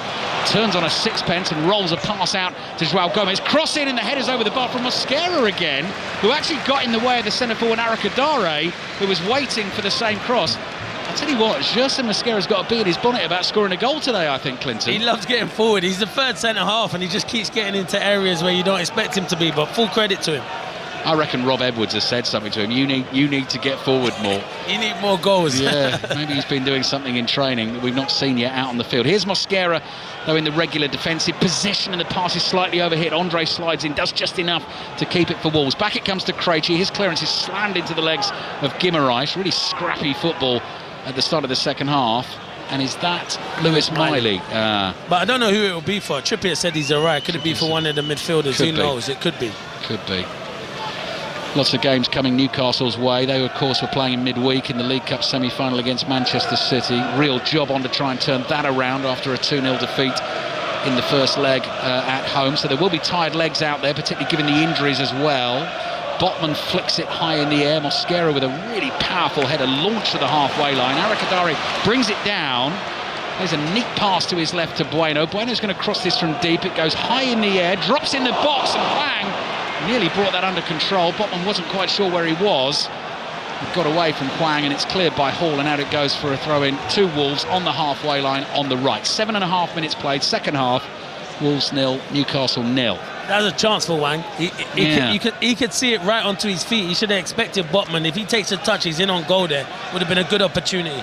turns on a sixpence and rolls a pass out to Joao Gomez. Cross in and the header's over the bar from Mosquera again, who actually got in the way of the centre-forward Arakadare, who was waiting for the same cross. I'll tell you what, Gerson Mosquera's got a bee in his bonnet about scoring a goal today, I think, Clinton. He loves getting forward. He's the third centre-half and he just keeps getting into areas where you don't expect him to be, but full credit to him. I reckon Rob Edwards has said something to him. You need to get forward more. You need more goals. Yeah, maybe he's been doing something in training that we've not seen yet out on the field. Here's Mosquera, though, in the regular defensive position, and the pass is slightly overhit. Andre slides in, does just enough to keep it for Wolves. Back it comes to Krejci. His clearance is slammed into the legs of Guimaraes. Really scrappy football at the start of the second half. And is that Lewis Miley? But I don't know who it will be for. Trippier said he's all right. Could it be for one of the midfielders? Who knows? It could be. Could be. Lots of games coming Newcastle's way. They, of course, were playing in midweek in the League Cup semi-final against Manchester City. Real job on to try and turn that around after a 2-0 defeat in the first leg at home. So there will be tired legs out there, particularly given the injuries as well. Botman flicks it high in the air. Mosquera with a really powerful header launched to the halfway line. Arakadare brings it down. There's a neat pass to his left to Bueno. Bueno's going to cross this from deep. It goes high in the air, drops in the box, and Hwang nearly brought that under control. Botman wasn't quite sure where he was. He got away from Hwang, and it's cleared by Hall, and out it goes for a throw-in to Wolves on the halfway line on the right. 7.5 minutes played, second half. Wolves 0, Newcastle 0. That's a chance for Hwang. He could see it right onto his feet. He should have expected Botman. If he takes a touch, he's in on goal there. Would have been a good opportunity.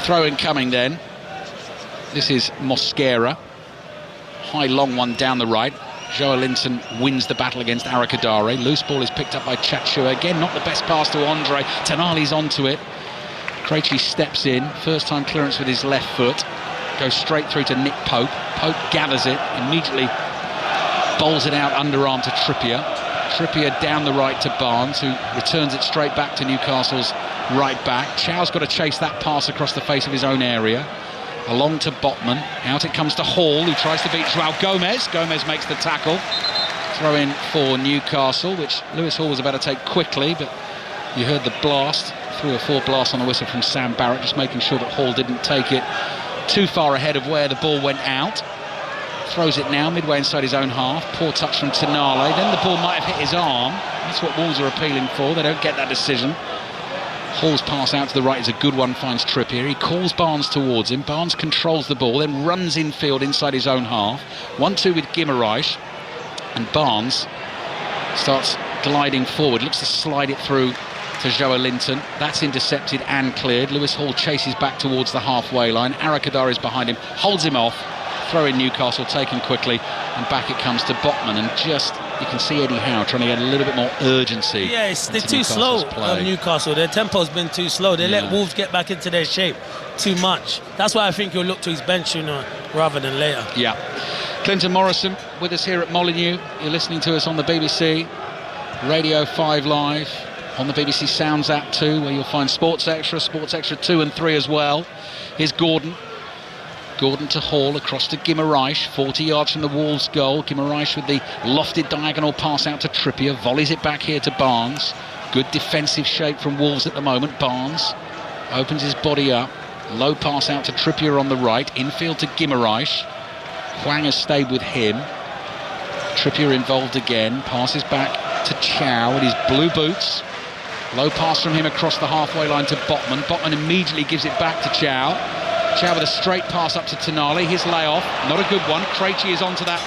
Throw-in coming then. This is Mosquera. High, long one down the right. Joelinton wins the battle against Arakadare. Loose ball is picked up by Chachua. Again, not the best pass to Andre. Tonali's onto it. Krejci steps in. First time clearance with his left foot. Goes straight through to Nick Pope. Pope gathers it. Immediately bowls it out underarm to Trippier. Trippier down the right to Barnes, who returns it straight back to Newcastle's right back. Chow's got to chase that pass across the face of his own area. Along to Botman. Out it comes to Hall, who tries to beat Joao Gomez. Gomez makes the tackle. Throw in for Newcastle, which Lewis Hall was about to take quickly, but you heard the blast. 3 or 4 blasts on the whistle from Sam Barrett, just making sure that Hall didn't take it too far ahead of where the ball went out. Throws it now midway inside his own half. Poor touch from Tonali. Then the ball might have hit his arm. That's what Wolves are appealing for. They don't get that decision. Hall's pass out to the right is a good one, finds Trippier. He calls Barnes towards him. Barnes controls the ball, then runs infield inside his own half. 1-2 with Guimaraes. And Barnes starts gliding forward. Looks to slide it through to Joelinton. That's intercepted and cleared. Lewis Hall chases back towards the halfway line. Arakadare is behind him, holds him off. Throw in Newcastle, taken quickly, and back it comes to Botman. And just, you can see Eddie Howe trying to get a little bit more urgency. Yeah, they're too slow on Newcastle. Their tempo's been too slow. They let Wolves get back into their shape too much. That's why I think he'll look to his bench sooner rather than later. Yeah. Clinton Morrison with us here at Molineux. You're listening to us on the BBC Radio 5 Live, on the BBC Sounds app too, where you'll find Sports Extra 2 and 3 as well. Here's Gordon. Gordon to Hall, across to Guimaraes, 40 yards from the Wolves goal. Guimaraes with the lofted diagonal pass out to Trippier, volleys it back here to Barnes. Good defensive shape from Wolves at the moment. Barnes opens his body up, low pass out to Trippier on the right, infield to Guimaraes. Hwang has stayed with him. Trippier involved again, passes back to Chow in his blue boots. Low pass from him across the halfway line to Botman. Botman immediately gives it back to Chow. Chow with a straight pass up to Tonali. His layoff, not a good one. Krejci is onto that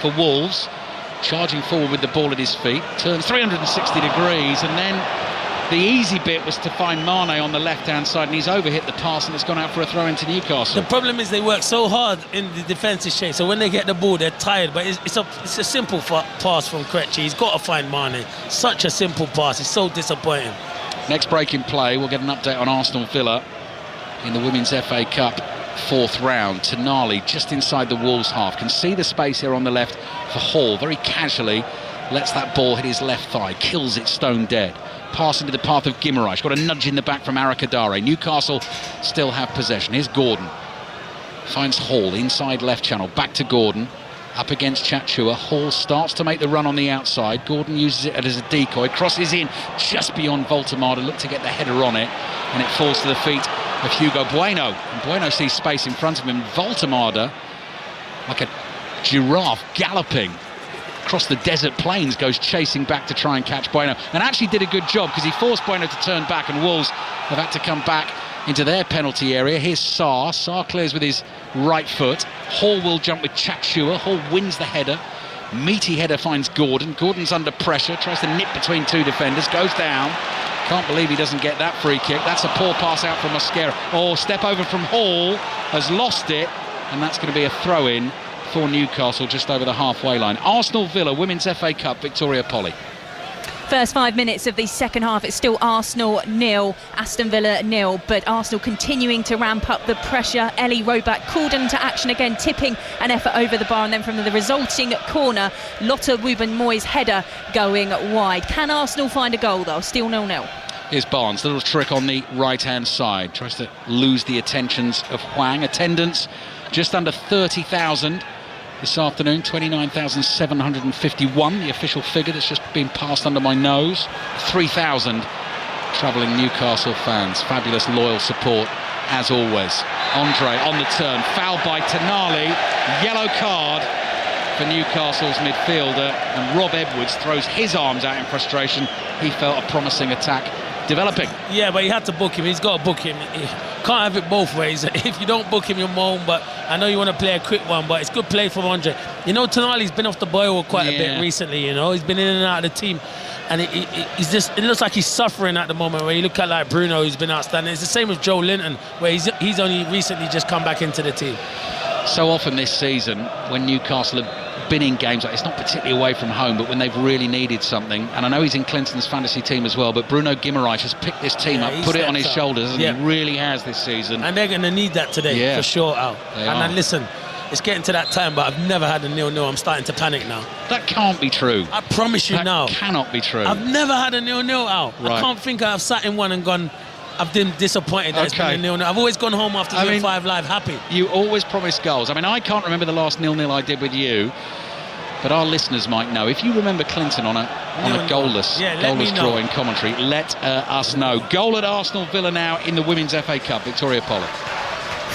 for Wolves. Charging forward with the ball at his feet. Turns 360 degrees and then The easy bit was to find Mane on the left-hand side, and he's overhit the pass, and it's gone out for a throw into Newcastle. The problem is they work so hard in the defensive shape, so when they get the ball, they're tired. But it's a simple pass from Krejci. He's got to find Mane. Such a simple pass. It's so disappointing. Next break in play, we'll get an update on Arsenal Villa in the Women's FA Cup 4th round. Tonali just inside the Wolves half. Can see the space here on the left for Hall. Very casually lets that ball hit his left thigh. Kills it stone dead. Pass into the path of Guimaraes. Got a nudge in the back from Arakadare. Newcastle still have possession. Here's Gordon. Finds Hall inside left channel. Back to Gordon. Up against Chachua. Hall starts to make the run on the outside. Gordon uses it as a decoy. Crosses in just beyond Voltemade. Look to get the header on it. And it falls to the feet of Hugo Bueno. And Bueno sees space in front of him. Voltemade, like a giraffe galloping across the desert plains, goes chasing back to try and catch Bueno, and actually did a good job because he forced Bueno to turn back, and Wolves have had to come back into their penalty area. Here's Sarr. Sarr clears with his right foot. Hall will jump with Chachua. Hall wins the header. Meaty header finds Gordon. Gordon's under pressure, tries to nip between two defenders, goes down. Can't believe he doesn't get that free kick. That's a poor pass out from Mosquera. Oh, step over from Hall, has lost it, and that's going to be a throw-in for Newcastle just over the halfway line. Arsenal Villa, Women's FA Cup, Victoria Polly. First 5 minutes of the second half, it's still Arsenal 0, Aston Villa 0, but Arsenal continuing to ramp up the pressure. Ellie Roback called into action again, tipping an effort over the bar, and then from the resulting corner, Lotte Wubben-Moy's header going wide. Can Arsenal find a goal though? Still 0-0. Here's Barnes, little trick on the right-hand side, tries to lose the attentions of Hwang. Attendance just under 30,000 this afternoon, 29,751, the official figure that's just been passed under my nose. 3,000 travelling Newcastle fans. Fabulous loyal support as always. Andre on the turn, fouled by Tonali, yellow card for Newcastle's midfielder, and Rob Edwards throws his arms out in frustration. He felt a promising attack developing. Yeah, but he had to book him. He's got to book him. He can't have it both ways. If you don't book him, you're moan. But I know you want to play a quick one, but it's good play from Andre. You know, Tonali's been off the boil quite a bit recently. You know, he's been in and out of the team, and he's just. It looks like he's suffering at the moment. Where you look at like Bruno, who's been outstanding. It's the same with Joe Linton, where he's only recently just come back into the team. So often this season, when Newcastle have been in games like, it's not particularly away from home, but when they've really needed something, and I know he's in Clinton's fantasy team as well, but Bruno Guimaraes has picked this team up, put it on his shoulders, and he really has this season. And they're going to need that today for sure, Al. And listen, it's getting to that time, but I've never had a 0-0. I'm starting to panic now. That can't be true. I promise you now. That cannot be true. I've never had a 0-0, Al. Right. I can't think I've sat in one and gone, I've been disappointed that it's been a 0-0. I've always gone home after doing 5 Live happy. You always promise goals. I mean, I can't remember the last 0-0 I did with you, but our listeners might know. If you remember Clinton on a goalless draw in commentary, let us know. Goal at Arsenal Villa now in the Women's FA Cup. Victoria Pollock.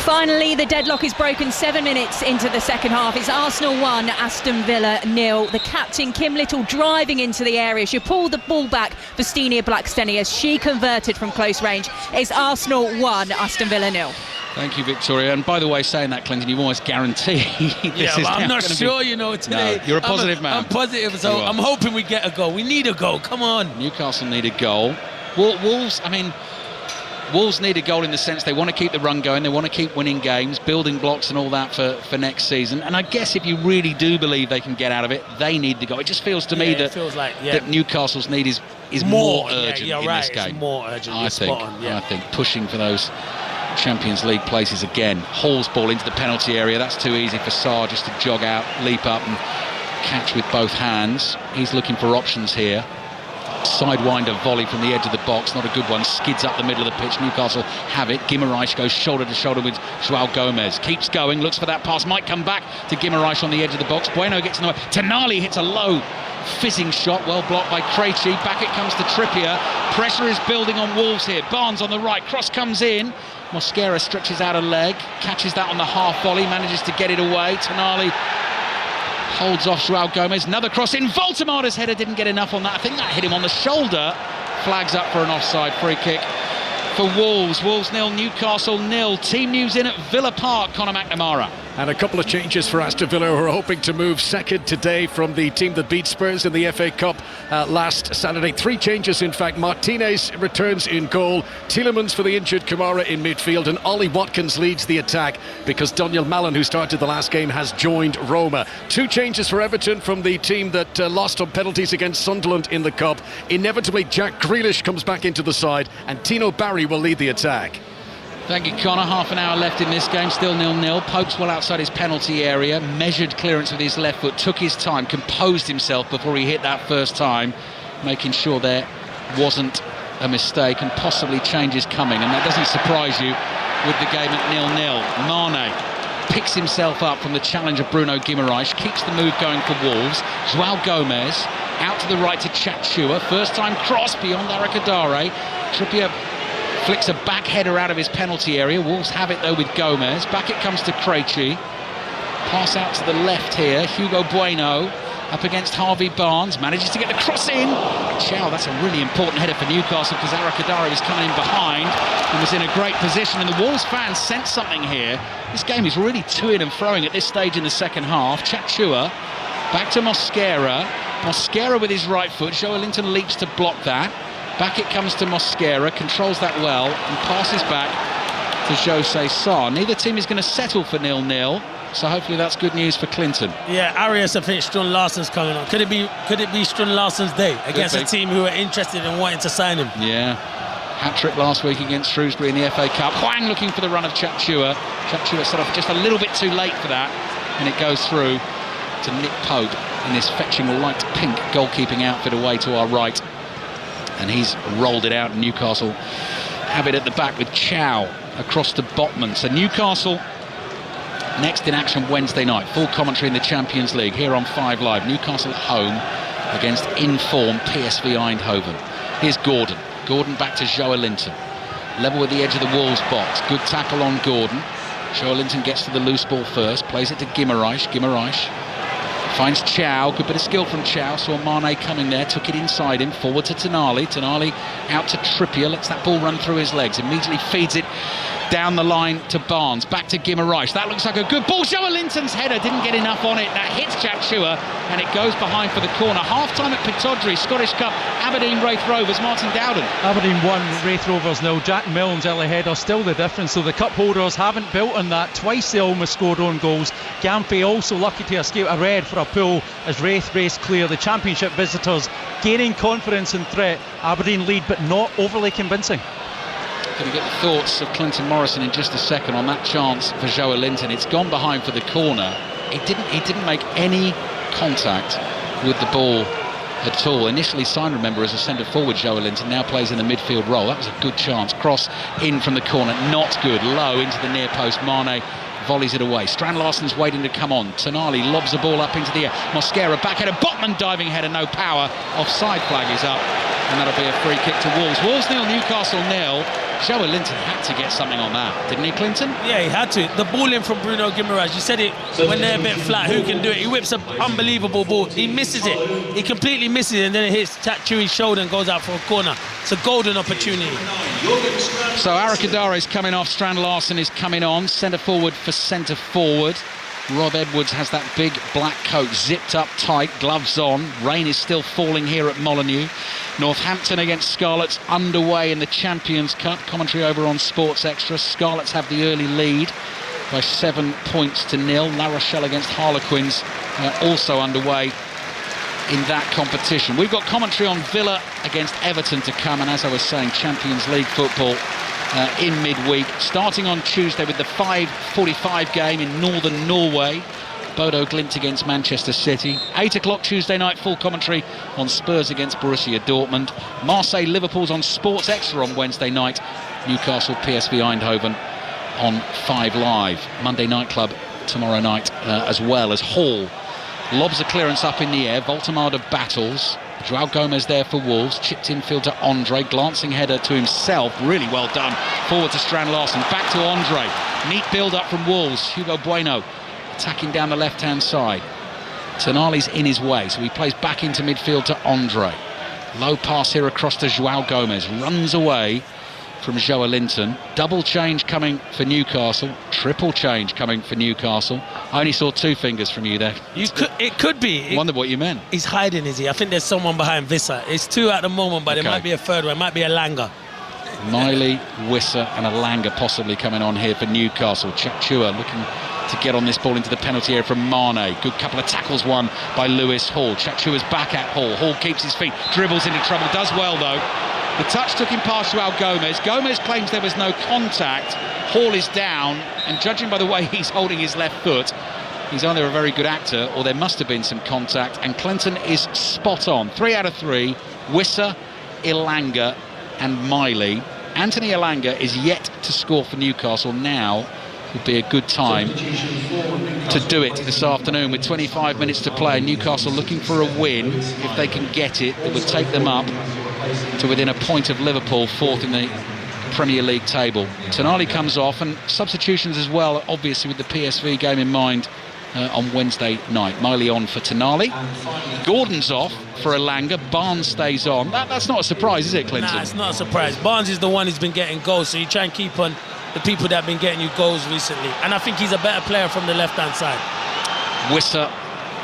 Finally, the deadlock is broken 7 minutes into the second half. It's Arsenal 1, Aston Villa 0. The captain, Kim Little, driving into the area. She pulled the ball back for Stenia Blacksteny as she converted from close range. It's Arsenal 1, Aston Villa 0. Thank you, Victoria. And by the way, saying that, Clinton, you almost guarantee this is I'm not sure, you know, today. No, you're a positive man. I'm positive, so I'm hoping we get a goal. We need a goal, come on. Newcastle need a goal. Wolves need a goal in the sense they want to keep the run going, they want to keep winning games, building blocks and all that for next season. And I guess if you really do believe they can get out of it, they need the goal. It just feels to me that Newcastle's need is more urgent in this game. It's more urgent. I think pushing for those Champions League places again. Hall's ball into the penalty area. That's too easy for Sarr just to jog out, leap up and catch with both hands. He's looking for options here. Sidewinder volley from the edge of the box, not a good one, skids up the middle of the pitch. Newcastle have it. Guimaraes goes shoulder to shoulder with Joao Gomez, keeps going, looks for that pass, might come back to Guimaraes on the edge of the box. Bueno gets in the way. Tonali hits a low fizzing shot, well blocked by Krejci. Back it comes to Trippier. Pressure is building on Wolves here. Barnes on the right, cross comes in. Mosquera stretches out a leg, catches that on the half volley, manages to get it away. Tonali holds off Joao Gomez. Another cross in. Voltemade's header didn't get enough on that. I think that hit him on the shoulder. Flags up for an offside free kick for Wolves. Wolves 0, Newcastle 0. Team news in at Villa Park. Conor McNamara. And a couple of changes for Aston Villa, who are hoping to move second today from the team that beat Spurs in the FA Cup last Saturday. 3 changes, in fact. Martinez returns in goal, Tielemans for the injured Kamara in midfield, and Ollie Watkins leads the attack because Daniel Mallon, who started the last game, has joined Roma. 2 changes for Everton from the team that lost on penalties against Sunderland in the Cup. Inevitably, Jack Grealish comes back into the side, and Tino Barry will lead the attack. Thank you, Connor. Half an hour left in this game, still 0-0. Pope's well outside his penalty area, measured clearance with his left foot, took his time, composed himself before he hit that first time, making sure there wasn't a mistake and possibly changes coming. And that doesn't surprise you with the game at 0-0. Mane picks himself up from the challenge of Bruno Guimaraes, keeps the move going for Wolves. João Gomez out to the right to Chatchua. First time cross beyond Arakadare. Trippier flicks a back header out of his penalty area. Wolves have it though with Gomez. Back it comes to Krejci. Pass out to the left here. Hugo Bueno up against Harvey Barnes. Manages to get the cross in. Chow, that's a really important header for Newcastle because Arakadare was coming in behind and was in a great position. And the Wolves fans sense something here. This game is really to-ing and throwing at this stage in the second half. Chatchua back to Mosquera. Mosquera with his right foot. Joelinton leaps to block that. Back it comes to Mosquera, controls that well and passes back to Jose Sarr. Neither team is going to settle for 0-0, so hopefully that's good news for Clinton. Yeah, Arias, I think Strun Larsson's coming on. Could it be Strun Larsson's day against a team who are interested in wanting to sign him? Yeah. Hat-trick last week against Shrewsbury in the FA Cup. Hwang looking for the run of Chatchua. Chatchua set off just a little bit too late for that, and it goes through to Nick Pope in this fetching light pink goalkeeping outfit away to our right. And he's rolled it out. Newcastle have it at the back with Chow across to Botman. So Newcastle next in action Wednesday night. Full commentary in the Champions League here on 5 Live. Newcastle at home against in-form PSV Eindhoven. Here's Gordon. Gordon back to Joelinton. Level with the edge of the Wolves box. Good tackle on Gordon. Joelinton gets to the loose ball first. Plays it to Guimaraes. Guimaraes finds Chow, good bit of skill from Chow. Saw Mane coming there, took it inside him, forward to Tonali. Tonali out to Trippier, lets that ball run through his legs, immediately feeds it down the line to Barnes, back to Guimaraes. That looks like a good ball. Joelinton's header didn't get enough on it. That hits Chatchua and it goes behind for the corner. Half-time at Pittodrie, Scottish Cup, Aberdeen Wraith Rovers, Martin Dowden. Aberdeen 1, Wraith Rovers 0. Jack Milne's early header still the difference, so the cup holders haven't built on that. Twice they almost scored own goals. Gampé also lucky to escape a red for a pull as Wraith race clear. The Championship visitors gaining confidence and threat. Aberdeen lead but not overly convincing. Going to get the thoughts of Clinton Morrison in just a second on that chance for Joelinton. It's gone behind for the corner. He didn't make any contact with the ball at all. Initially signed, remember, as a centre forward, Joelinton now plays in the midfield role. That was a good chance. Cross in from the corner, not good. Low into the near post. Mane volleys it away. Strand Larsson's waiting to come on. Tonali lobs the ball up into the air. Mosquera back header. Botman diving header, no power. Offside flag is up, and that'll be a free kick to Wolves. Wolves 0, Newcastle 0. Joelinton had to get something on that, didn't he, Clinton? Yeah, he had to. The ball in from Bruno Guimaraes, you said it when they're a bit flat, who can do it? He whips an unbelievable ball. He misses it. He completely misses it, and then it hits Chatchui's shoulder and goes out for a corner. It's a golden opportunity. So Arakadare is coming off, Strand Larsson is coming on. Centre forward for centre forward. Rob Edwards has that big black coat zipped up tight, gloves on. Rain is still falling here at Molineux. Northampton against Scarlets underway in the Champions Cup. Commentary over on Sports Extra. Scarlets have the early lead by 7 points to 0. La Rochelle against Harlequins also underway in that competition. We've got commentary on Villa against Everton to come, and as I was saying, Champions League football in midweek, starting on Tuesday with the 5:45 game in northern Norway. Bodo Glimt against Manchester City. 8 o'clock Tuesday night, full commentary on Spurs against Borussia Dortmund. Marseille Liverpool's on Sports Extra on Wednesday night. Newcastle PSV Eindhoven on 5 Live. Monday Night Club tomorrow night as well, as Hall lobs a clearance up in the air. Voltemade battles. João Gomez there for Wolves, chipped infield to Andre, glancing header to himself, really well done, forward to Strand Larson, back to Andre, neat build up from Wolves. Hugo Bueno attacking down the left hand side. Tonali's in his way, so he plays back into midfield to Andre. Low pass here across to João Gomez, runs away from Joelinton. Double change coming for Newcastle. Triple change coming for Newcastle. I only saw 2 fingers from you there. It could be. Wonder what you meant. He's hiding, is he? I think there's someone behind Visser. It's 2 at the moment, but there might be a third one. It might be a Langer. Miley, Wisser and a Langer possibly coming on here for Newcastle. Chachua looking to get on this ball into the penalty area from Mane. Good couple of tackles won by Lewis Hall. Chachua's back at Hall. Hall keeps his feet, dribbles into trouble, does well though. The touch took him past Joao Gomez. Gomez claims there was no contact. Hall is down, and judging by the way he's holding his left foot, he's either a very good actor or there must have been some contact, and Clinton is spot on. 3 out of 3. Wisser, Elanga and Miley. Anthony Elanga is yet to score for Newcastle. Now would be a good time to do it this afternoon with 25 minutes to play. Newcastle looking for a win. If they can get it, it would take them up to within a point of Liverpool, 4th in the Premier League table. Tonali comes off, and substitutions as well, obviously with the PSV game in mind on Wednesday night. Miley on for Tonali. Gordon's off for Elanga. Barnes stays on. That's not a surprise, is it, Clinton? Nah, it's not a surprise. Barnes is the one who's been getting goals, so you try and keep on the people that have been getting you goals recently. And I think he's a better player from the left-hand side. Wisser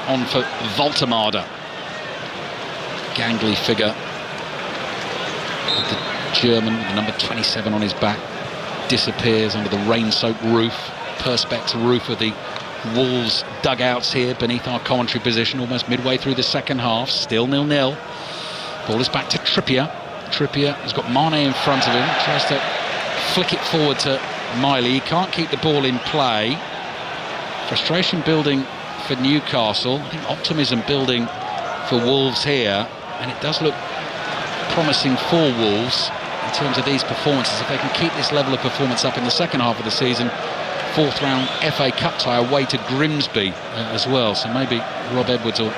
on for Voltemade. Gangly figure. The German with the number 27 on his back disappears under the rain-soaked roof, perspex roof of the Wolves dugouts here beneath our commentary position, almost midway through the second half. Still 0-0. Ball is back to Trippier. Trippier has got Mane in front of him, tries to flick it forward to Miley. He can't keep the ball in play. Frustration building for Newcastle. I think optimism building for Wolves here, and it does look promising for Wolves in terms of these performances. If they can keep this level of performance up in the second half of the season, 4th round FA Cup tie away to Grimsby as well, so maybe Rob Edwards will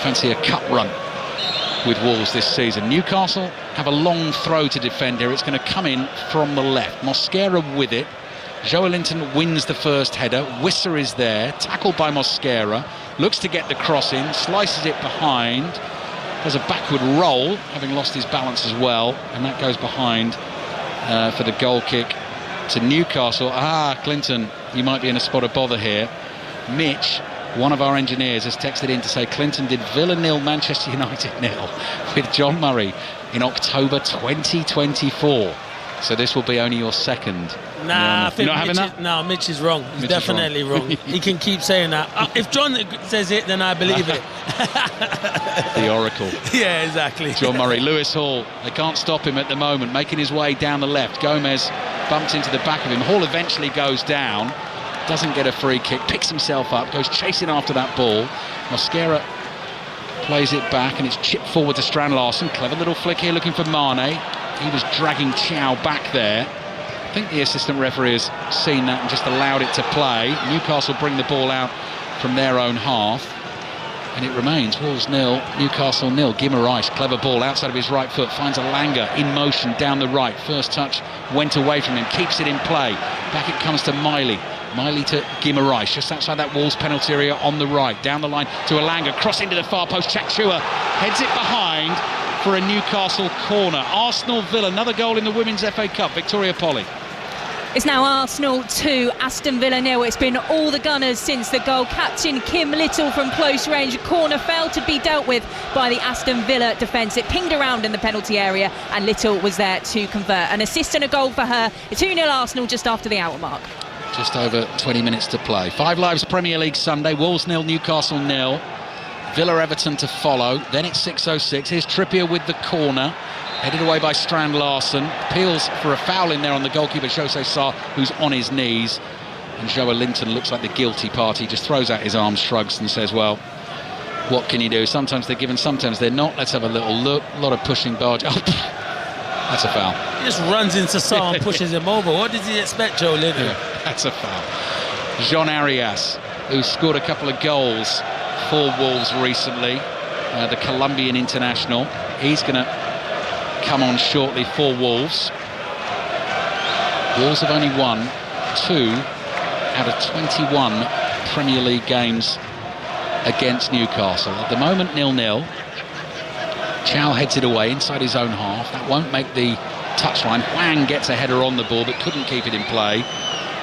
fancy a cup run with Wolves this season. Newcastle have a long throw to defend here. It's going to come in from the left. Mosquera with it. Joelinton wins the first header. Wisser is there, tackled by Mosquera, looks to get the cross in, slices it behind, does a backward roll, having lost his balance as well, and that goes behind for the goal kick to Newcastle. Clinton, you might be in a spot of bother here. Mitch, one of our engineers, has texted in to say Clinton did Villa 0, Manchester United 0 with John Murray in October 2024. So this will be only your second. Nah, I think you're not having that? No, Mitch is wrong. He's definitely wrong. He can keep saying that. If John says it, then I believe it. The Oracle. Yeah, exactly. John Murray. Lewis Hall, they can't stop him at the moment, making his way down the left. Gomez bumped into the back of him. Hall eventually goes down, doesn't get a free kick, picks himself up, goes chasing after that ball. Mosquera plays it back, and it's chipped forward to Strand Larsen. Clever little flick here looking for Mane. He was dragging Chow back there. I think the assistant referee has seen that and just allowed it to play. Newcastle bring the ball out from their own half, and it remains Wolves 0, Newcastle 0. Guimaraes, clever ball outside of his right foot, finds Elanga in motion down the right. First touch went away from him, keeps it in play. Back it comes to Miley. Miley to Guimaraes, just outside that Wolves penalty area on the right. Down the line to Elanga, cross into the far post. Chachua heads it behind for a Newcastle corner. Arsenal-Villa, another goal in the Women's FA Cup. Victoria Polly. It's now Arsenal 2, Aston Villa 0. It's been all the Gunners since the goal. Captain Kim Little from close range. Corner failed to be dealt with by the Aston Villa defence. It pinged around in the penalty area, and Little was there to convert. An assist and a goal for her. 2-0 Arsenal just after the hour mark. Just over 20 minutes to play. 5 Lives Premier League Sunday. Wolves 0, Newcastle 0. Villa Everton to follow. Then it's 6:06. Here's Trippier with the corner. Headed away by Strand Larsen. Appeals for a foul in there on the goalkeeper, Jose Sarr, who's on his knees. And Joelinton looks like the guilty party. Just throws out his arms, shrugs and says, well, what can you do? Sometimes they're given, sometimes they're not. Let's have a little look. A lot of pushing barge. Oh, that's a foul. He just runs into Sarr and pushes him over. What does he expect, Joelinton? Yeah, that's a foul. Jean Arias, who scored a couple of goals for Wolves recently, the Colombian international. He's going to come on shortly for Wolves. Wolves have only won 2 out of 21 Premier League games against Newcastle. At the moment 0-0. Chow heads it away inside his own half. That won't make the touchline. Hwang gets a header on the ball but couldn't keep it in play.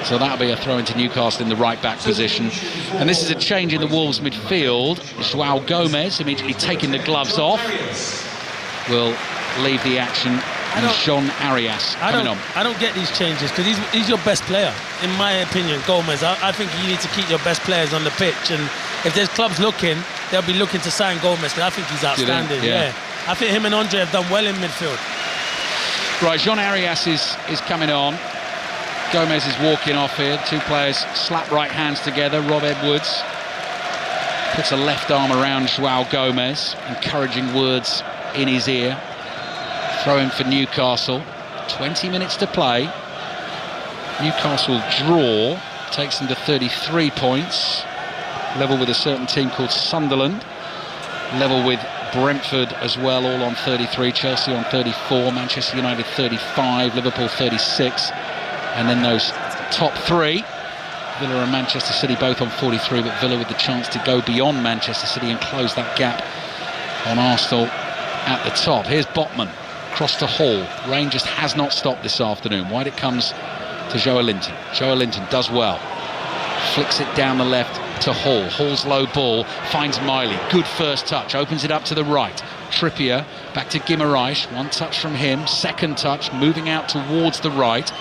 So that'll be a throw into Newcastle in the right-back position. And this is a change in the Wolves midfield. João Gomez, immediately taking the gloves off, will leave the action. And Jean Arias coming on. I don't get these changes because he's your best player, in my opinion, Gomez. I think you need to keep your best players on the pitch. And if there's clubs looking, they'll be looking to sign Gomez because I think he's outstanding. Yeah. I think him and Andre have done well in midfield. Right, Jean Arias is coming on. Gomez is walking off here. Two players slap right hands together. Rob Edwards puts a left arm around João Gomez, encouraging words in his ear. Throw in for Newcastle. 20 minutes to play. Newcastle draw takes them to 33 points. Level with a certain team called Sunderland. Level with Brentford as well, all on 33. Chelsea on 34. Manchester United 35. Liverpool 36. And then those top three, Villa and Manchester City both on 43, but Villa with the chance to go beyond Manchester City and close that gap on Arsenal at the top. Here's Botman, cross to Hall. Rain just has not stopped this afternoon. Wide it comes to Joelinton. Joelinton does well. Flicks it down the left to Hall. Hall's low ball finds Miley. Good first touch. Opens it up to the right. Trippier back to Guimaraes. One touch from him. Second touch. Moving out towards the right.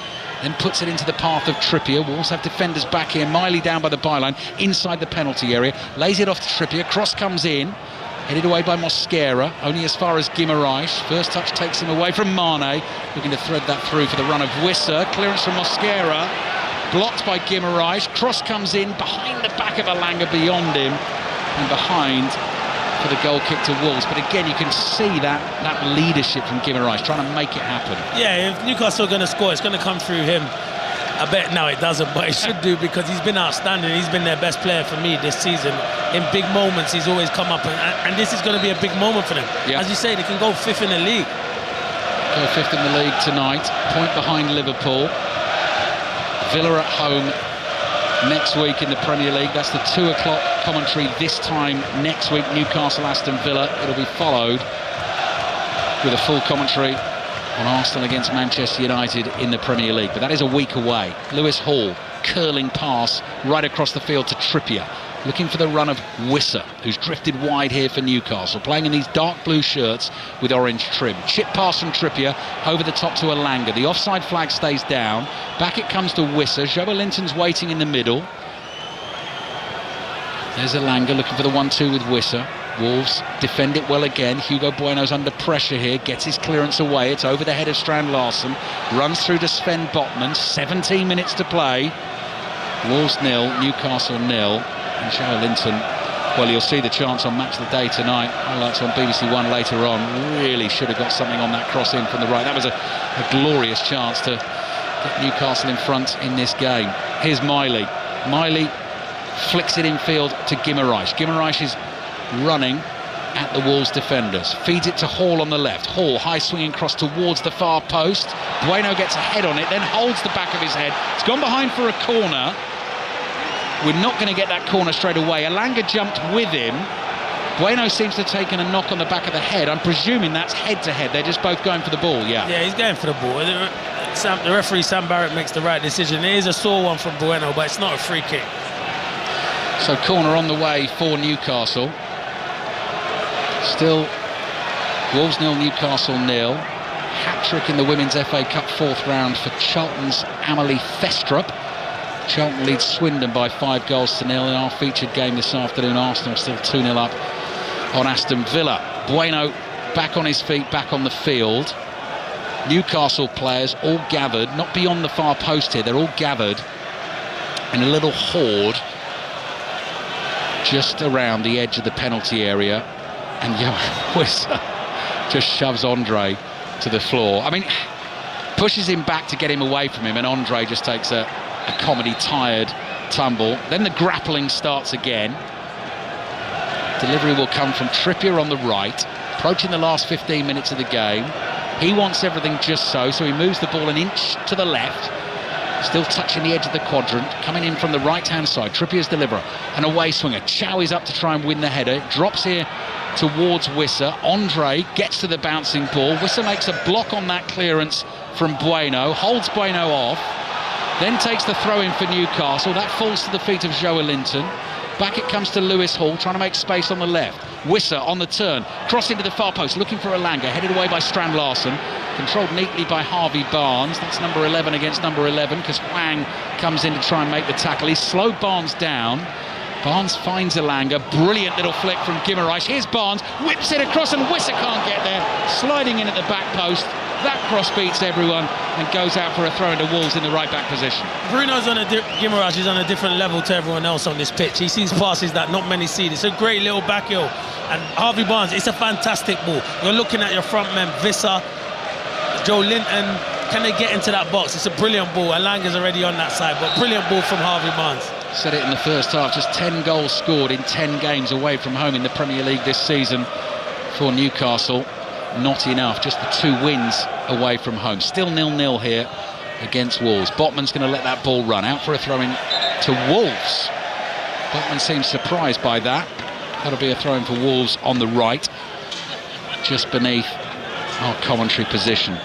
Then puts it into the path of Trippier. Wolves have defenders back here. Miley down by the byline, inside the penalty area. Lays it off to Trippier. Cross comes in. Headed away by Mosquera. Only as far as Guimaraes. First touch takes him away from Mane. Looking to thread that through for the run of Wissa. Clearance from Mosquera. Blocked by Guimaraes. Cross comes in behind the back of Alanga, beyond him. And behind for the goal kick to Wolves. But again, you can see that leadership from Guimaraes trying to make it happen. Yeah, if Newcastle are going to score, it's going to come through him. I bet now it doesn't, but it should do because he's been outstanding. He's been their best player for me this season. In big moments, he's always come up, and this is going to be a big moment for them. Yeah. As you say, they can go fifth in the league. Go fifth in the league tonight. Point behind Liverpool. Villa at home next week in the Premier League. That's the 2 o'clock commentary this time next week. Newcastle, Aston Villa. It'll be followed with a full commentary on Arsenal against Manchester United in the Premier League. But that is a week away. Lewis Hall, curling pass right across the field to Trippier. Looking for the run of Wissa, who's drifted wide here for Newcastle, playing in these dark blue shirts with orange trim. Chip pass from Trippier over the top to Alanga. The offside flag stays down. Back it comes to Wissa. Joelinton's waiting in the middle. There's Alanga looking for the 1-2 with Wissa. Wolves defend it well again. Hugo Bueno's under pressure here, gets his clearance away. It's over the head of Strand Larsen. Runs through to Sven Botman. 17 minutes to play. Wolves 0, Newcastle 0. And Joelinton, well, you'll see the chance on Match of the Day tonight. Highlights on BBC One later on. Really should have got something on that cross in from the right. That was a glorious chance to get Newcastle in front in this game. Here's Miley. Miley flicks it in field to Guimaraes. Guimaraes is running at the Wolves defenders. Feeds it to Hall on the left. Hall, high swinging cross towards the far post. Bueno gets a head on it, then holds the back of his head. It's gone behind for a corner. We're not going to get that corner straight away. Alanga jumped with him. Bueno seems to have taken a knock on the back of the head. I'm presuming that's head-to-head. They're just both going for the ball, yeah. Yeah, he's going for the ball. The referee, Sam Barrett, makes the right decision. It is a sore one from Bueno, but it's not a free kick. So corner on the way for Newcastle. Still Wolves 0, Newcastle 0. Hat-trick in the Women's FA Cup 4th round for Charlton's Amelie Thestrup. Charlton leads Swindon by 5 goals to 0 in our featured game this afternoon. Arsenal still 2-0 up on Aston Villa. Bueno back on his feet, back on the field. Newcastle players all gathered, not beyond the far post here, they're all gathered in a little horde just around the edge of the penalty area. And Wissa just shoves Andre to the floor. I mean, pushes him back to get him away from him, and Andre just takes a comedy-tired tumble. Then the grappling starts again. Delivery will come from Trippier on the right, approaching the last 15 minutes of the game. He wants everything just so he moves the ball an inch to the left, still touching the edge of the quadrant, coming in from the right-hand side. Trippier's deliverer, an away swinger. Chow is up to try and win the header. Drops here towards Wissa. Andre gets to the bouncing ball. Wissa makes a block on that clearance from Bueno, holds Bueno off, then takes the throw in for Newcastle. That falls to the feet of Joelinton. Back it comes to Lewis Hall, trying to make space on the left. Wissa on the turn, crossing to the far post, looking for Elanga, headed away by Strand Larsen. Controlled neatly by Harvey Barnes. That's number 11 against number 11, because Hwang comes in to try and make the tackle. He's slowed Barnes down. Barnes finds Elanga. Brilliant little flick from Guimaraes. Here's Barnes, whips it across, and Wissa can't get there. Sliding in at the back post. That cross beats everyone and goes out for a throw into Wolves in the right back position. Bruno's on Guimaraes is on a different level to everyone else on this pitch. He sees passes that not many see. It's a great little back heel. And Harvey Barnes, it's a fantastic ball. You're looking at your front men, Wissa, Joelinton. Can they get into that box? It's a brilliant ball. Elanga's already on that side, but brilliant ball from Harvey Barnes. Said it in the first half, just 10 goals scored in 10 games away from home in the Premier League this season for Newcastle. Not enough, just the 2 wins away from home. Still 0-0 here against Wolves. Botman's going to let that ball run out for a throw-in to Wolves. Botman seems surprised by that. That'll be a throw-in for Wolves on the right, just beneath our commentary position.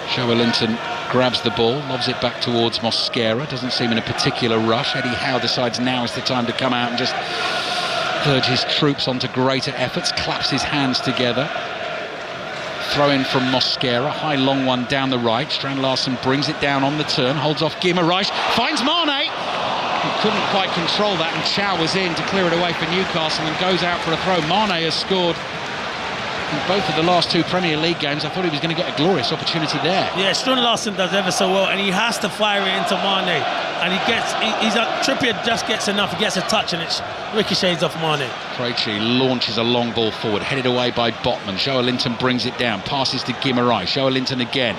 Joelinton grabs the ball, lobs it back towards Mosquera. Doesn't seem in a particular rush. Eddie Howe decides now is the time to come out and just urge his troops onto greater efforts. Claps his hands together. Throw in from Mosquera, high long one down the right. Strand Larsen brings it down on the turn, holds off Guimaraes, finds Mane. He couldn't quite control that, and Chow was in to clear it away for Newcastle and goes out for a throw. Mane has scored in both of the last 2 Premier League games. I thought he was going to get a glorious opportunity there. Yeah, Strand Larsen does ever so well, and he has to fire it into Mane. And Trippier just gets enough. He gets a touch, and it ricochets off Mane. Krejci launches a long ball forward, headed away by Botman. Joelinton brings it down, passes to Guimaraes. Joelinton again.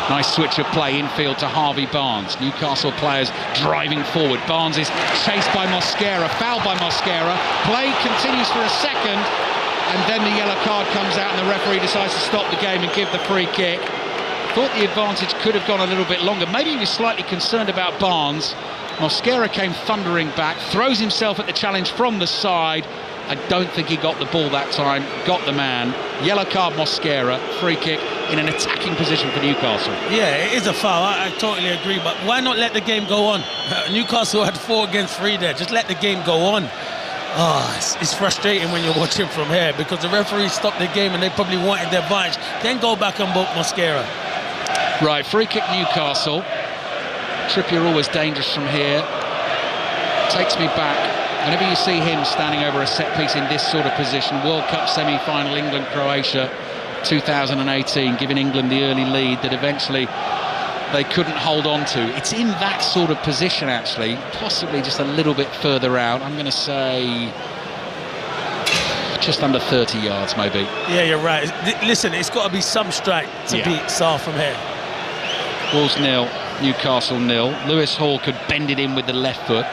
Nice switch of play infield to Harvey Barnes. Newcastle players driving forward. Barnes is chased by Mosquera, fouled by Mosquera. Play continues for a second, and then the yellow card comes out, and the referee decides to stop the game and give the free kick. Thought the advantage could have gone a little bit longer. Maybe he was slightly concerned about Barnes. Mosquera came thundering back, throws himself at the challenge from the side. I don't think he got the ball that time, got the man. Yellow card Mosquera, free kick in an attacking position for Newcastle. Yeah, it is a foul, I totally agree, but why not let the game go on? Newcastle had 4 against 3 there, just let the game go on. It's frustrating when you're watching from here, because the referee stopped the game and they probably wanted their advantage. Then go back and book Mosquera. Right, free kick Newcastle. Trippier always dangerous from here. Takes me back. Whenever you see him standing over a set piece in this sort of position, World Cup semi-final, England-Croatia 2018, giving England the early lead that eventually they couldn't hold on to. It's in that sort of position, actually, possibly just a little bit further out. I'm going to say just under 30 yards, maybe. Yeah, you're right. Listen, it's got to be some strike to beat Sarr from here. Wolves 0, Newcastle 0. Lewis Hall could bend it in with the left foot.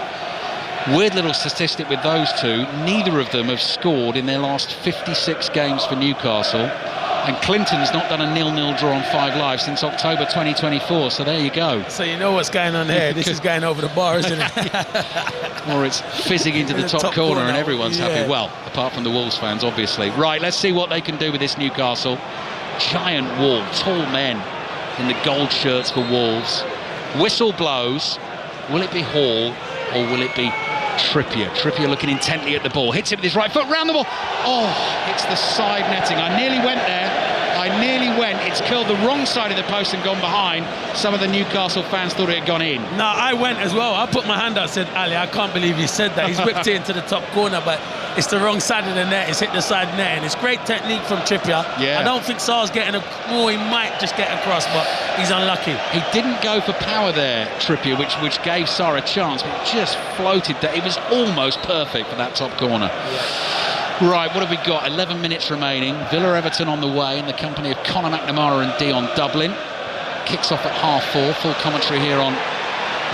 Weird little statistic with those two. Neither of them have scored in their last 56 games for Newcastle. And Clinton's not done a 0-0 draw on 5 Live since October 2024, so there you go. So you know what's going on here. This is going over the bar, isn't it? Or it's fizzing into the top corner and everyone's happy. Well, apart from the Wolves fans, obviously. Right, let's see what they can do with this Newcastle. Giant wall, tall men in the gold shirts for Wolves. Whistle blows. Will it be Hall or will it be Trippier? Trippier looking intently at the ball, hits it with his right foot, round the ball. Oh, it's the side netting. I nearly went there. It's curled the wrong side of the post and gone behind. Some of the Newcastle fans thought it had gone in. No, I went as well. I put my hand out and said, Ali, I can't believe he said that. He's whipped it into the top corner, but it's the wrong side of the net. It's hit the side net, and it's great technique from Trippier. Yeah. I don't think Sarr's getting he might just get across, but he's unlucky. He didn't go for power there, Trippier, which gave Sarr a chance, but just floated there. It was almost perfect for that top corner. Yeah. Right, what have we got? 11 minutes remaining. Villa-Everton on the way in the company of Conor McNamara and Dion Dublin. Kicks off at 4:30. Full commentary here on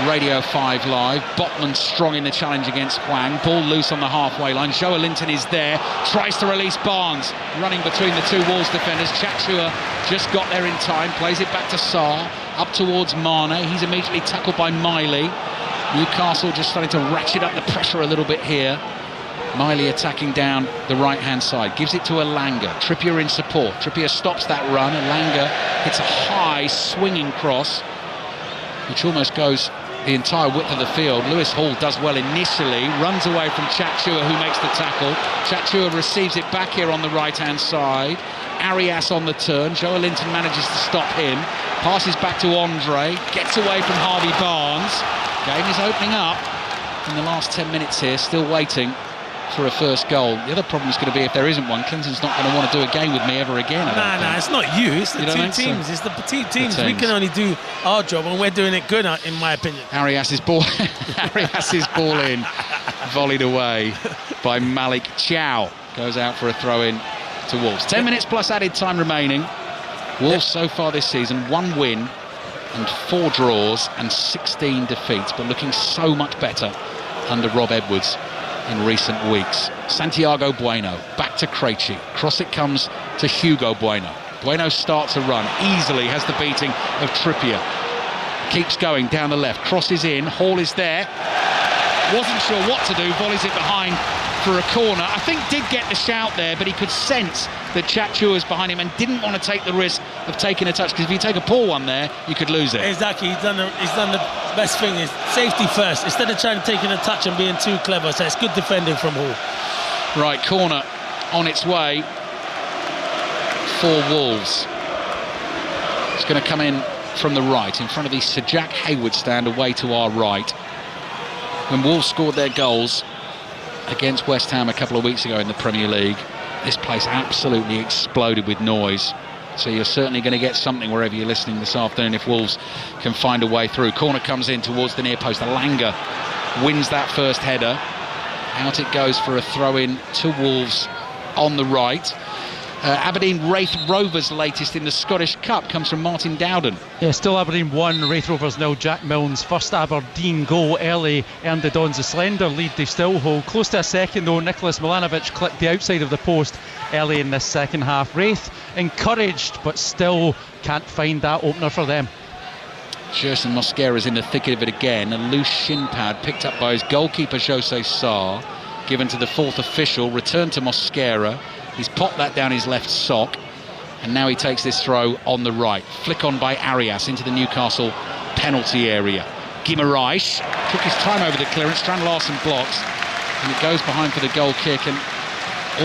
Radio 5 Live. Botman strong in the challenge against Hwang. Ball loose on the halfway line. Joelinton is there. Tries to release Barnes. Running between the 2 Wolves defenders. Chachua just got there in time. Plays it back to Sarr. Up towards Mane. He's immediately tackled by Miley. Newcastle just starting to ratchet up the pressure a little bit here. Miley attacking down the right-hand side, gives it to Elanga. Trippier in support. Trippier stops that run. Elanga hits a high swinging cross, which almost goes the entire width of the field. Lewis Hall does well initially, runs away from Chatchua, who makes the tackle. Chatchua receives it back here on the right-hand side. Arias on the turn. Joe Linton manages to stop him. Passes back to Andre. Gets away from Harvey Barnes. Game is opening up in the last 10 minutes here, still waiting for a first goal. The other problem is going to be if there isn't one, Clinton's not going to want to do a game with me ever again. Nah, it's not you. It's the two teams. So? It's the two teams. We can only do our job, and we're doing it good, in my opinion. Arias's ball in, volleyed away by Malik Chow. Goes out for a throw-in to Wolves. 10 minutes plus added time remaining. Wolves so far this season, 1 win and 4 draws and 16 defeats, but looking so much better under Rob Edwards in recent weeks. Santiago Bueno, back to Krejci. Cross it comes to Hugo Bueno. Bueno starts a run, easily has the beating of Trippier. Keeps going down the left, crosses in, Hall is there. Wasn't sure what to do, volleys it behind for a corner. I think did get the shout there, but he could sense that Chatchua was behind him and didn't want to take the risk of taking a touch, because if you take a poor one there, you could lose it. Exactly, he's done the best thing, is safety first, instead of trying to take a touch and being too clever. So it's good defending from Hall. Right, corner on its way for Wolves. It's going to come in from the right, in front of the Sir Jack Hayward stand away to our right. When Wolves scored their goals against West Ham a couple of weeks ago in the Premier League, this place absolutely exploded with noise. So you're certainly going to get something wherever you're listening this afternoon if Wolves can find a way through. Corner comes in towards the near post. Elanga wins that first header. Out it goes for a throw-in to Wolves on the right. Aberdeen Wraith Rovers' latest in the Scottish Cup comes from Martin Dowden. Yeah, still Aberdeen 1, Wraith Rovers 0. Jack Milne's first Aberdeen goal early earned the Dons a slender lead they still hold. Close to a second though, Nicholas Milanovic clipped the outside of the post early in this second half. Wraith encouraged, but still can't find that opener for them. Gerson Mosquera's in the thicket of it again. A loose shin pad picked up by his goalkeeper Jose Sarr, given to the fourth official, returned to Mosquera. He's popped that down his left sock, and now he takes this throw on the right. Flick on by Arias into the Newcastle penalty area. Guimaraes took his time over the clearance. Strand Larsen blocks, and it goes behind for the goal kick. And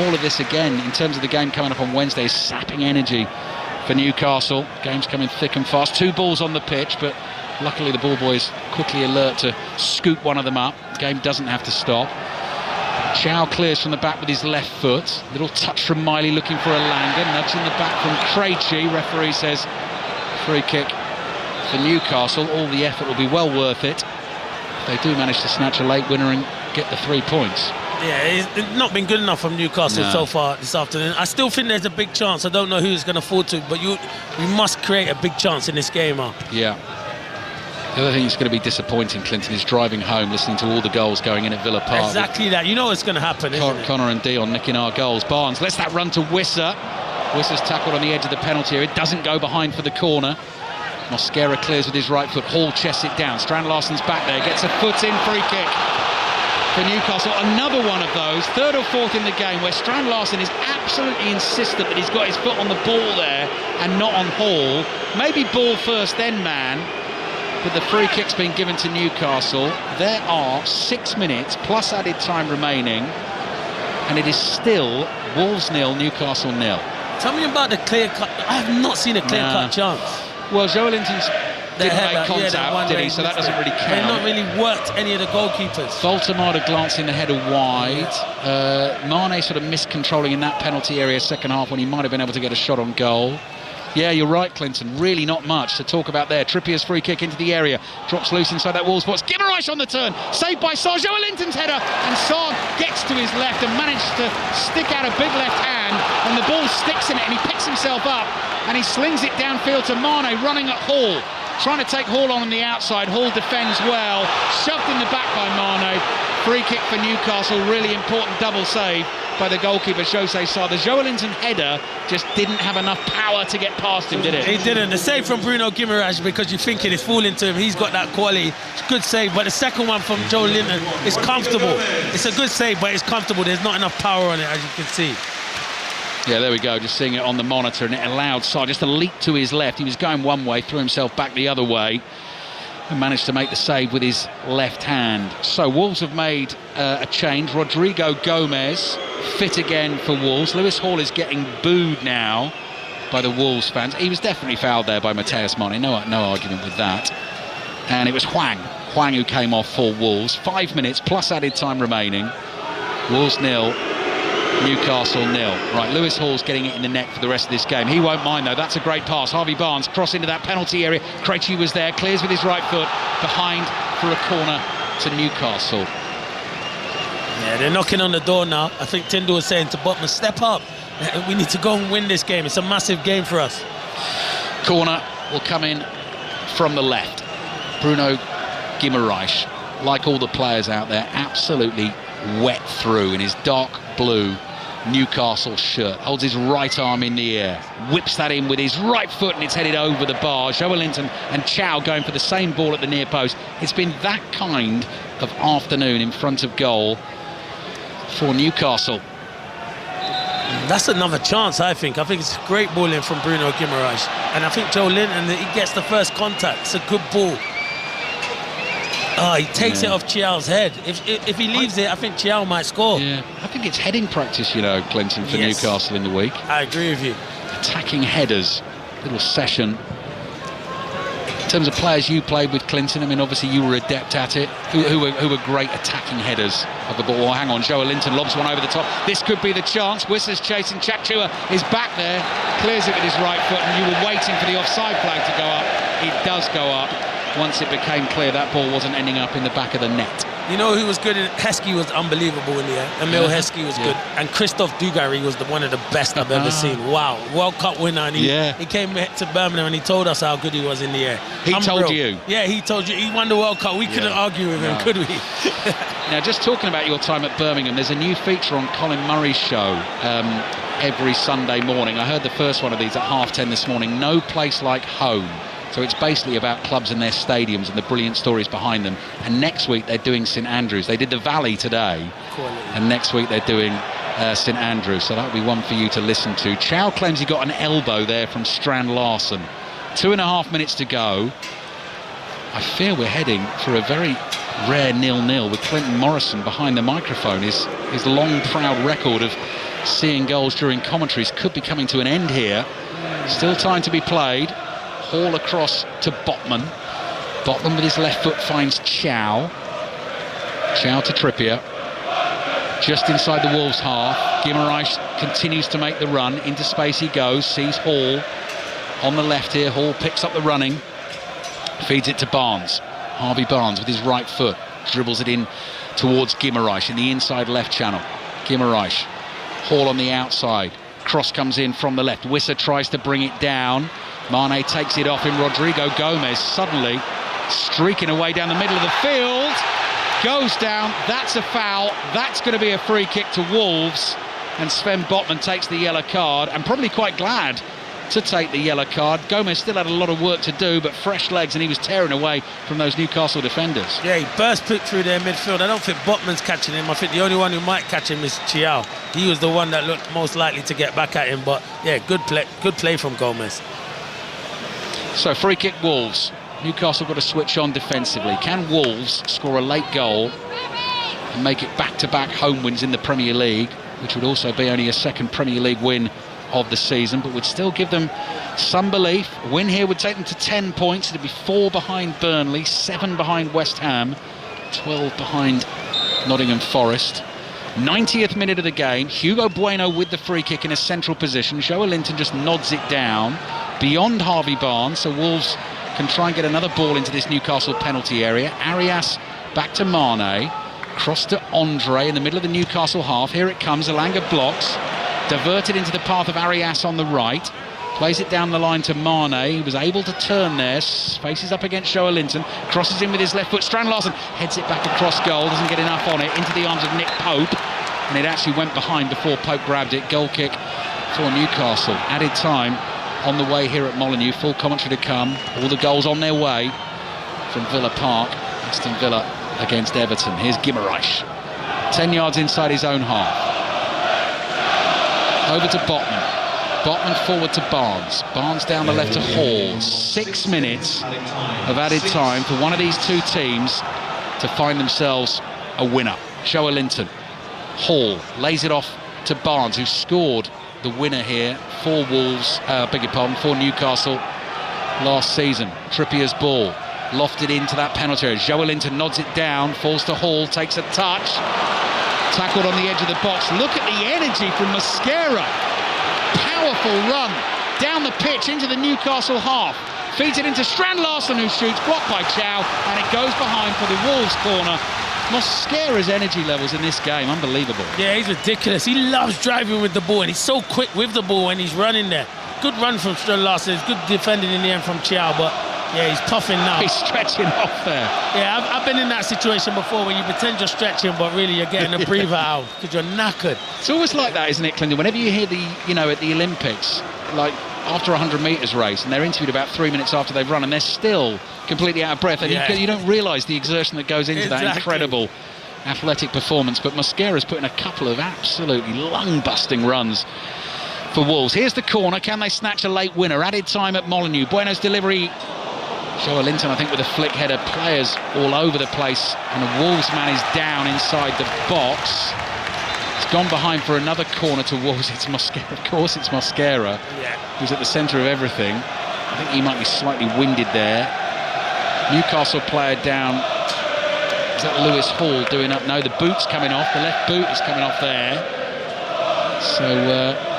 all of this again, in terms of the game coming up on Wednesday, is sapping energy for Newcastle. Game's coming thick and fast. 2 balls on the pitch, but luckily the ball boys quickly alert to scoop one of them up. The game doesn't have to stop. Chow clears from the back with his left foot. Little touch from Miley looking for Elanga. Nudge in the back from Krejci. Referee says free kick for Newcastle. All the effort will be well worth it if they do manage to snatch a late winner and get the 3 points. Yeah, it's not been good enough from Newcastle so far this afternoon. I still think there's a big chance. I don't know who's going to fall to, but we must create a big chance in this game. Yeah. The other thing that's going to be disappointing, Clinton, is driving home, listening to all the goals going in at Villa Park. Exactly that. You know what's going to happen, isn't it? Connor and Dion nicking our goals. Barnes lets that run to Wissa. Wissa's tackled on the edge of the penalty area. It doesn't go behind for the corner. Mosquera clears with his right foot. Hall chests it down. Strand Larsen's back there. Gets a foot in. Free kick for Newcastle. Another one of those, 3rd or 4th in the game, where Strand Larsen is absolutely insistent that he's got his foot on the ball there and not on Hall. Maybe ball first, then man. But the free kick's been given to Newcastle. There are 6 minutes plus added time remaining, and it is still Wolves 0, Newcastle 0. Tell me about the clear cut. I have not seen a clear cut chance. Well, Joe Linton's didn't make contact, did he? So that doesn't really count. They've not really worked any of the goalkeepers. Voltemada glancing the header wide. Mane sort of miscontrolling in that penalty area second half when he might have been able to get a shot on goal. Yeah, you're right, Clinton. Really not much to talk about there. Trippier's free kick into the area. Drops loose inside that Wolves box. Guimaraes on the turn. Saved by Sarr. Joe Linton's header. And Sarr gets to his left and manages to stick out a big left hand. And the ball sticks in it and he picks himself up. And he slings it downfield to Mane, running at Hall. Trying to take Hall on the outside. Hall defends well. Shoved in the back by Mane. Free kick for Newcastle, really important double save by the goalkeeper, Jose Sarr. The Joelinton header just didn't have enough power to get past him, did it? He didn't. The save from Bruno Guimaraes, because you're thinking it's falling to him, he's got that quality. It's a good save, but the second one from Joelinton is comfortable. It's a good save, but it's comfortable. There's not enough power on it, as you can see. Yeah, there we go, just seeing it on the monitor, and it allowed Sarr just to leap to his left. He was going one way, threw himself back the other way, and managed to make the save with his left hand. So Wolves have made a change. Rodrigo Gomez fit again for Wolves. Lewis Hall is getting booed now by the Wolves fans. He was definitely fouled there by Mateus Mane, no argument with that. And it was Hwang who came off for Wolves. 5 minutes plus added time remaining. Wolves 0, Newcastle 0. Right, Lewis Hall's getting it in the net for the rest of this game. He won't mind though. That's a great pass. Harvey Barnes cross into that penalty area. Krejci was there, clears with his right foot behind for a corner to Newcastle. Yeah, they're knocking on the door now. I think Tyndall was saying to Botman, step up. We need to go and win this game. It's a massive game for us. Corner will come in from the left. Bruno Guimaraes, like all the players out there, absolutely wet through in his dark blue Newcastle shirt, holds his right arm in the air, whips that in with his right foot, and it's headed over the bar. Joelinton and Chow going for the same ball at the near post. It's been that kind of afternoon in front of goal for Newcastle. That's another chance, I think. I think it's a great ball in from Bruno Guimaraes, and I think Joelinton, he gets the first contact. It's a good ball. Oh, he takes it off Chiao's head. If he leaves it, I think Chiao might score. Yeah, I think it's heading practice, Clinton, for Newcastle in the week. I agree with you. Attacking headers, little session. In terms of players you played with, Clinton, I mean, obviously you were adept at it. Who were great attacking headers of the ball? Well, hang on, Joelinton lobs one over the top. This could be the chance. Wissa's chasing. Chakchua is back there, clears it with his right foot, and you were waiting for the offside flag to go up. It does go up. Once it became clear that ball wasn't ending up in the back of the net. You know who was good? Heskey was unbelievable in the air. Emil Heskey was good. And Christophe Dugarry was one of the best I've ever seen. Wow. World Cup winner. And he came to Birmingham and he told us how good he was in the air. He told you? Yeah, he told you. He won the World Cup. We couldn't argue with him, could we? Now, just talking about your time at Birmingham, there's a new feature on Colin Murray's show every Sunday morning. I heard the first one of these at 10:30 this morning. No Place Like Home. So it's basically about clubs and their stadiums and the brilliant stories behind them. And next week they're doing St Andrews. They did the Valley today, and next week they're doing St Andrews. So that'll be one for you to listen to. Chow claims he got an elbow there from Strand Larsen. 2.5 minutes to go. I fear we're heading for a very rare 0-0 with Clinton Morrison behind the microphone. His long, proud record of seeing goals during commentaries could be coming to an end here. Still time to be played. Hall across to Botman. Botman with his left foot finds Chow. Chow to Trippier. Just inside the Wolves half. Guimaraes continues to make the run. Into space he goes. Sees Hall on the left here. Hall picks up the running. Feeds it to Barnes. Harvey Barnes with his right foot. Dribbles it in towards Guimaraes in the inside left channel. Guimaraes. Hall on the outside. Cross comes in from the left. Wissa tries to bring it down. Mane takes it off him. Rodrigo Gomez suddenly streaking away down the middle of the field. Goes down. That's a foul. That's going to be a free kick to Wolves. And Sven Botman takes the yellow card, and probably quite glad to take the yellow card. Gomez still had a lot of work to do, but fresh legs, and he was tearing away from those Newcastle defenders. Yeah, he burst through their midfield. I don't think Botman's catching him. I think the only one who might catch him is Chiao. He was the one that looked most likely to get back at him, but yeah, good play from Gomez. So free kick Wolves. Newcastle got to switch on defensively. Can Wolves score a late goal and make it back-to-back home wins in the Premier League, which would also be only a second Premier League win of the season, but would still give them some belief. A win here would take them to 10 points. It'd be 4 behind Burnley, 7 behind West Ham, 12 behind Nottingham Forest. 90th minute of the game. Hugo Bueno with the free kick in a central position. Joelinton just nods it down beyond Harvey Barnes, so Wolves can try and get another ball into this Newcastle penalty area. Arias back to Mane, cross to Andre in the middle of the Newcastle half. Here it comes. Elanga blocks, diverted into the path of Arias on the right. Plays it down the line to Mane. He was able to turn there. Faces up against Joelinton. Crosses in with his left foot. Strand Larsen heads it back across goal. Doesn't get enough on it. Into the arms of Nick Pope. And it actually went behind before Pope grabbed it. Goal kick for Newcastle. Added time on the way here at Molineux. Full commentary to come. All the goals on their way from Villa Park. Aston Villa against Everton. Here's Guimaraes. 10 yards inside his own half. Over to Botman. Botman forward to Barnes. Barnes down the left to Hall. 6 minutes of added time for one of these two teams to find themselves a winner. Joelinton. Hall lays it off to Barnes, who scored the winner here for Wolves, for Newcastle last season. Trippier's ball lofted into that penalty area. Joelinton nods it down, falls to Hall, takes a touch. Tackled on the edge of the box. Look at the energy from Mosquera. Powerful run down the pitch into the Newcastle half. Feeds it into Strand Larsen, who shoots, blocked by Chow, and it goes behind for the Wolves corner. Mosquera's energy levels in this game, unbelievable. Yeah, he's ridiculous. He loves driving with the ball, and he's so quick with the ball when he's running there. Good run from Strand Larsen. Good defending in the end from Chow, but yeah, he's puffing now. He's stretching off there. Yeah, I've been in that situation before where you pretend you're stretching, but really you're getting a breather out because you're knackered. It's always like that, isn't it, Clinton? Whenever you hear at the Olympics, like after a 100 metres race, and they're interviewed about 3 minutes after they've run, and they're still completely out of breath, and you don't realise the exertion that goes into that incredible athletic performance. But Mosquera's put in a couple of absolutely lung-busting runs for Wolves. Here's the corner. Can they snatch a late winner? Added time at Molineux. Bueno's delivery. Joelinton, I think, with a flick header. Players all over the place, and the Wolves man is down inside the box. It's gone behind for another corner to Wolves. It's Mosquera. Of course, it's Mosquera, who's at the centre of everything. I think he might be slightly winded there. Newcastle player down. Is that Lewis Hall doing up? No, the boot's coming off. The left boot is coming off there. So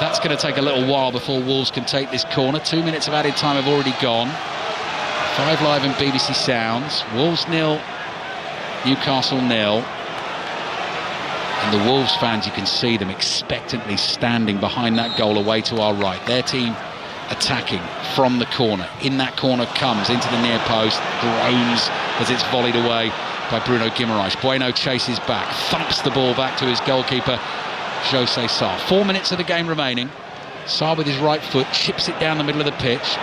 that's going to take a little while before Wolves can take this corner. 2 minutes of added time have already gone. 5 Live and BBC Sounds. Wolves 0, Newcastle 0. And the Wolves fans, you can see them expectantly standing behind that goal away to our right. Their team attacking from the corner. In that corner comes into the near post, groans as it's volleyed away by Bruno Guimaraes. Bueno chases back, thumps the ball back to his goalkeeper, Jose Sarr. 4 minutes of the game remaining. Sarr with his right foot chips it down the middle of the pitch.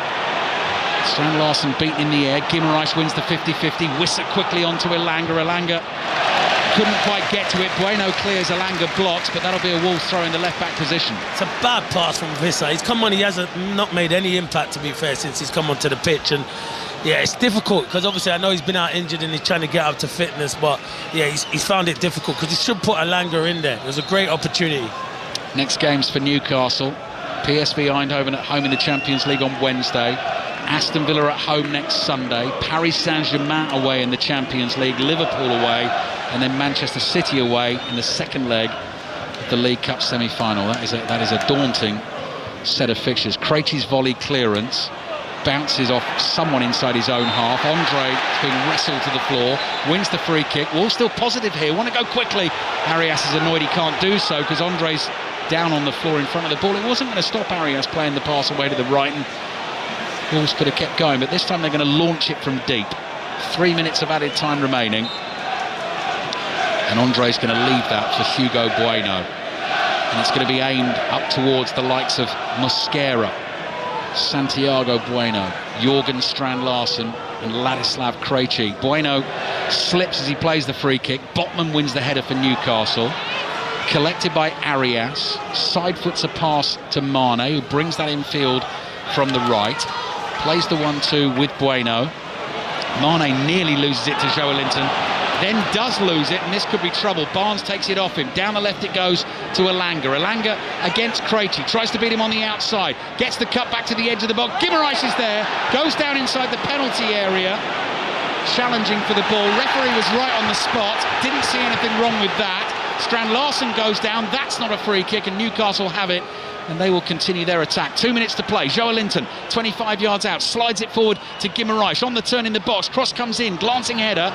Strand Larsen beaten in the air. Guimaraes wins the 50-50. Wissa quickly onto Elanga. Elanga couldn't quite get to it. Bueno clears. Elanga blocks, but that'll be a Wolves throw in the left-back position. It's a bad pass from Wissa. He's come on. He hasn't not made any impact, to be fair, since he's come onto the pitch. And yeah, it's difficult because obviously I know he's been out injured and he's trying to get up to fitness, but yeah, he's found it difficult because he should put Elanga in there. It was a great opportunity. Next game's for Newcastle. PSV Eindhoven at home in the Champions League on Wednesday. Aston Villa at home next Sunday. Paris Saint-Germain away in the Champions League. Liverpool away, and then Manchester City away in the second leg of the League Cup semi-final. That is a daunting set of fixtures. Krejci's volley clearance bounces off someone inside his own half. Andre is being wrestled to the floor, wins the free kick. Wolves still positive here, want to go quickly. Arias is annoyed he can't do so because Andre's down on the floor in front of the ball. It wasn't going to stop Arias playing the pass away to the right, and Wolves could have kept going, but this time they're going to launch it from deep. 3 minutes of added time remaining, and Andre's going to leave that for Hugo Bueno, and it's going to be aimed up towards the likes of Mosquera, Santiago Bueno, Jorgen Strand Larsen and Ladislav Krejci. Bueno slips as he plays the free kick. Botman wins the header for Newcastle. Collected by Arias, side foots a pass to Mane, who brings that infield from the right. Plays the 1-2 with Bueno. Mane nearly loses it to Joelinton, then does lose it, and this could be trouble. Barnes takes it off him. Down the left it goes to Elanga. Elanga against Krejci, tries to beat him on the outside, gets the cut back to the edge of the box. Guimaraes is there, goes down inside the penalty area, challenging for the ball. Referee was right on the spot, didn't see anything wrong with that. Strand Larsen goes down, that's not a free kick, and Newcastle have it, and they will continue their attack. 2 minutes to play. Joelinton, 25 yards out, slides it forward to Guimaraes. On the turn in the box, cross comes in, glancing header,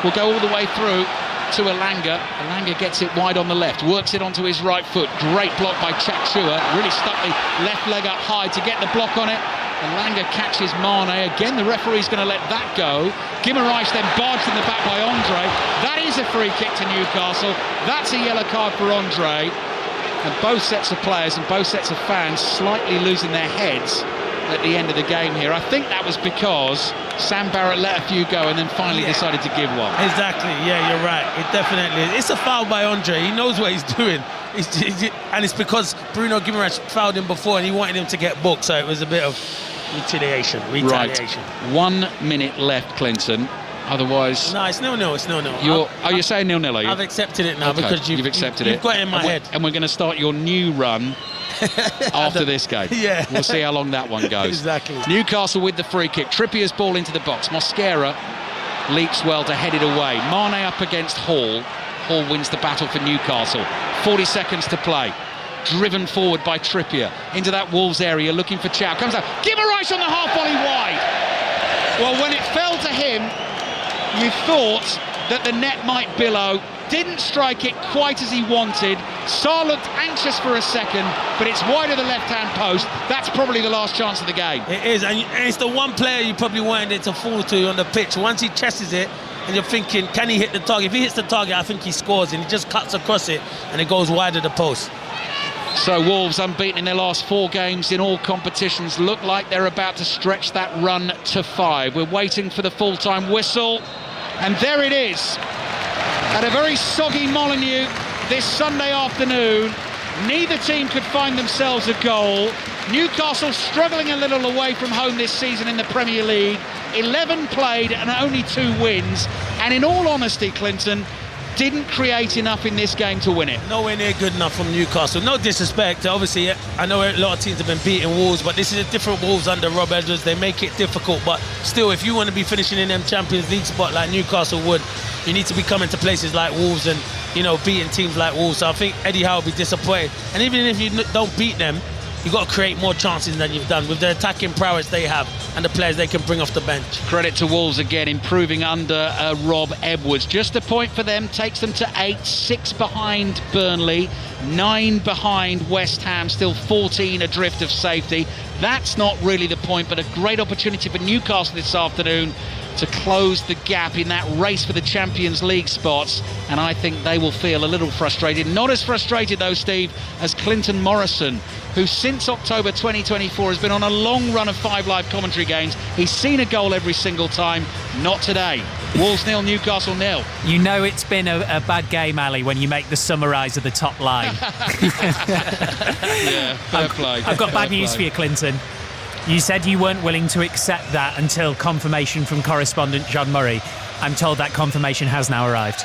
will go all the way through to Elanga. Elanga gets it wide on the left, works it onto his right foot. Great block by Chakchua. Really stuck the left leg up high to get the block on it. Elanga catches Mane. Again, the referee's going to let that go. Guimaraes then barged in the back by Andre. That is a free kick to Newcastle. That's a yellow card for Andre. And both sets of players and both sets of fans slightly losing their heads at the end of the game here. I think that was because Sam Barrett let a few go and then finally decided to give one. Exactly, yeah, you're right. It definitely is. It's a foul by Andre. He knows what he's doing. And it's because Bruno Guimaraes fouled him before and he wanted him to get booked, so it was a bit of retaliation. Right. 1 minute left, Clinton. Otherwise... No, it's 0-0. It's 0-0. You're saying 0-0, are you? I've accepted it now because you've accepted it. You've got it in my head. And we're going to start your new run after this game. Yeah. We'll see how long that one goes. Exactly. Newcastle with the free kick. Trippier's ball into the box. Mosquera leaps well to head it away. Mane up against Hall. Hall wins the battle for Newcastle. 40 seconds to play. Driven forward by Trippier into that Wolves area looking for Chow. Comes out. Guimaraes on the half volley wide. Well, when it fell to him, you thought that the net might billow. Didn't strike it quite as he wanted. Sarr looked anxious for a second, but it's wide of the left-hand post. That's probably the last chance of the game. It is, and it's the one player you probably wanted it to fall to on the pitch. Once he chests it, and you're thinking, can he hit the target? If he hits the target, I think he scores, and he just cuts across it, and it goes wide of the post. So Wolves, unbeaten in their last 4 games in all competitions, look like they're about to stretch that run to 5. We're waiting for the full-time whistle, and there it is. At a very soggy Molineux this Sunday afternoon, neither team could find themselves a goal. Newcastle struggling a little away from home this season in the Premier League. 11 played and only 2 wins. And in all honesty, Clinton, didn't create enough in this game to win it. Nowhere near good enough from Newcastle. No disrespect. Obviously, I know a lot of teams have been beating Wolves, but this is a different Wolves under Rob Edwards. They make it difficult, but still, if you want to be finishing in them Champions League spot like Newcastle would, you need to be coming to places like Wolves and, you know, beating teams like Wolves. So I think Eddie Howe will be disappointed. And even if you don't beat them, you've got to create more chances than you've done with the attacking prowess they have and the players they can bring off the bench. Credit to Wolves again, improving under Rob Edwards. Just a point for them, takes them to 8, 6 behind Burnley, 9 behind West Ham, still 14 adrift of safety. That's not really the point, but a great opportunity for Newcastle this afternoon to close the gap in that race for the Champions League spots, and I think they will feel a little frustrated. Not as frustrated though, Steve, as Clinton Morrison, who since October 2024 has been on a long run of 5 live commentary games. He's seen a goal every single time. Not today. Wolves 0, Newcastle 0. You know it's been a bad game, Ali, when you make the summarise of the top line. Yeah, fair play. I've got bad news for you, Clinton. You said you weren't willing to accept that until confirmation from correspondent John Murray. I'm told that confirmation has now arrived.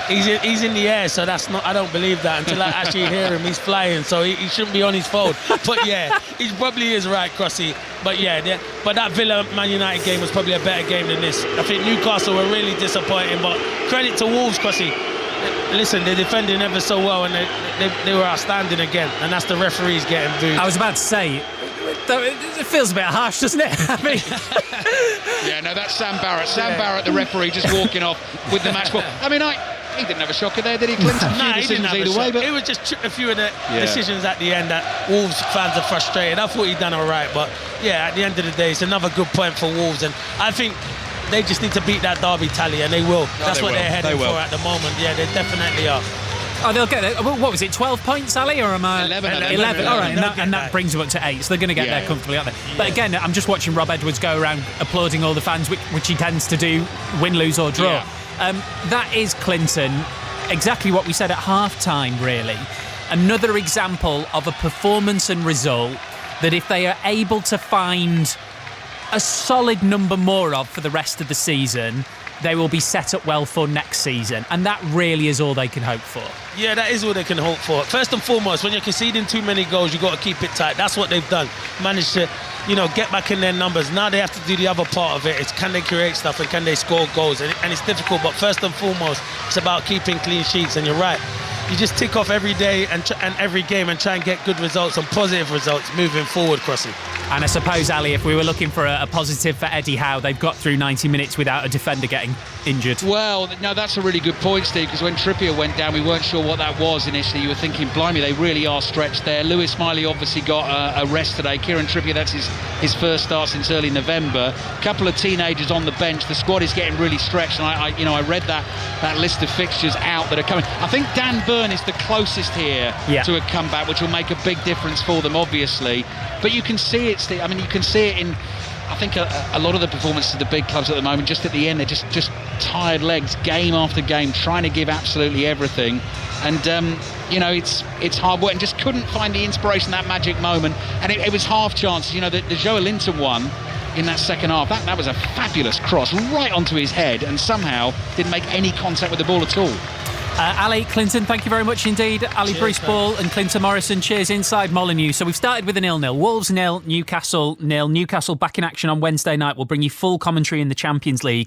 He's in the air, so that's not. I don't believe that until I actually hear him. He's flying, so he shouldn't be on his phone. But yeah, he probably is right, Crossy. But yeah, but that Villa Man United game was probably a better game than this. I think Newcastle were really disappointing, but credit to Wolves, Crossy. Listen, they're defending ever so well, and they were outstanding again, and that's the referees getting booed. I was about to say, it feels a bit harsh, doesn't it? I mean, yeah, no, that's Sam Barrett. Barrett, the referee, just walking off with the match ball. I mean, he didn't have a shocker there, did he, Clinton? No, he didn't have a shocker. But it was just a few of the decisions at the end that Wolves fans are frustrated. I thought he'd done all right, but yeah, at the end of the day, it's another good point for Wolves, and I think they just need to beat that Derby tally, and they will. That's what they're heading for at the moment. Yeah, they definitely are. Oh, they'll get it. What was it, 12 points, Ali? Or am I 11. All right, and that brings them up to 8, so they're going to get there comfortably, aren't they? But again, I'm just watching Rob Edwards go around applauding all the fans, which he tends to do, win, lose or draw. That is, Clinton, exactly what we said at half-time, really. Another example of a performance and result that if they are able to find a solid number more of for the rest of the season, they will be set up well for next season, and that really is all they can hope for. Yeah, that is all they can hope for. First and foremost, when you're conceding too many goals, you've got to keep it tight. That's what they've done. Managed to, get back in their numbers. Now they have to do the other part of it. It's can they create stuff and can they score goals? And it's difficult, but first and foremost, it's about keeping clean sheets, and you're right. You just tick off every day and every game and try and get good results and positive results moving forward, Crossy. And I suppose, Ali, if we were looking for a positive for Eddie Howe, they've got through 90 minutes without a defender getting injured. Well, no, that's a really good point, Steve, because when Trippier went down, we weren't sure what that was initially. You were thinking, blimey, they really are stretched there. Lewis Smiley obviously got a rest today. Kieran Trippier, that's his first start since early November. A couple of teenagers on the bench. The squad is getting really stretched, and I read that list of fixtures out that are coming. I think Dan Burn is the closest here to a comeback, which will make a big difference for them, obviously. But you can see it, Steve. I mean, you can see it in, I think, a lot of the performances of the big clubs at the moment. Just at the end, they're just tired legs, game after game, trying to give absolutely everything. And it's hard work, and just couldn't find the inspiration, that magic moment. And it was half chances. The Joe Linton one in that second half, that was a fabulous cross right onto his head, and somehow didn't make any contact with the ball at all. Ali, Clinton, thank you very much indeed. Ali Bruce-Ball and Clinton Morrison, cheers inside Molineux. So we've started with a 0-0. Wolves 0, Newcastle 0. Newcastle back in action on Wednesday night. We'll bring you full commentary in the Champions League.